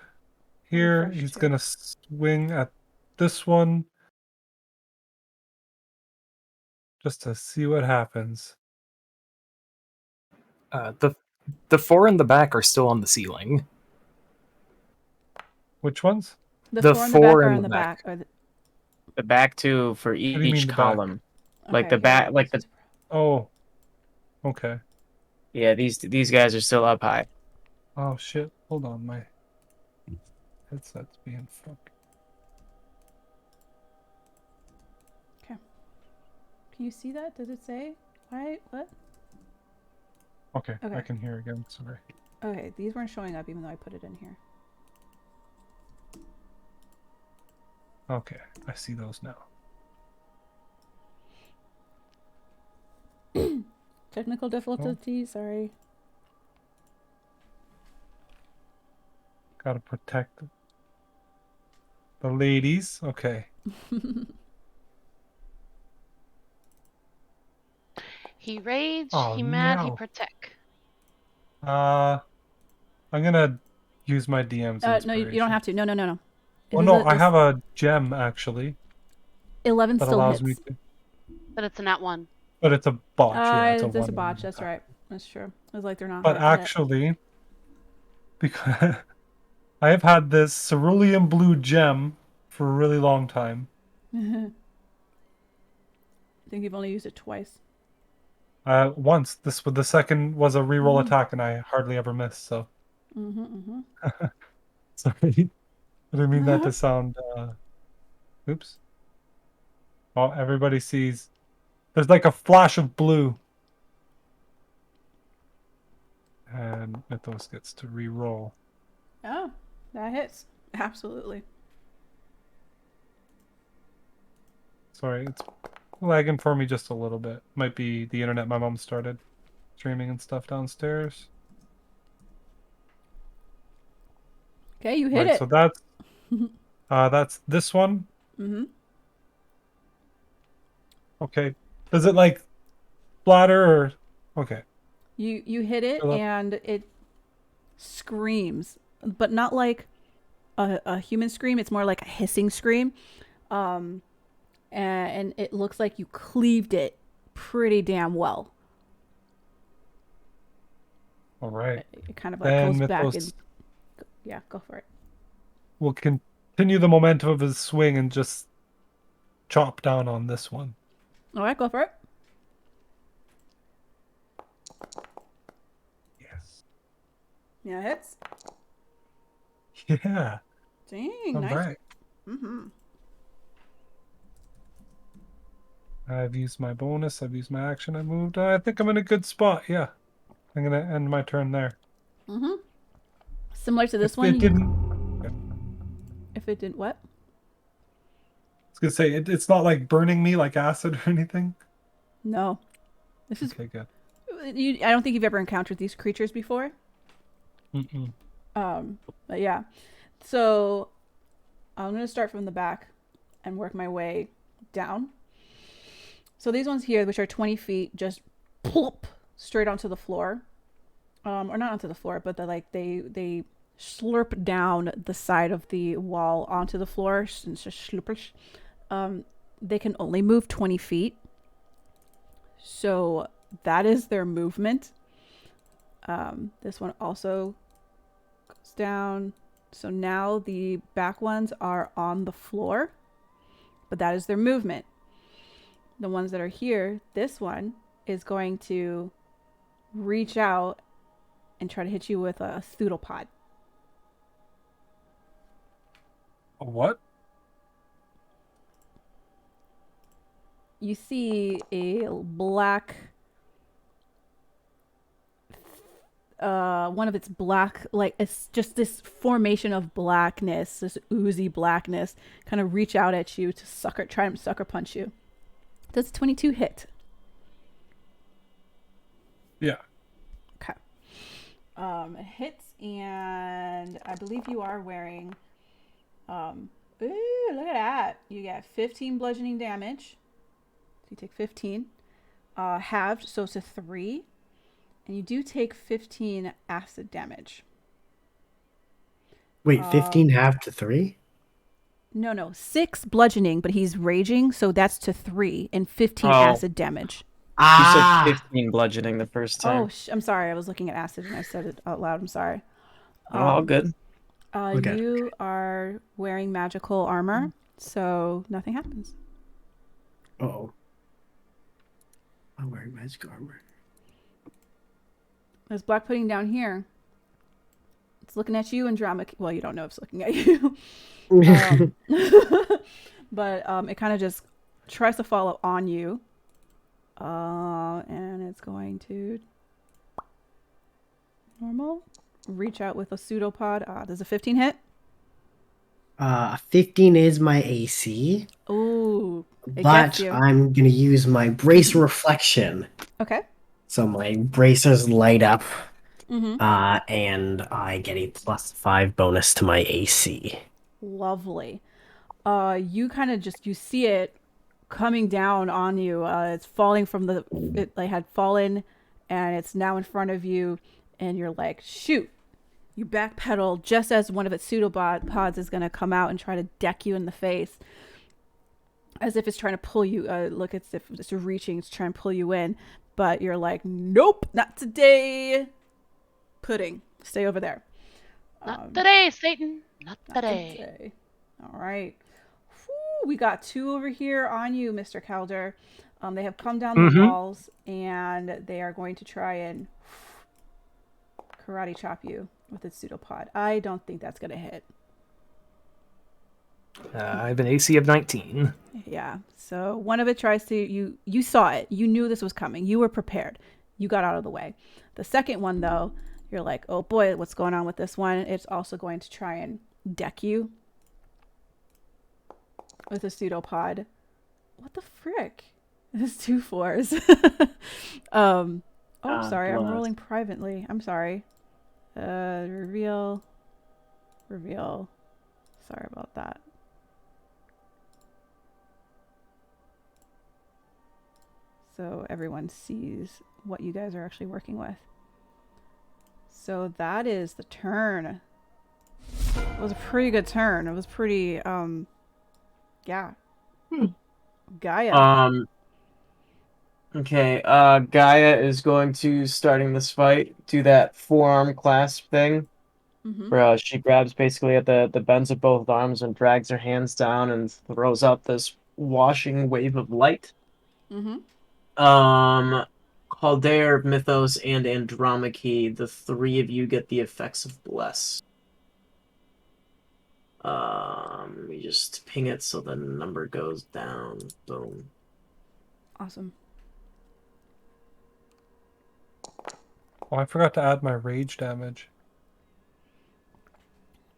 here. Refresh He's too. gonna swing at this one. Just to see what happens. The four in the back are still on the ceiling. Which ones? The four in the back are in the back. Or The back two for do you mean each the back? column. Like okay, the back, yeah, like the Oh. Okay. yeah. These guys are still up high. Oh shit. Hold on, my headset's being fucked. Can you see that? Does it say? Why? What? Okay, Okay. I can hear again. Sorry. Okay, these weren't showing up even though I put it in here. Okay, I see those now. Technical difficulty, sorry. Gotta protect the ladies. Okay. He rage, Oh, he mad, he no. protect. I'm gonna use my DM's No, you inspiration. don't have to. No. Oh no, I have a gem actually 11 that still allows hits. me to. But it's a nat 1. But it's a botch. Yeah, it's a There's a one. botch. That's right. That's true. It was like they're not But hard to hit. actually, because I have had this cerulean blue gem for a really long time. I think you've only used it twice. Once the second was a reroll Mhm. attack, and I hardly ever miss. So Mm-hmm. sorry, I didn't mean that to sound. Oops. Oh, everybody sees. There's like a flash of blue, and Mythos gets to reroll. Oh, that hits. Absolutely. Sorry, it's lagging for me just a little bit. Might be the internet my mom started streaming and stuff downstairs. Okay, you hit Right, it. so that's this one. Mm-hmm. Okay. Does it like splatter or okay? You hit it Fill up. and it screams, but not like a human scream. It's more like a hissing scream. And it looks like you cleaved it pretty damn well. All right. It kind of like Then goes back Mythos and yeah, go for it. will continue the momentum of his swing and just chop down on this one. All right, go for it. Yes. Yeah, it hits. Yeah. Dang, All nice. right. Mm-hmm. I've used my bonus. I've used my action. I moved. I think I'm in a good spot. Yeah. I'm gonna end my turn there. Mm-hmm. Similar to this If one. it didn't. If it didn't what? I was gonna say it's not like burning me like acid or anything. No. This is. Okay, good. I don't think you've ever encountered these creatures before. Mm-mm. But yeah. So I'm gonna start from the back and work my way down. So these ones here, which are 20 feet, just plop straight onto the floor. Or not onto the floor, but they slurp down the side of the wall onto the floor. It's just slurpers. They can only move 20 feet. So that is their movement. This one also goes down. So now the back ones are on the floor, but that is their movement. The ones that are here, this one is going to reach out and try to hit you with a pseudopod. A what? You see a black, one of its black, like it's just this formation of blackness, this oozy blackness, kind of reach out at you to try and sucker punch you. Does 22 hit? Yeah. Okay. It hits, and I believe you are wearing. Ooh, look at that! You get 15 bludgeoning damage. So you take 15, halved, so it's a 3, and you do take 15 acid damage. Wait, 15 half to 3? No, 6 bludgeoning, but he's raging, so that's to 3 and 15 Oh. acid damage. You said 15 bludgeoning the first time. Oh, I'm sorry. I was looking at acid and I said it out loud. I'm sorry. All good. Okay. You are wearing magical armor, so nothing happens. Uh-oh. I'm wearing magic armor. There's black pudding down here. It's looking at you and drama. Well, you don't know if it's looking at you. But it kind of just tries to follow on you. And it's going to Normal. Reach out with a pseudopod. Does a 15 hit? 15 is my AC, Ooh, it gets but you. I'm gonna use my brace reflection. Okay. So my bracers light up, Mm-hmm. and I get a +5 bonus to my AC. Lovely. You kind of just you see it coming down on you. It's falling from it like had fallen, and it's now in front of you, and you're like, shoot. You backpedal just as one of its pseudopods is going to come out and try to deck you in the face. As if it's trying to pull you, look, as if it's reaching, it's trying to pull you in. But you're like, nope, not today. Pudding, stay over there. Not today, Satan. Not today. All right. Whew, we got 2 over here on you, Mr. Calder. They have come down the walls, and they are going to try and karate chop you with its pseudopod. I don't think that's going to hit. I have an AC of 19. Yeah. So one of it tries to you saw it. You knew this was coming. You were prepared. You got out of the way. The second one though, you're like, "Oh boy, what's going on with this one?" It's also going to try and deck you with a pseudopod. What the frick? It's 2 4s. Sorry. I'm rolling privately. I'm sorry. Reveal. Sorry about that. So everyone sees what you guys are actually working with. So that is the turn. It was a pretty good turn. It was pretty, yeah. Gaia. Okay, Gaia is going to, starting this fight, do that forearm clasp thing, where she grabs basically at the bends of both arms and drags her hands down and throws out this washing wave of light. Haldair, Mythos, and Andromache, the 3 of you get the effects of Bless. Let me just ping it so the number goes down. Boom. Awesome. Oh, I forgot to add my rage damage.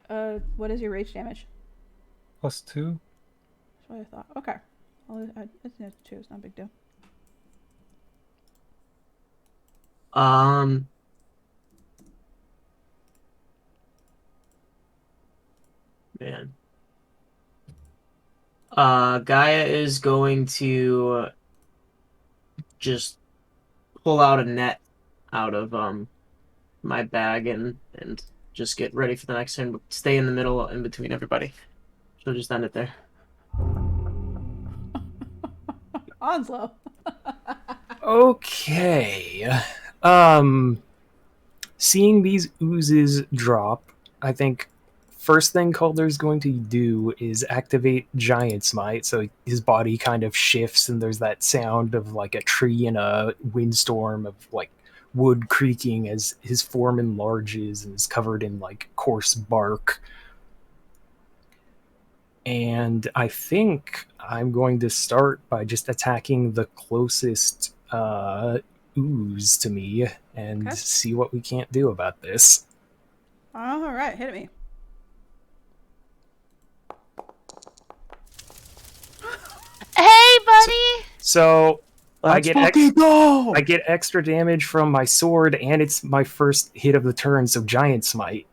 What is your rage damage? +2. That's what I thought. Okay. It's 2. It's not a big deal. Man. Gaia is going to just pull out a net out of my bag and just get ready for the next turn. Stay in the middle, in between everybody. She'll just end it there. Onslow. Okay. Seeing these oozes drop, I think first thing Calder's going to do is activate Giant Smite, so his body kind of shifts and there's that sound of like a tree in a windstorm of like wood creaking as his form enlarges and is covered in like coarse bark. And I think I'm going to start by just attacking the closest ooze to me and see what we can't do about this. All right, hit me. Hey, buddy! So I get go! I get extra damage from my sword, and it's my first hit of the turn, so Giant Smite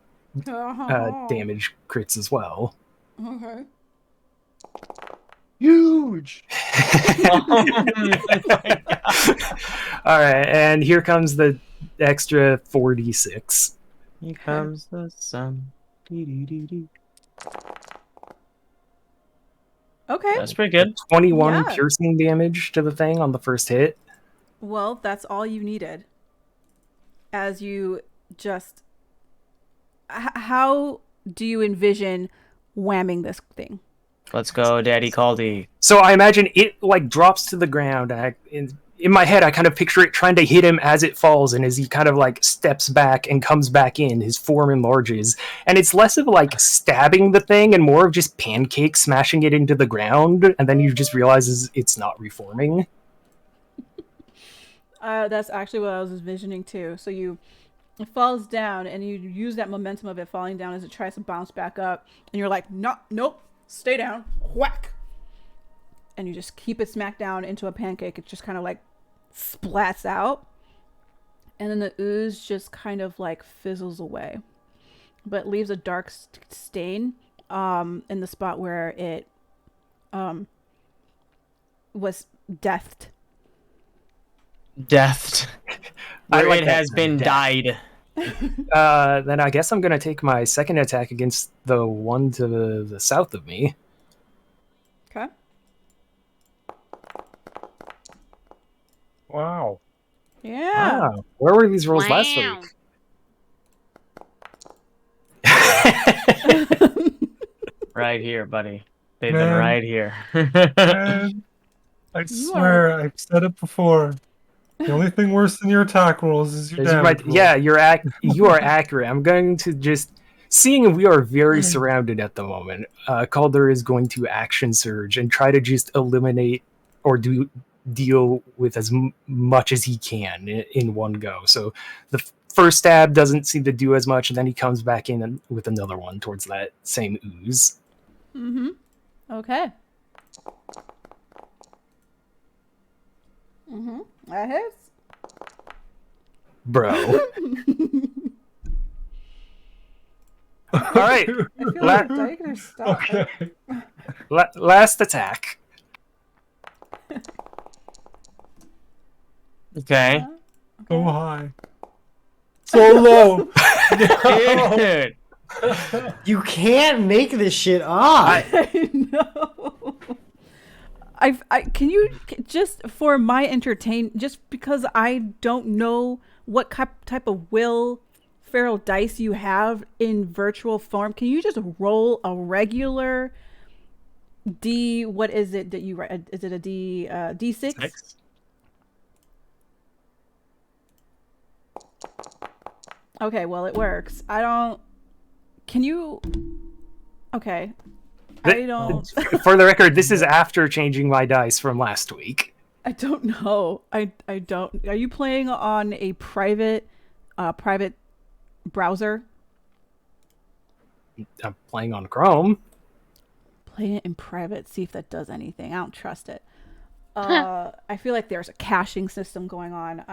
damage crits as well. Okay. Huge! All right, and here comes the extra 4d6. Here comes the sun. Okay. That's pretty good. 21 Yeah. piercing damage to the thing on the first hit. Well, that's all you needed. As you just... how do you envision whamming this thing? Let's go, Daddy Caldy. So I imagine it like drops to the ground. In my head, I kind of picture it trying to hit him as it falls, and as he kind of like steps back and comes back in, his form enlarges. And it's less of like stabbing the thing and more of just pancake smashing it into the ground, and then he just realizes it's not reforming. That's actually what I was envisioning too. So you It falls down, and you use that momentum of it falling down as it tries to bounce back up, and you're like, no, nope, stay down, whack, and you just keep it smacked down into a pancake. It just kind of like splats out, and then the ooze just kind of like fizzles away, but leaves a dark stain in the spot where it was deathed. Deathed. Where like it that has term, been death. died. Then I guess I'm gonna take my second attack against the one to the south of me. Okay. Wow. Yeah. Wow. Where were these rolls last Wow. week? Right here, buddy. They've Man. been right here. Man, I You swear, I've said it before. The only thing worse than your attack rolls is your damage roll. Yeah, you are accurate. I'm going to just, seeing we are very surrounded at the moment, Calder is going to action surge and try to just eliminate or deal with as much as he can in one go. So the first stab doesn't seem to do as much, and then he comes back in with another one towards that same ooze. Mm-hmm. Okay. Mm-hmm. That hits. Bro. All right. I feel like I could stop. Okay. Last attack. Okay. So high. So low. Dude. You can't make this shit up. I know. I can you just for my just because I don't know what type of will feral dice you have in virtual form, can you just roll a regular D? What is it that you write? Is it a D6? 6. Okay, well it works. I don't. Can you? Okay. I don't. For the record, this is after changing my dice from last week. I don't know. I don't. Are you playing on a private browser? I'm playing on Chrome. Play it in private. See if that does anything. I don't trust it. I feel like there's a caching system going on.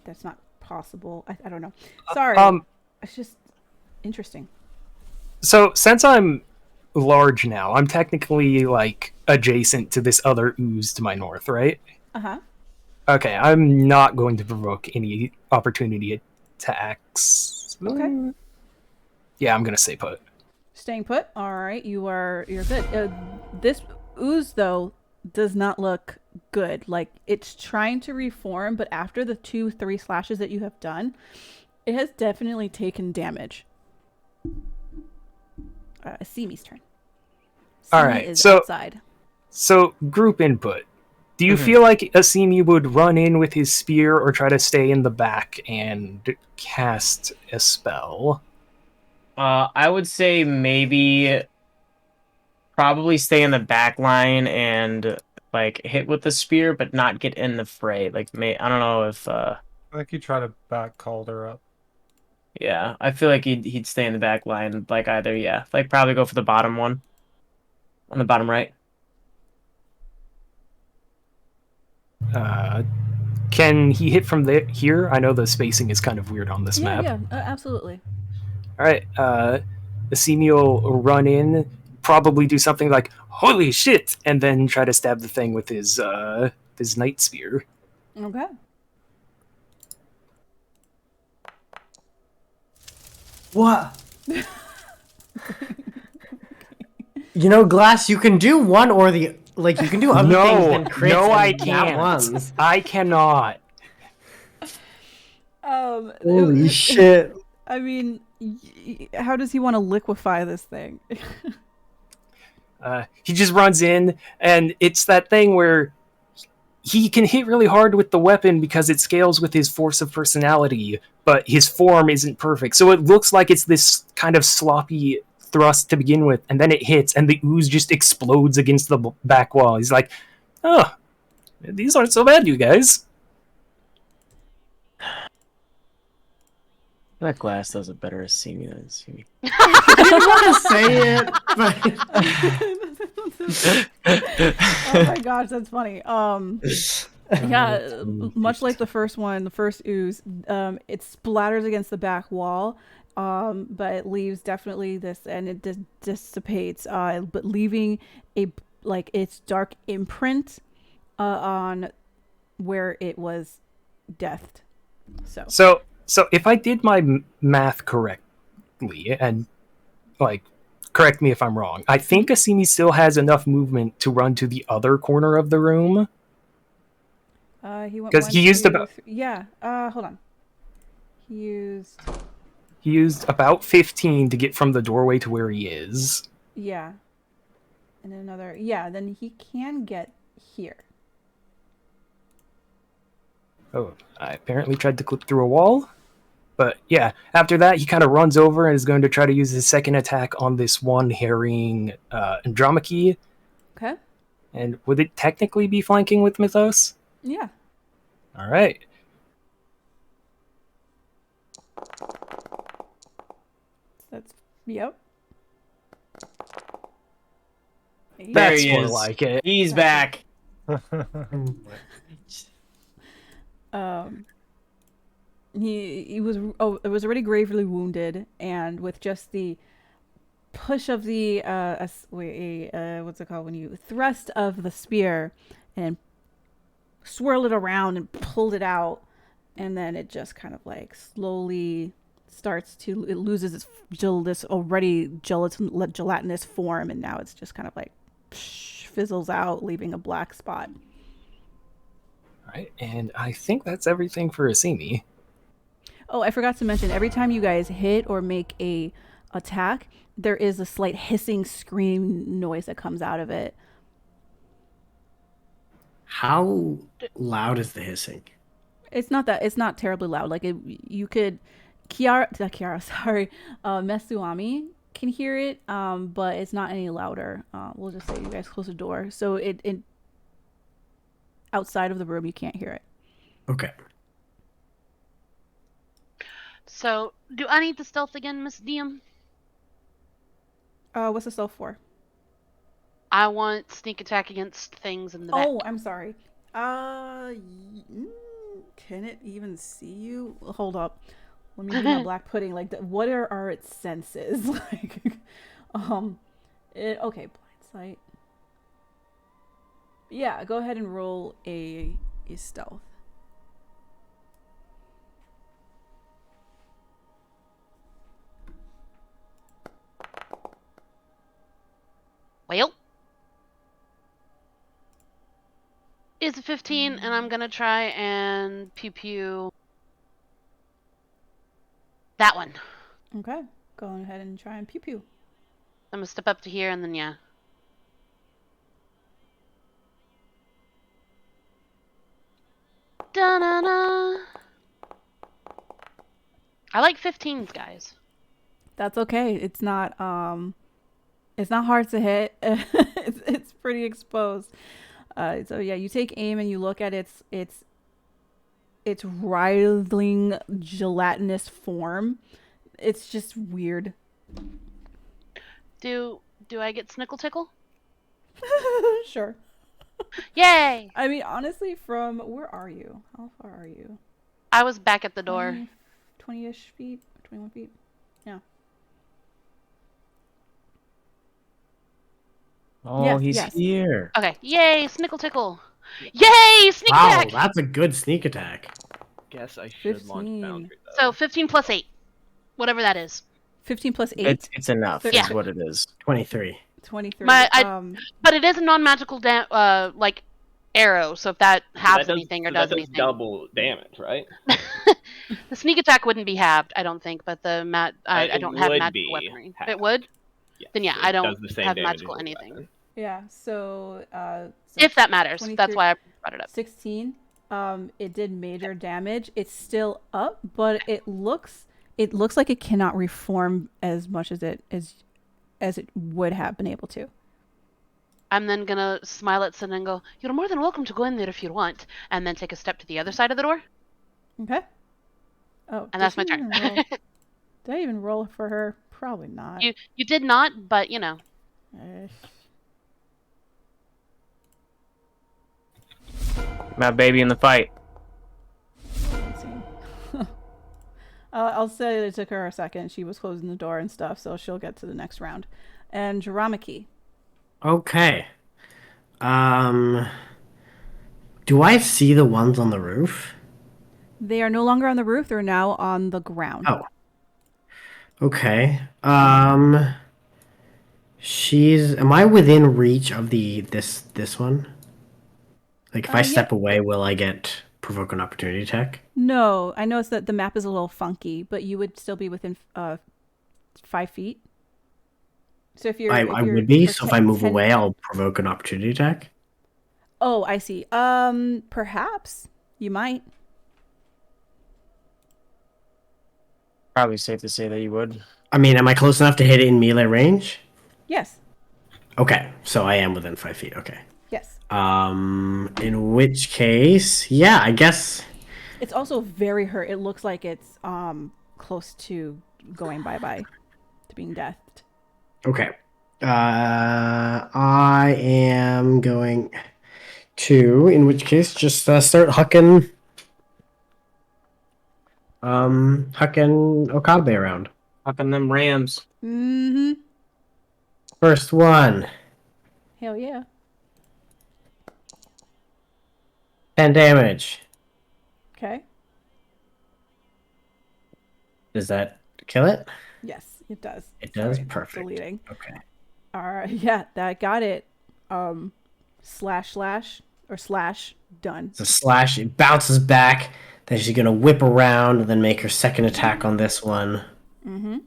That's not possible. I don't know. Sorry. It's just interesting. So since I'm large now, I'm technically like adjacent to this other ooze to my north, right? Uh-huh. Okay, I'm not going to provoke any opportunity attacks. Okay. Yeah, I'm gonna stay put. Staying put. All right, you're good. This ooze though does not look good. Like it's trying to reform, but after the 2-3 slashes that you have done, it has definitely taken damage. Simi's turn. All Simi right, is so outside. So group input. Do you feel like Asimi would run in with his spear or try to stay in the back and cast a spell? I would say maybe probably stay in the back line and like hit with the spear, but not get in the fray. Like, I don't know if. I think you try to back Calder up. Yeah, I feel like he'd stay in the back line. Like either like probably go for the bottom one, on the bottom right. Can he hit from here? I know the spacing is kind of weird on this map. Yeah, absolutely. All right, Asimi will run in, probably do something like "Holy shit!" and then try to stab the thing with his night spear. Okay. What? You know, Glass, you can do one or the you can do other things than crits. No, I and nat can't. ones. I cannot. Holy shit. I mean, how does he want to liquefy this thing? He just runs in, and it's that thing where he can hit really hard with the weapon because it scales with his force of personality, but his form isn't perfect. So it looks like it's this kind of sloppy thrust to begin with, and then it hits, and the ooze just explodes against the back wall. He's like, oh, these aren't so bad, you guys. That glass does it better as see me than see me. I didn't want to say it, but Oh my gosh, that's funny. Yeah, much like the first one, the first ooze, it splatters against the back wall, but it leaves definitely this, and it dissipates, but leaving its dark imprint on where it was deathed. So if I did my math correctly, and like, correct me if I'm wrong, I think Asimi still has enough movement to run to the other corner of the room. He went 'Cause he used about- yeah. Hold on. He used about 15 to get from the doorway to where he is. Yeah. And another. Yeah. Then he can get here. Oh, I apparently tried to clip through a wall. But yeah, after that, he kind of runs over and is going to try to use his second attack on this one harrying Andromache. Okay. And would it technically be flanking with Mythos? Yeah. All right. That's yep. There That's he more is. like it. He's back. He was it was already gravely wounded, and with just the push of the what's it called when you thrust of the spear and swirl it around and pulled it out, and then it just kind of like slowly it loses its this already gelatinous form, and now it's just kind of like fizzles out, leaving a black spot. All right, and I think that's everything for Asimi. Oh, I forgot to mention, every time you guys hit or make a attack, there is a slight hissing scream noise that comes out of it. how loud is the hissing? It's not terribly loud. Like you could Metsuami can hear it, but it's not any louder. We'll just say you guys close the door, so it outside of the room you can't hear it. Okay. So, do I need the stealth again, Miss Diem? What's the stealth for? I want sneak attack against things in the back. Oh, I'm sorry. Can it even see you? Hold up. Let me do my black pudding. Like, what are its senses? Like, okay, blind sight. Yeah, go ahead and roll a stealth. Well, it's a 15, and I'm gonna try and pew that one. Okay, go ahead and try and pew pew. I'm gonna step up to here, and then yeah. Da-na-na. I like 15s, guys. That's okay. It's not hard to hit. it's pretty exposed. So yeah, you take aim and you look at its writhing gelatinous form. It's just weird. Do I get snickle tickle? Sure. Yay! I mean, honestly, from where are you? How far are you? I was back at the door. 20-ish feet, 21 feet. Yeah. Oh, Yes, he's yes. here. Okay. Yay! Snickle tickle. Yay! Sneak Wow, attack. that's a good sneak attack. Guess I should 15. launch Boundary though. So 15 plus 8, whatever that is. 15 plus 8. It's enough. Yeah. Is what it is. 23. 23. But it is a non-magical like arrow. So if that halves anything or that does anything, double damage, right? the sneak attack wouldn't be halved. I don't think. But the I It don't have would magical be weaponry. halved. It would. Yes, Then yeah, it I does don't the same have damage magical as a anything. weapon. Yeah, so If that matters. 23 That's why I brought it up. 16. It did major damage. It's still up, but it looks like it cannot reform as much as it would have been able to. I'm then gonna smile at Sin and go, "You're more than welcome to go in there if you want," and then take a step to the other side of the door. Okay. Oh, And that's my turn. Did I even roll for her? Probably not. You did not, but you know. Eh, My baby in the fight. let's see. I'll say it took her a second. She was closing the door and stuff, so she'll get to the next round. And Jaramaki. Okay. Do I see the ones on the roof? They are no longer on the roof. They're now on the ground. Oh. Okay. Am I within reach of this one? Like if I step Yep. away, will I get provoke an opportunity attack? No, I noticed that the map is a little funky, but you would still be within 5 feet. So if you're, I would be, so if I move 10 away, I'll provoke an opportunity attack. Oh, I see. Perhaps you might. Probably safe to say that you would. I mean, am I close enough to hit it in melee range? Yes. Okay, so I am within 5 feet. Okay. Yes. In which case, yeah, I guess. It's also very hurt. It looks like it's close to going bye-bye, to being deathed. Okay. I am going to, in which case, just start hucking Okabe around. Fucking them Rams. Mm-hmm. First one, Hell yeah. 10 damage. Okay. Does that kill it? Yes, it does. It does? Sorry, Perfect. Deleting. Okay. Yeah, that got it. Slash, done. So slash, it bounces back. Then she's gonna whip around and then make her second attack on this one. Mm-hmm.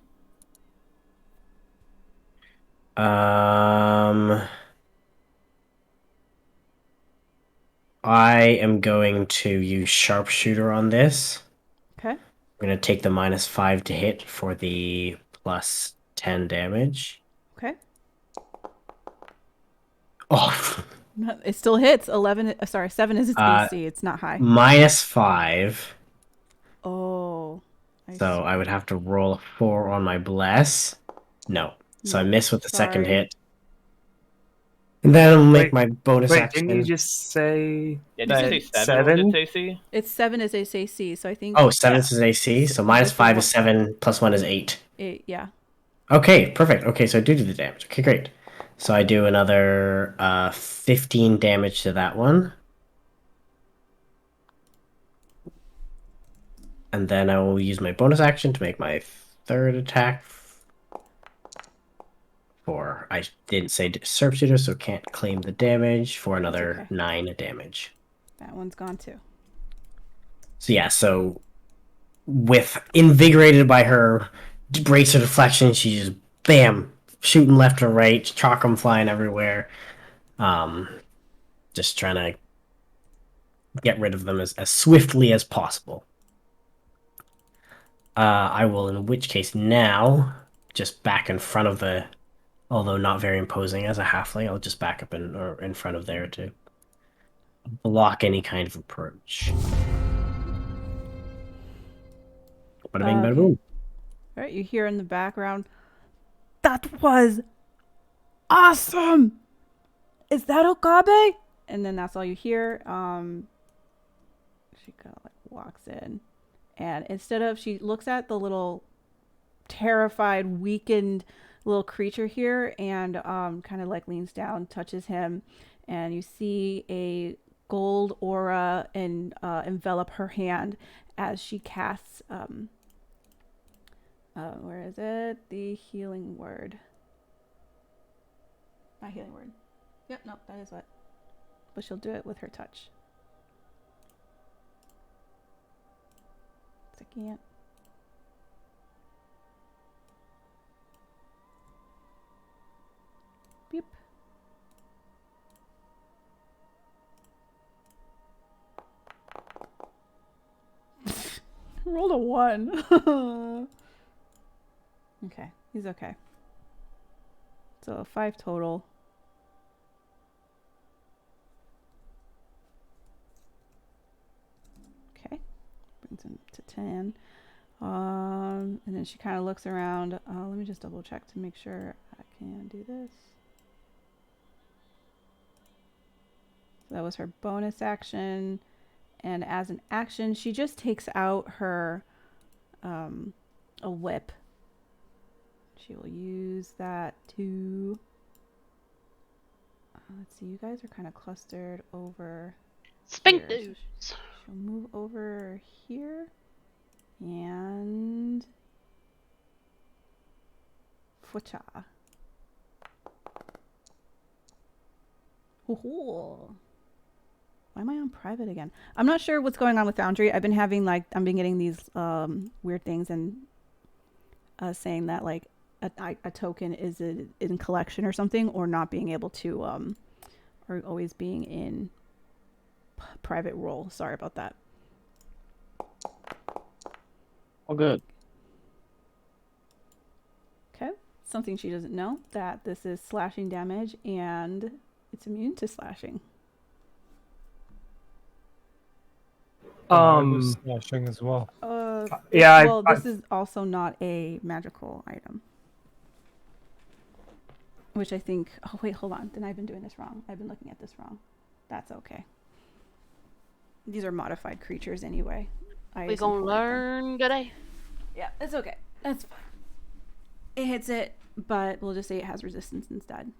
I am going to use sharpshooter on this. Okay. I'm gonna take the -5 to hit for the plus 10 damage. Okay. Oh, It still hits. 11. Sorry, 7 is its AC. It's not high. -5. Oh. So I would have to roll a 4 on my bless. No. So I miss with the second Sorry. hit. And then I'll make Wait, my bonus Wait, action. didn't you just say Yeah, did you say that 7 was 7? its AC? It's 7 is its AC, so I think. Oh, 7 is AC. So -5 is one. 7, +1 is 8. Yeah. Okay, perfect. Okay, so I do the damage. Okay, great. So I do another 15 damage to that one. And then I will use my bonus action to make my third attack. I didn't say sharpshooter, so can't claim the damage for another okay. 9 damage. That one's gone too. So yeah, so with invigorated by her bracer deflection, she just bam, shooting left or right, chalk 'em flying everywhere. Just trying to get rid of them as swiftly as possible. I will, in which case now, just back in front of the, although not very imposing as a halfling, I'll just back up in front of there to block any kind of approach. Bada bing, bada boom. All right, you hear in the background, that was awesome! Is that Okabe? And then that's all you hear. She kind of like walks in. And instead of, she looks at the little terrified, weakened little creature here and kind of like leans down, touches him. And you see a gold aura envelop her hand as she casts, where is it? The healing word. Not healing word. Yep, nope, that is what. But she'll do it with her touch. I can't. Beep. Rolled a 1. Okay, he's okay. So 5 total. Okay, brings him to 10. And then she kind of looks around. Let me just double check to make sure I can do this. So that was her bonus action. And as an action, she just takes out her a whip. She will use that to... let's see, you guys are kind of clustered over Spink here. So dudes. she'll move over here. And... Fucha. Hoo-hoo. Why am I on private again? I'm not sure what's going on with Foundry. I've been having I've been getting these weird things and saying that like a token is in collection or something, or not being able to or always being in private role. Sorry about that. All good. Okay. Something she doesn't know, that this is slashing damage and it's immune to slashing. I was slashing as well. Yeah, Well, this is also not a magical item. Which I think... Oh, wait, hold on. Then I've been doing this wrong. I've been looking at this wrong. That's okay. These are modified creatures anyway. We gonna learn today. Yeah, it's okay. That's fine. It hits it, but we'll just say it has resistance instead.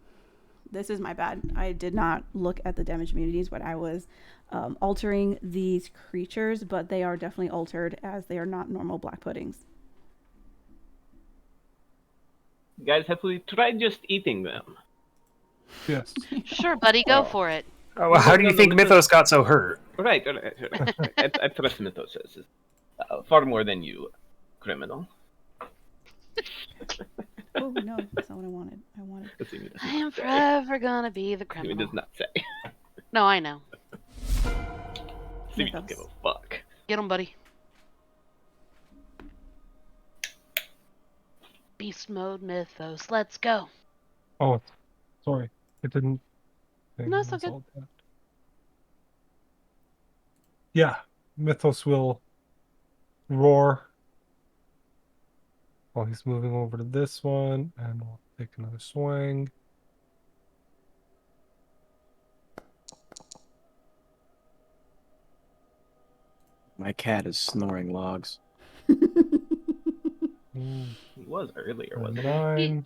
This is my bad. I did not look at the damage immunities when I was altering these creatures, but they are definitely altered as they are not normal black puddings. Guys, have we tried just eating them? Yes. Sure, buddy, go for it. Oh, well, how do you think Mythos got so hurt? Right. I trust Mythos as far more than you, criminal. Oh no, that's not what I wanted. I am forever gonna be the It criminal. does not say. No, I know. Stevie don't give a fuck. Get him, buddy. Beast mode Mythos. Let's go. Oh, sorry. It didn't. No, it's all good. result yet. Yeah, Mythos will roar while he's moving over to this one, and we'll take another swing. My cat is snoring logs. He was earlier, wasn't he? 9.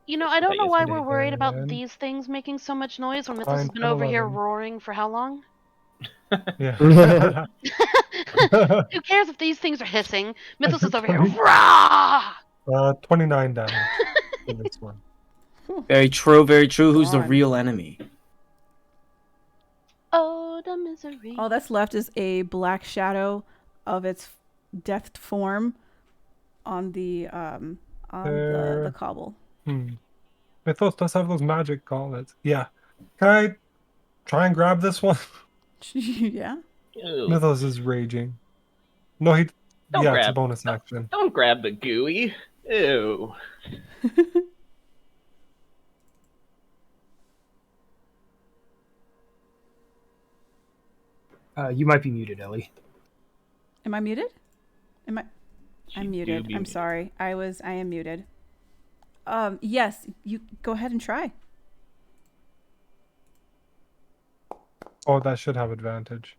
You know, I don't That know why yesterday, we're worried about then. these things making so much noise when Mythos has 9, been 10, over here 11. roaring for how long? Yeah. Who cares if these things are hissing? Mythos is over here. Rah! 29 damage for this one. Very true, very true. Who's the God. real enemy? Oh, the misery. All that's left is a black shadow of its death form on the the cobble. Mythos does have those magic gauntlets. Yeah. Can I try and grab this one? Yeah. Ew. Mythos is raging. No, he... Don't yeah, it's a grab- bonus action. Don't grab the gooey. Ew. You might be muted, Ellie. Am I muted? I'm She muted. do be I'm muted. sorry. I am muted. Yes, you go ahead and try. Oh, that should have advantage.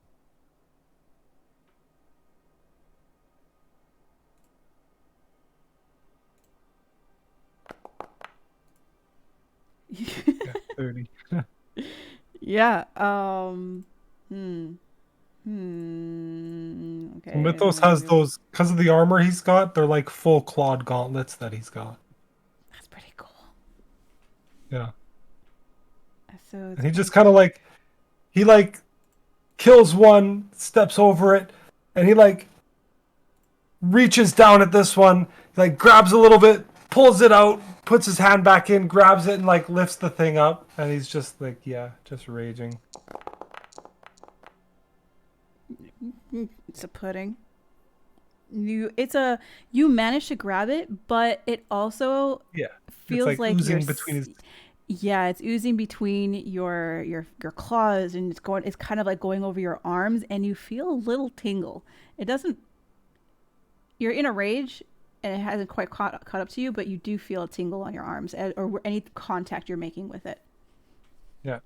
Yeah, 30. Yeah. Okay. Mythos has those, because of the armor he's got, they're like full clawed gauntlets that he's got. That's pretty cool. Yeah. So And he just kind of he kills one, steps over it, and he reaches down at this one, grabs a little bit, pulls it out, puts his hand back in, grabs it, and lifts the thing up, and he's just just raging. It's a pudding. You managed to grab it, but it also Yeah. feels it's like oozing you're between his. Yeah, it's oozing between your claws, and it's kind of like going over your arms, and you feel a little tingle. It doesn't, you're in a rage, and it hasn't quite caught up to you, but you do feel a tingle on your arms, or any contact you're making with it. Yeah.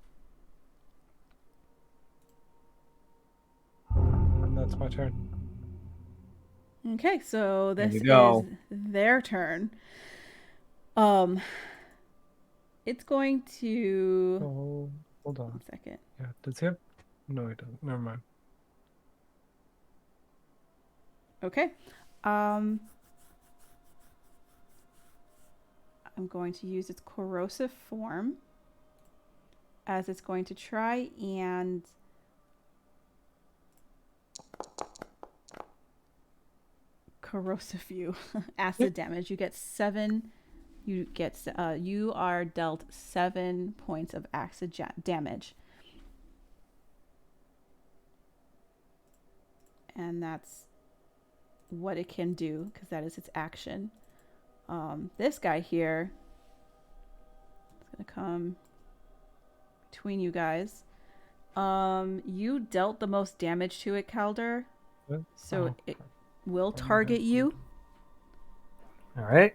And that's my turn. Okay, so There this we is go. their turn. It's going to. Oh, hold on. 1 second. Yeah, does he have... No, he doesn't. Never mind. Okay. I'm going to use its corrosive form, as it's going to try and corrosive you. Acid damage. You get 7. You are dealt 7 points of acid damage. And that's what it can do, because that is its action. This guy here is gonna come between you guys. You dealt the most damage to it, Calder, so it will target you. All right.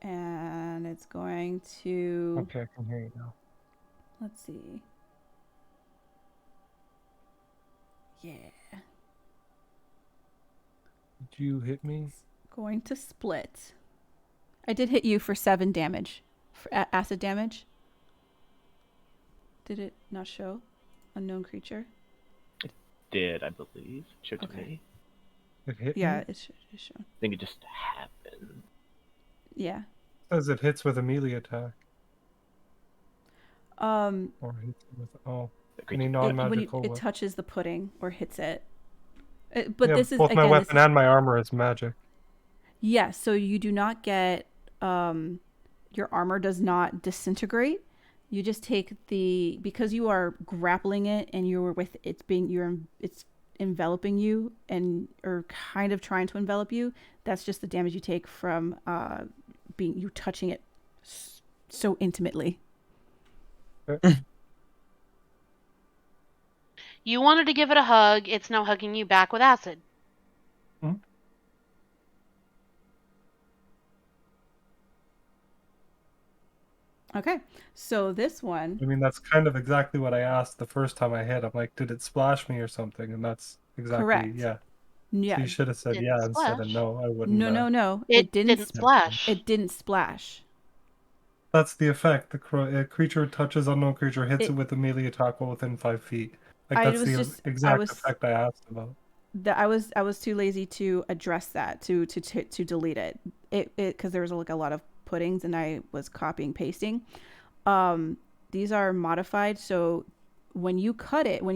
And it's going to. Okay, I can hear you now. Let's see. Yeah. Did you hit me? Going to split. I did hit you for 7 damage. For acid damage. Did it not show? Unknown creature? Did, I believe. Showed to Okay. me. It hit Yeah, me? it's shown. I think it just happened. Yeah. It says it hits with a melee attack. Or hits with... Oh. The Any creature. non-magical When it weapon. touches the pudding or hits it. But Yeah, this is both my again. weapon and my armor is magic. Yeah, so you do not get your armor does not disintegrate. You just take because you are grappling it and you're with it's enveloping you and or kind of trying to envelop you. That's just the damage you take from you touching it so intimately. You wanted to give it a hug. It's now hugging you back with acid. Hmm? Okay, so this one. I mean, that's kind of exactly what I asked the first time I hit. I'm like, did it splash me or something? And that's exactly, Correct. yeah. Yeah. So you should have said Didn't yeah instead of splash. no. I wouldn't. No. It didn't splash. It didn't splash. That's the effect. The creature touches unknown creature, hits it It- with a melee attack while within 5 feet. Like I that's was the just- exact effect I asked about. I was too lazy to address that to delete it because there was like a lot of puddings and I was copying pasting. These are modified, so when you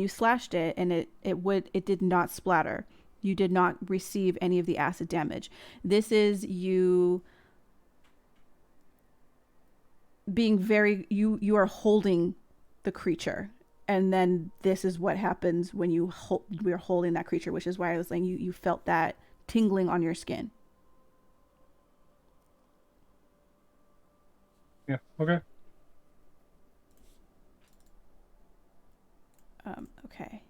slashed it and it did not splatter. You did not receive any of the acid damage. This is you being you are holding the creature. And then this is what happens when we're holding that creature, which is why I was saying you felt that tingling on your skin. Yeah. Okay. Okay.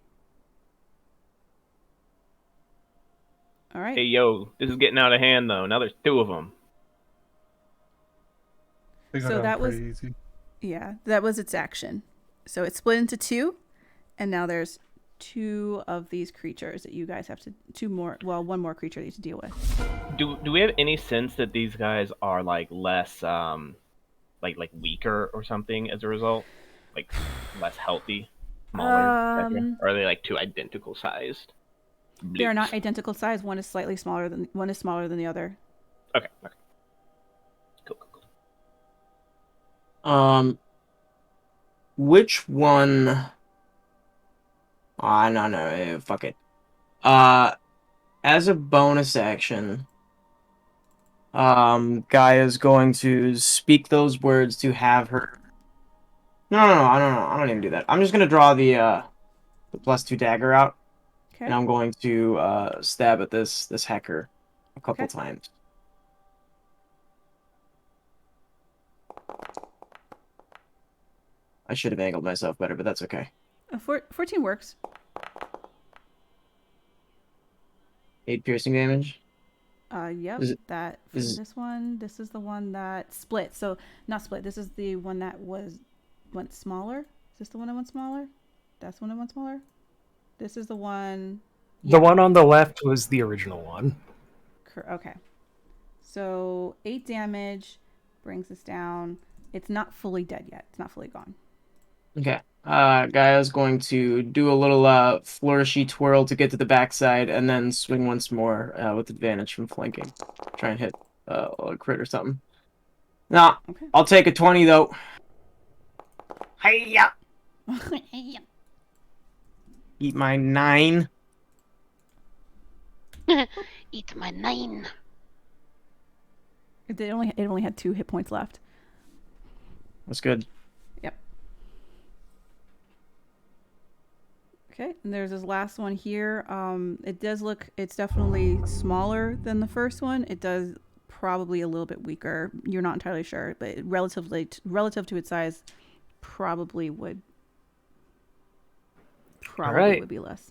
All right. Hey, yo, this is getting out of hand, though. Now there's 2 of them. They go So down that was pretty easy. Yeah, that was its action. So it split into 2, and now there's 2 of these creatures that you guys have to 2 more. Well, 1 more creature that you have to deal with. Do we have any sense that these guys are like less like weaker or something as a result? Like less healthy? Smaller? et cetera? Or are they like 2 identical sized? They are not bloops? identical size. One is smaller than the other. Okay. Cool. Which one? No, fuck it. As a bonus action, Gaia's going to speak those words to have her. No, I don't even do that. I'm just gonna draw the +2 dagger out, Okay. and I'm going to stab at this hacker a couple Okay. times. I should have angled myself better, but that's okay. 14 works. 8 piercing damage. Yep. Is it- That for is- this one. This is the one that split. So not split. This is the one that went smaller. Is this the one that went smaller? That's the one that went smaller. This is the one. The one on the left was the original one. Okay. So 8 damage brings us down. It's not fully dead yet. It's not fully gone. Okay. Gaia's going to do a little flourishy twirl to get to the backside, and then swing once more with advantage from flanking. Try and hit a crit or something. Nah, Okay. I'll take a 20 though. Hiya! Eat my 9. Eat my 9. It only had 2 hit points left. That's good. Yep. Okay, and there's this last one here. It's definitely smaller than the first one. It does probably a little bit weaker. You're not entirely sure, but relative to its size, probably would be less.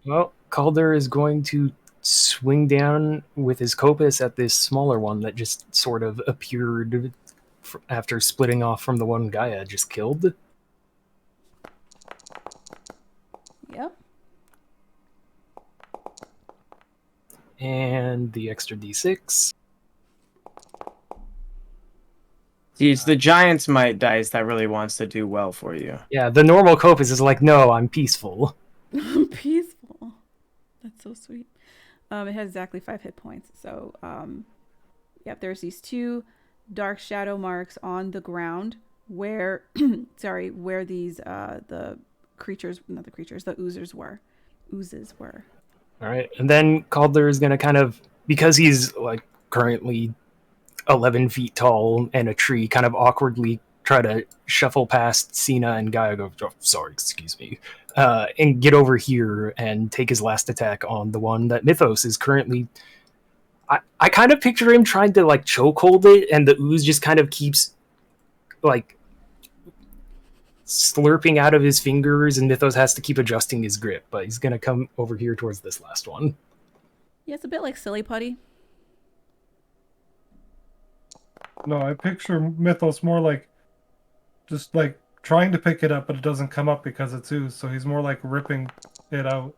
Well, Calder is going to swing down with his Copus at this smaller one that just sort of appeared after splitting off from the one Gaia just killed. Yep. And the extra d6. See, it's the Giant's Might dice that really wants to do well for you. Yeah, the normal Copus is like, no, I'm peaceful. Peaceful. That's so sweet. It has exactly 5 hit points. So, yep, there's these 2 dark shadow marks on the ground where, where these the oozers were. All right, and then Calder is gonna kind of, because he's like currently 11 feet tall and a tree, kind of awkwardly try to shuffle past Cena and Gaia. Go, oh, sorry, excuse me, and get over here and take his last attack on the one that Mythos is currently. I kind of picture him trying to like chokehold it, and the ooze just kind of keeps like slurping out of his fingers, and Mythos has to keep adjusting his grip. But he's gonna come over here towards this last one. Yeah, it's a bit like Silly Putty. No, I picture Mythos more like just like trying to pick it up, but it doesn't come up because it's ooze. So he's more like ripping it out,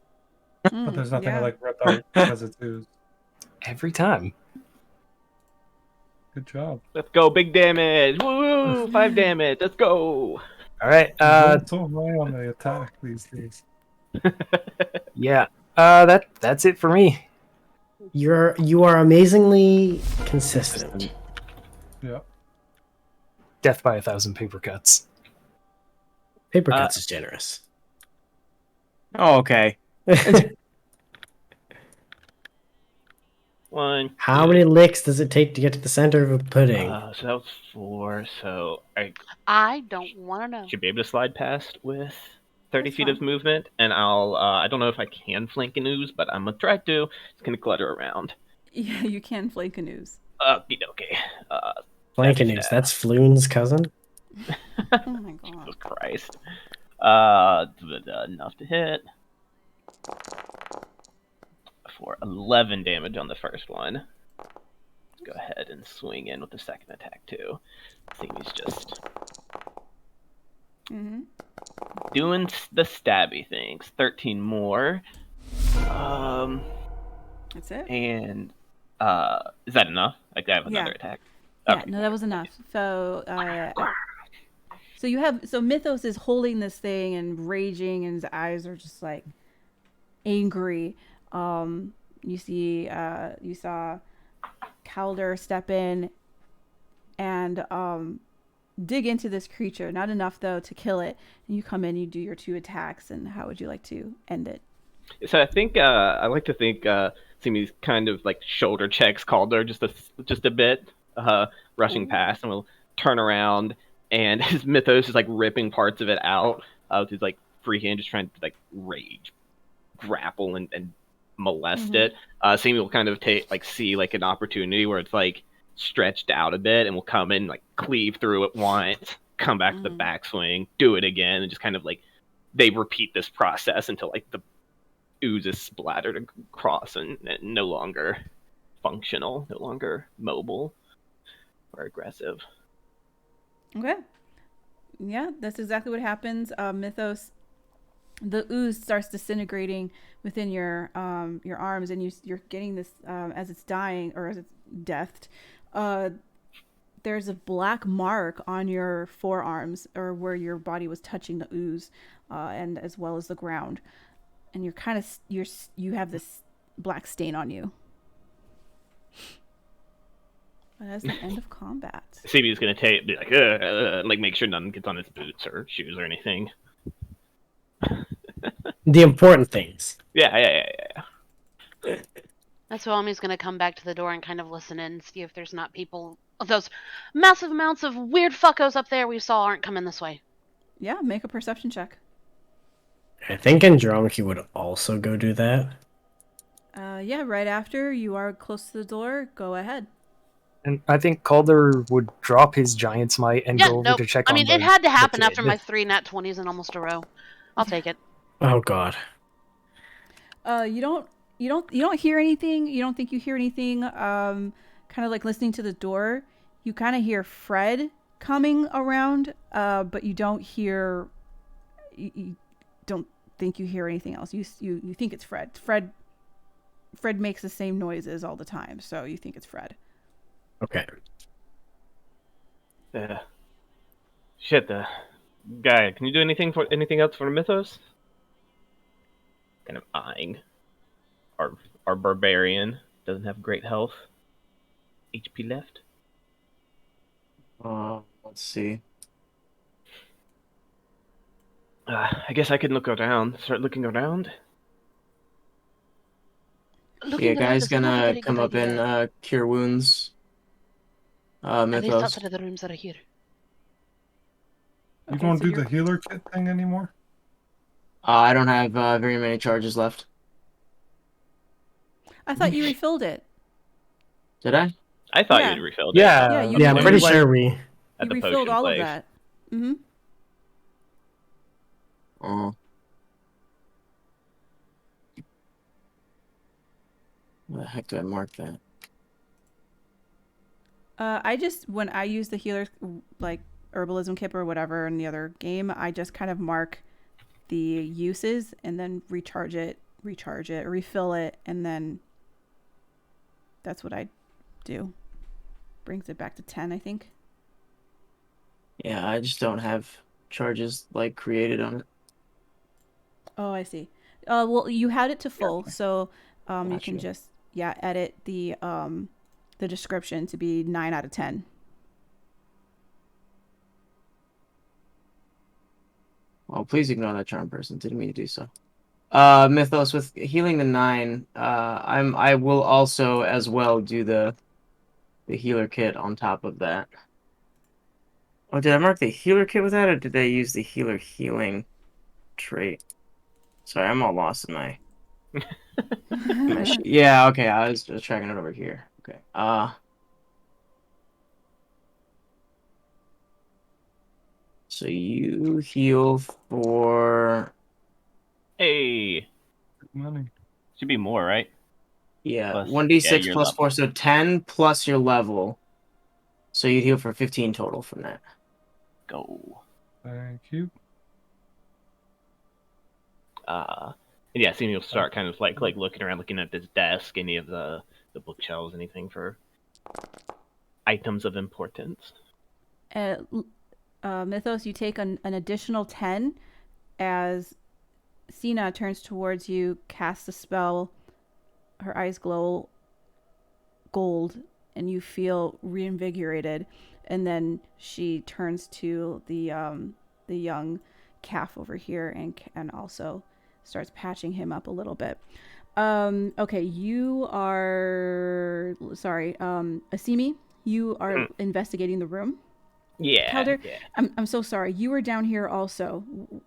but there's nothing to like rip out because it's ooze. Every time. Good job. Let's go, big damage! Woo! 5 damage. Let's go. All right. So high on the attack these days. Yeah. That's it for me. You are amazingly consistent. Yeah. Death by 1,000 paper cuts. Paper cuts is generous. Oh, okay. One. How many licks does it take to get to the center of a pudding? So that was 4. So I I don't want to know. should be able to slide past with 30 That's feet of fine. movement, and I'll. I don't know if I can flank an ooze, but I'm gonna try to. It's gonna clutter around. Yeah, you can flank canoes. Okay. Blancanews, that's Floon's cousin? Oh my god. Jesus Christ. Enough to hit. For 11 damage on the first one. Let's go ahead and swing in with the second attack too. Thingy's just doing the stabby things. 13 more. That's it. And is that enough? Like I have another attack. Yeah, no, that was enough. So, so Mythos is holding this thing and raging, and his eyes are just like angry. You saw Calder step in and dig into this creature. Not enough though to kill it. And you come in, you do your 2 attacks, and how would you like to end it? So I think I like to think Simi's kind of like shoulder checks Calder just a bit, rushing past, and we'll turn around, and his Mythos is like ripping parts of it out with his like free hand, just trying to like rage, grapple, and molest it. Simi will kind of see like an opportunity where it's like stretched out a bit, and will come in, like cleave through it once, come back to the backswing, do it again, and just kind of like they repeat this process until like the ooze is splattered across and no longer functional, no longer mobile or aggressive. Okay. Yeah, that's exactly what happens. Mythos, the ooze starts disintegrating within your arms, and you're getting this as it's dying or as it's deathed. There's a black mark on your forearms or where your body was touching the ooze, and as well as the ground. And you're kind of you have this black stain on you. That's the end of combat. CB's gonna be like, like make sure nothing gets on his boots or shoes or anything. The important things. Yeah. That's why Omi's gonna come back to the door and kind of listen in, see if there's not people. Those massive amounts of weird fuckos up there we saw aren't coming this way. Yeah, make a perception check. I think Andromache would also go do that. Yeah, right after you are close to the door, go ahead. And I think Calder would drop his giant smite and go over to check I on mean, the it had to happen the after kid. my 3 nat 20s in almost a row. I'll take it. Oh god. You don't hear anything. You don't think you hear anything. Kind of like listening to the door. You kind of hear Fred coming around, but you don't hear. You don't think you hear anything else. You think it's Fred. Fred makes the same noises all the time, so you think it's Fred. Okay. Shit, the guy. Can you do anything else for Mythos? Kind of eyeing our barbarian. Doesn't have great health. HP left. Let's see. I guess I can look around. Start looking around. Looking around Guy's is not a gonna very come good up idea. and cure wounds. At least Mythos. outside of the rooms that are here. You Okay, don't so do you're- the healer kit thing anymore? I don't have very many charges left. I thought you refilled it. Did I? I thought Yeah. you'd refilled it. Yeah, you- I'm you- pretty like- sure we. At You the refilled potion all place. of that. Mm-hmm. Oh. Where the heck do I mark that? When I use the healer, like herbalism kit or whatever in the other game, I just kind of mark the uses and then recharge it, refill it, and then that's what I do. Brings it back to 10, I think. Yeah, I just don't have charges like created on it. Oh, I see. Well, you had it to full, so you can Gotcha. just edit the description to be 9 out of 10. Well, please ignore that charm person. Didn't mean to do so. Mythos with healing the 9. I will also as well do the healer kit on top of that. Oh, did I mark the healer kit with that, or did I use the healer healing trait? Sorry, I'm all lost in my. Yeah, okay. I was just tracking it over here. Okay. So you heal for Hey, Money. should be more, right? yeah Plus- 1d6 your plus level. 4, so 10 plus your level. So you'd heal for 15 total from that. Go. Thank you. And yeah, seeing you'll start kind of like looking around, looking at this desk, any of the bookshelves, anything for items of importance. Mythos, you take an additional 10 as Sina turns towards you, casts a spell. Her eyes glow gold, and you feel reinvigorated. And then she turns to the young calf over here and also starts patching him up a little bit. Okay, you are Asimi. You are investigating the room. Yeah. Calder, Yeah. I'm so sorry. You were down here also.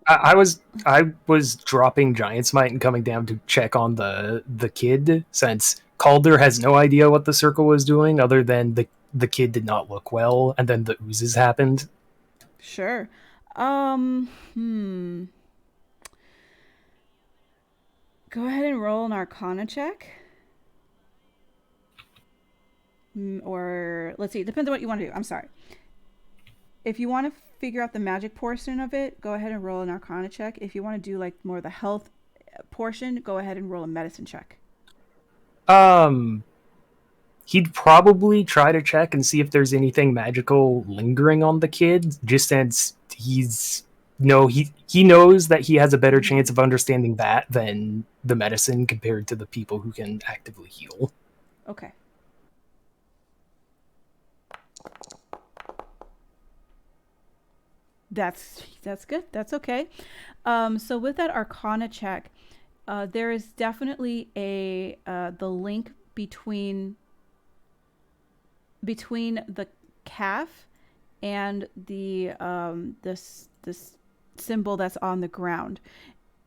I was dropping giant smite and coming down to check on the kid, since Calder has no idea what the circle was doing other than the kid did not look well, and then the oozes happened. Sure. Go ahead and roll an Arcana check. Or let's see, it depends on what you want to do. I'm sorry. If you want to figure out the magic portion of it, go ahead and roll an Arcana check. If you want to do like more of the health portion, go ahead and roll a medicine check. He'd probably try to check and see if there's anything magical lingering on the kid, just since he knows that he has a better chance of understanding that than the medicine compared to the people who can actively heal. Okay. That's good. That's okay. So with that Arcana check, there is definitely the link between the calf and the this symbol that's on the ground.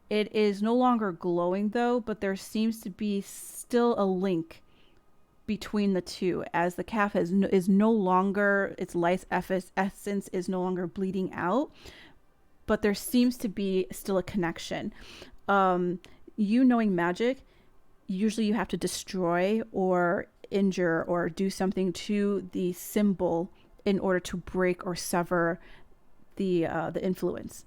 It is no longer glowing though, but there seems to be still a link between the two, as the calf is no longer, its life essence is no longer bleeding out, but there seems to be still a connection. You knowing magic, usually you have to destroy or injure or do something to the symbol in order to break or sever the influence.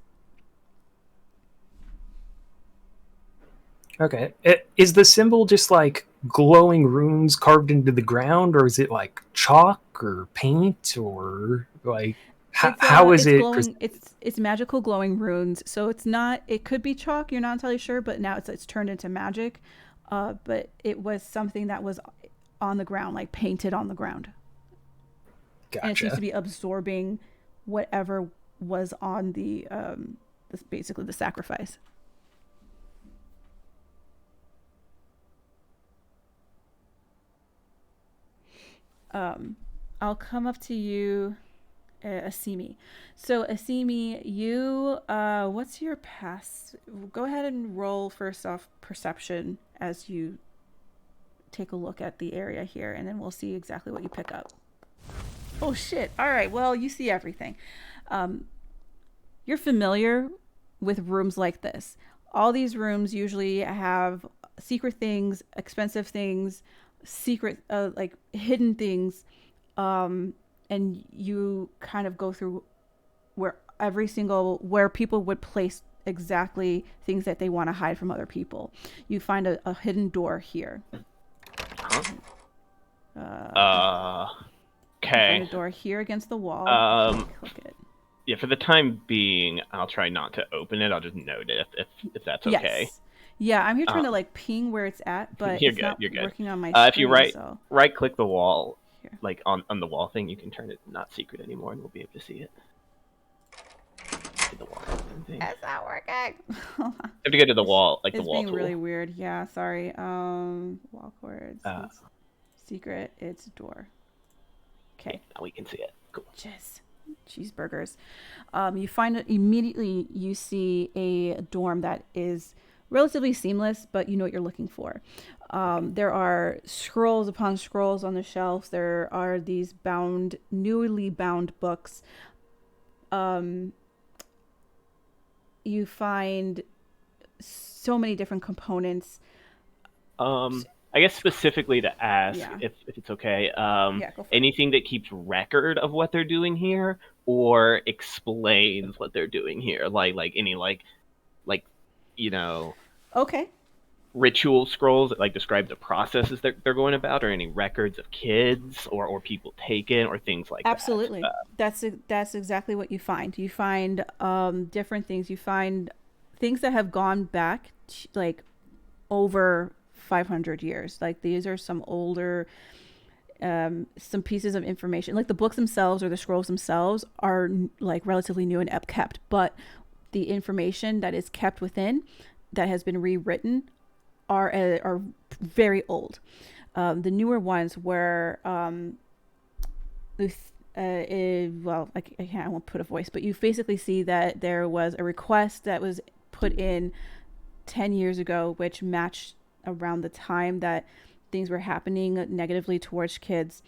Okay. Is the symbol just like glowing runes carved into the ground, or is it like chalk or paint, or like how is it? Glowing, it's magical glowing runes. So it's not. It could be chalk. You're not entirely sure, but now it's turned into magic. But it was something that was on the ground, like painted on the ground. Gotcha. And it seems to be absorbing whatever was on basically the sacrifice. I'll come up to you, Asimi. So Asimi, you, what's your past? Go ahead and roll first off perception as you take a look at the area here, and then we'll see exactly what you pick up. Oh shit! All right, well, you see everything. You're familiar with rooms like this. All these rooms usually have secret things, expensive things, secret like hidden things, and you kind of go through where people would place exactly things that they want to hide from other people. You find a hidden door here. Okay. Find a door here against the wall. Click it. Yeah, for the time being, I'll try not to open it. I'll just note it if that's okay. Yes. Yeah, I'm here trying to like ping where it's at, but you're it's good, not you're good. working on my screen. If you right click the wall, here. like on the wall thing, you can turn it not secret anymore, and we'll be able to see it. The wall thing. It's not working. You have to go to the wall, like the wall It's being tool. really weird. Yeah, sorry. Wall cords. Secret. It's door. Okay. Now we can see it. Cool. Cheeseburgers. You find it immediately. You see a dorm that is relatively seamless, but you know what you're looking for. There are scrolls upon scrolls on the shelves. There are these newly bound books. You find so many different components. I guess specifically to ask, if it's okay, Go for it. anything that keeps record of what they're doing here, or explains what they're doing here, like any Okay. ritual scrolls that like describe the processes that they're going about, or any records of kids or people taken or things like Absolutely. that. That's exactly what you find. You find different things. You find things that have gone back like over 500 years. Like these are some older some pieces of information. Like the books themselves or the scrolls themselves are like relatively new and upkept, but the information that is kept within that has been rewritten are very old. The newer ones were I won't put a voice, but you basically see that there was a request that was put in 10 years ago, which matched around the time that things were happening negatively towards kids,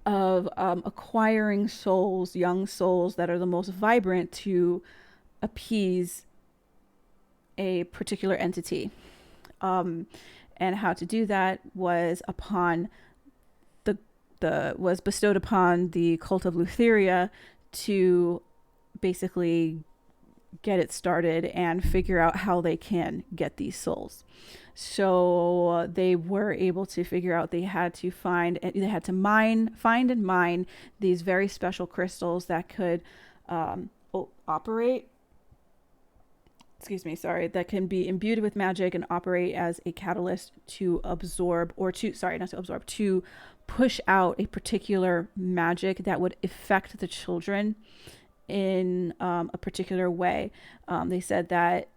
of acquiring souls, young souls that are the most vibrant to appease a particular entity. And how to do that was upon was bestowed upon the cult of Lutheria to basically get it started and figure out how they can get these souls. So they were able to figure out they had to find and mine these very special crystals that could operate. That can be imbued with magic and operate as a catalyst to to push out a particular magic that would affect the children in a particular way. They said that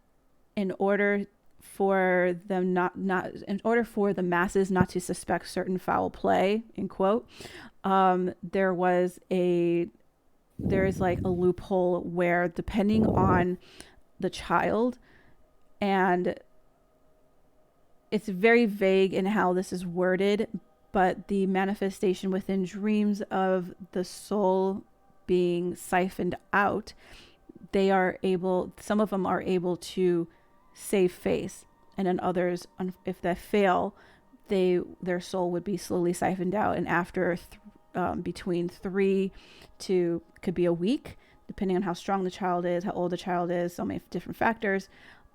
in order for the masses not to suspect certain foul play, in quote, there is like a loophole where, depending on the child, and it's very vague in how this is worded, but the manifestation within dreams of the soul being siphoned out, some of them are able to save face, and then others, if they fail, their soul would be slowly siphoned out, and after between 3 to, could be a week, depending on how strong the child is, how old the child is, so many different factors,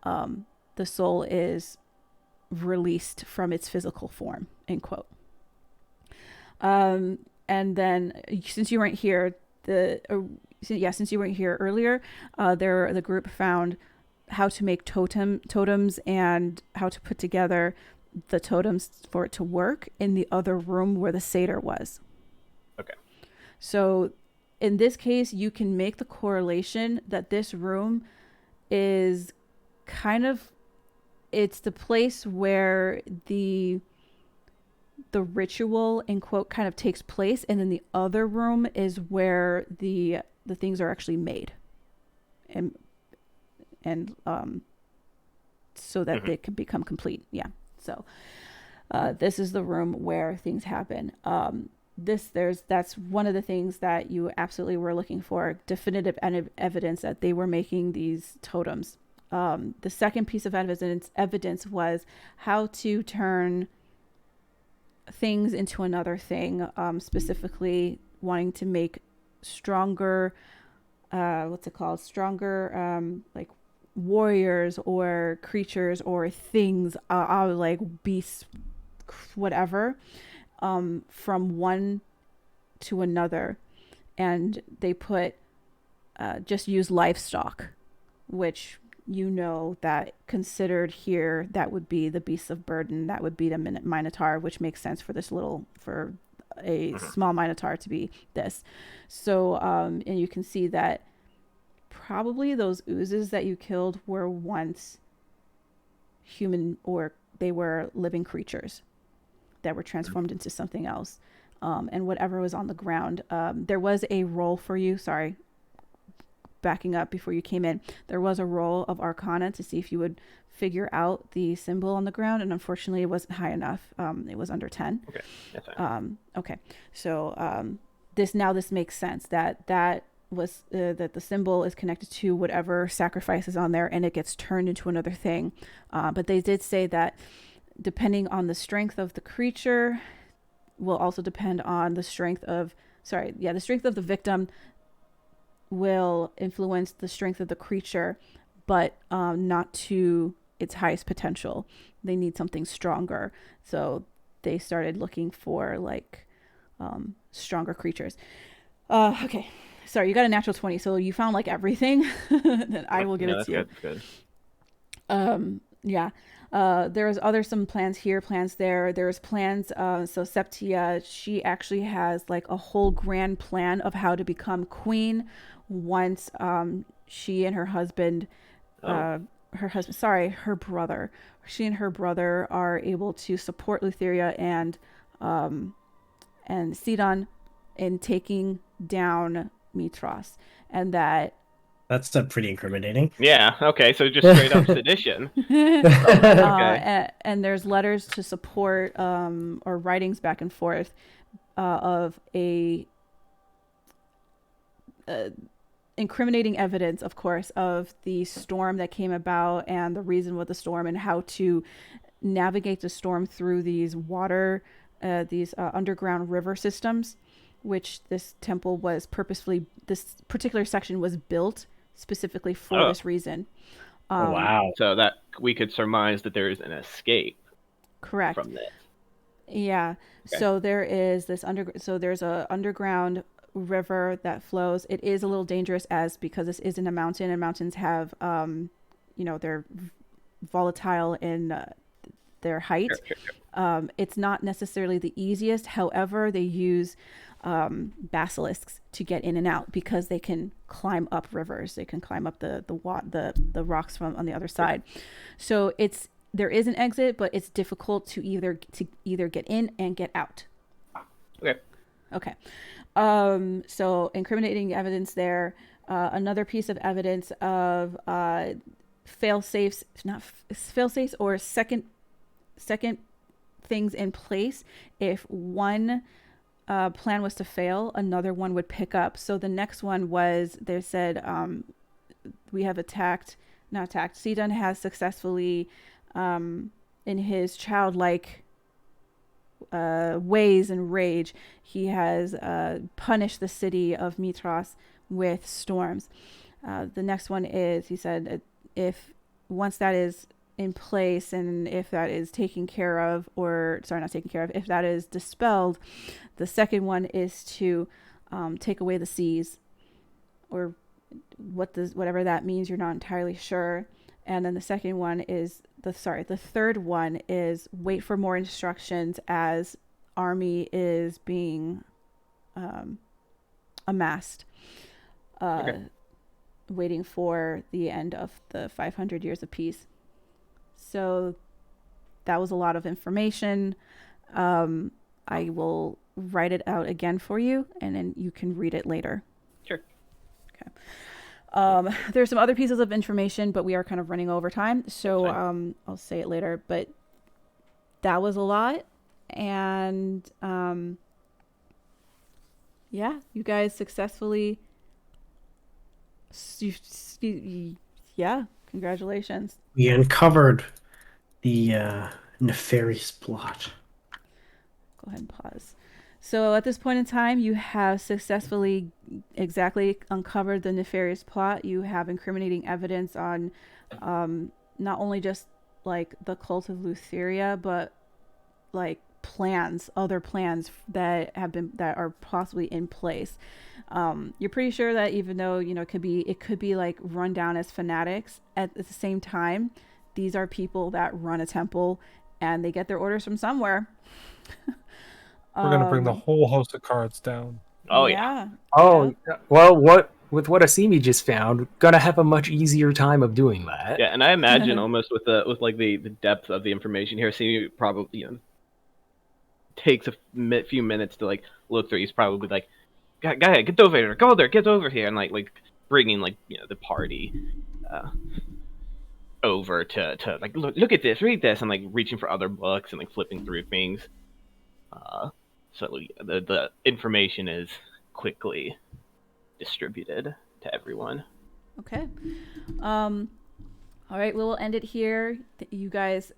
the soul is released from its physical form, end quote. And then, since you weren't here, since you weren't here earlier, the group found how to make totems and how to put together the totems for it to work in the other room where the satyr was. Okay. So in this case, you can make the correlation that this room is it's the place where the ritual, in quote, kind of takes place, and then the other room is where the things are actually made, and so that they can become complete. Yeah. So this is the room where things happen. That's one of the things that you absolutely were looking for, definitive evidence that they were making these totems. The second piece of evidence was how to turn things into another thing, specifically wanting to make stronger, like warriors or creatures or things, like beasts, whatever, from one to another. And they just use livestock, which that considered here, that would be the beasts of burden, that would be the minotaur, which makes sense for a small minotaur to be this. So and you can see that probably those oozes that you killed were once human, or they were living creatures that were transformed into something else. And whatever was on the ground, there was a roll for you, backing up before you came in, there was a roll of Arcana to see if you would figure out the symbol on the ground, and unfortunately it wasn't high enough. It was under 10. Okay, that's fine. Okay, so this makes sense that was that the symbol is connected to whatever sacrifice is on there, and it gets turned into another thing. But they did say that depending on the strength of the creature will also depend on the strength of the victim will influence the strength of the creature, but not to its highest potential. They need something stronger. So they started looking for stronger creatures. Okay. Sorry, you got a natural 20, so you found everything. Then I will give it to you. That's good. Yeah. There's some plans here, plans there. There's plans. So Septia, she actually has a whole grand plan of how to become queen once she and her husband, her brother. She and her brother are able to support Lutheria and Sidon in taking down Mitras, and that's pretty incriminating. Yeah. Okay. So just straight up sedition. Okay. And there's letters to support or writings back and forth of incriminating evidence, of course, of the storm that came about and the reason with the storm and how to navigate the storm through these underground river systems, which this temple was this particular section was built specifically for this reason. Wow. So that we could surmise that there is an escape. Correct. From this. Yeah. Okay. So there is there's a underground river that flows. It is a little dangerous because this is in a mountain, and mountains have they're volatile in their height. Sure. It's not necessarily the easiest. However, they use basilisks to get in and out because they can climb up rivers. They can climb up the rocks from on the other side. So there is an exit, but it's difficult to either get in and get out. Okay. So incriminating evidence there. Another piece of evidence of fail-safes or second things in place. If one plan was to fail, another one would pick up. So the next one was, they said, we have Sidon has successfully, in his childlike ways and rage, he has punished the city of Mitras with storms. The next one is, he said, if once that is in place and if that is if that is dispelled, the second one is to take away the seas, or whatever that means. You're not entirely sure. And then the third one is wait for more instructions as army is being amassed, waiting for the end of the 500 years of peace. So that was a lot of information. I will write it out again for you, and then you can read it later. Sure. Okay. There's some other pieces of information, but we are kind of running over time, so I'll say it later. But that was a lot, and you guys successfully. Congratulations. We uncovered the nefarious plot. Go ahead and pause. So at this point in time, you have successfully uncovered the nefarious plot. You have incriminating evidence on not only just like the cult of Lutheria, but like other plans that are possibly in place. You're pretty sure that even though it could be like run down as fanatics, at the same time, these are people that run a temple and they get their orders from somewhere. We're gonna bring the whole house of cards down. Oh yeah. Oh well, with what Asimi just found, gonna have a much easier time of doing that. Yeah, and I imagine almost with the depth of the information here, Asimi probably takes a few minutes to like look through. He's probably like, "Guy, get over here! Get over here!" and like bringing the party over to like look at this, read this, and like reaching for other books and like flipping through things. So the information is quickly distributed to everyone. Okay. All right, we'll end it here. You guys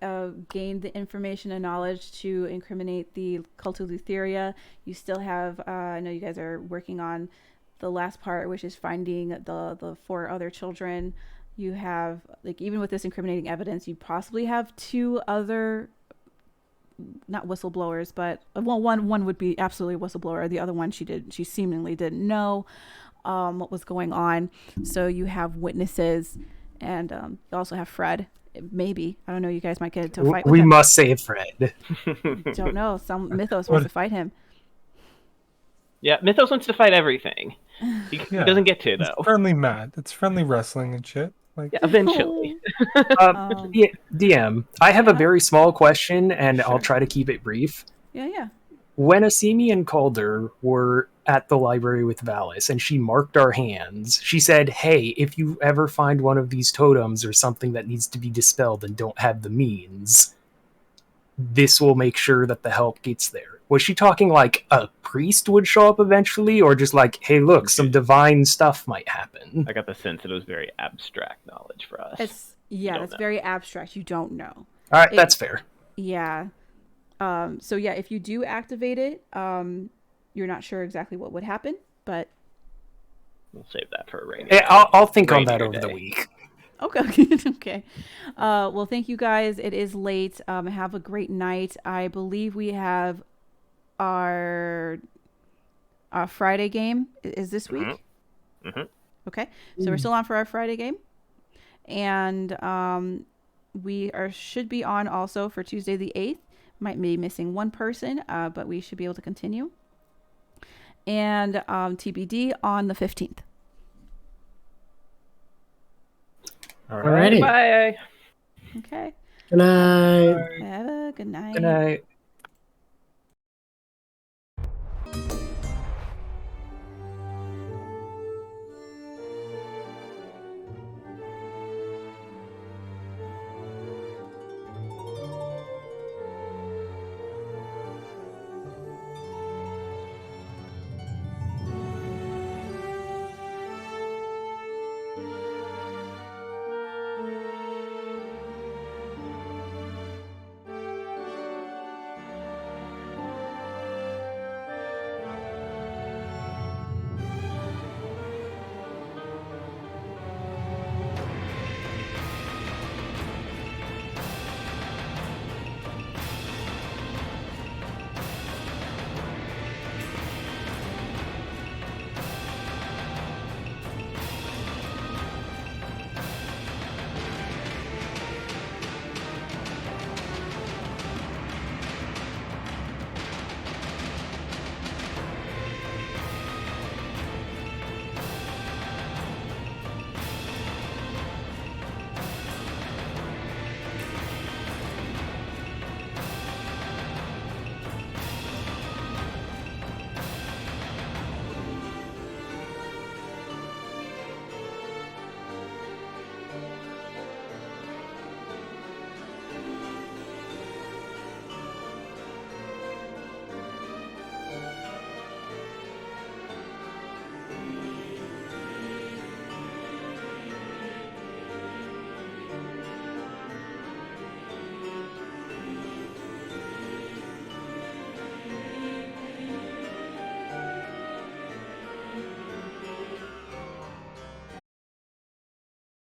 gained the information and knowledge to incriminate the cult of Lutheria. You still have, I know you guys are working on the last part, which is finding the 4 other children. You have, like, even with this incriminating evidence, you possibly have 2 other, not whistleblowers, but one would be absolutely a whistleblower. The other one, she seemingly didn't know what was going on. So you have witnesses. And you also have Fred. Maybe. I don't know. You guys might get into a fight with him. We must save Fred. Don't know. Some Mythos wants to fight him. Yeah, Mythos wants to fight everything. He doesn't get to, though. It's friendly mad. It's friendly wrestling and shit. Like, yeah, eventually. DM, I have a very small question, and I'll try to keep it brief. Yeah. When Asimi and Calder were at the library with Valis and she marked our hands, she said, "Hey, if you ever find one of these totems or something that needs to be dispelled and don't have the means, this will make sure that the help gets there." Was she talking like a priest would show up eventually, or just like, "Hey, look, some divine stuff might happen"? I got the sense that it was very abstract knowledge for us. It's very abstract. You don't know. All right, that's fair. Yeah. So yeah, if you do activate it, you're not sure exactly what would happen, but We'll save that for a rainy. Yeah, I'll think on that rainier over the day. week. okay. Okay. Well, thank you guys. It is late. Have a great night. I believe we have our Friday game is this week. Mm-hmm. Okay. So we're still on for our Friday game. And we should be on also for Tuesday the 8th. Might be missing one person, but we should be able to continue. And TBD on the 15th. Alrighty. Bye. Okay. Good night. Have a good night. Good night.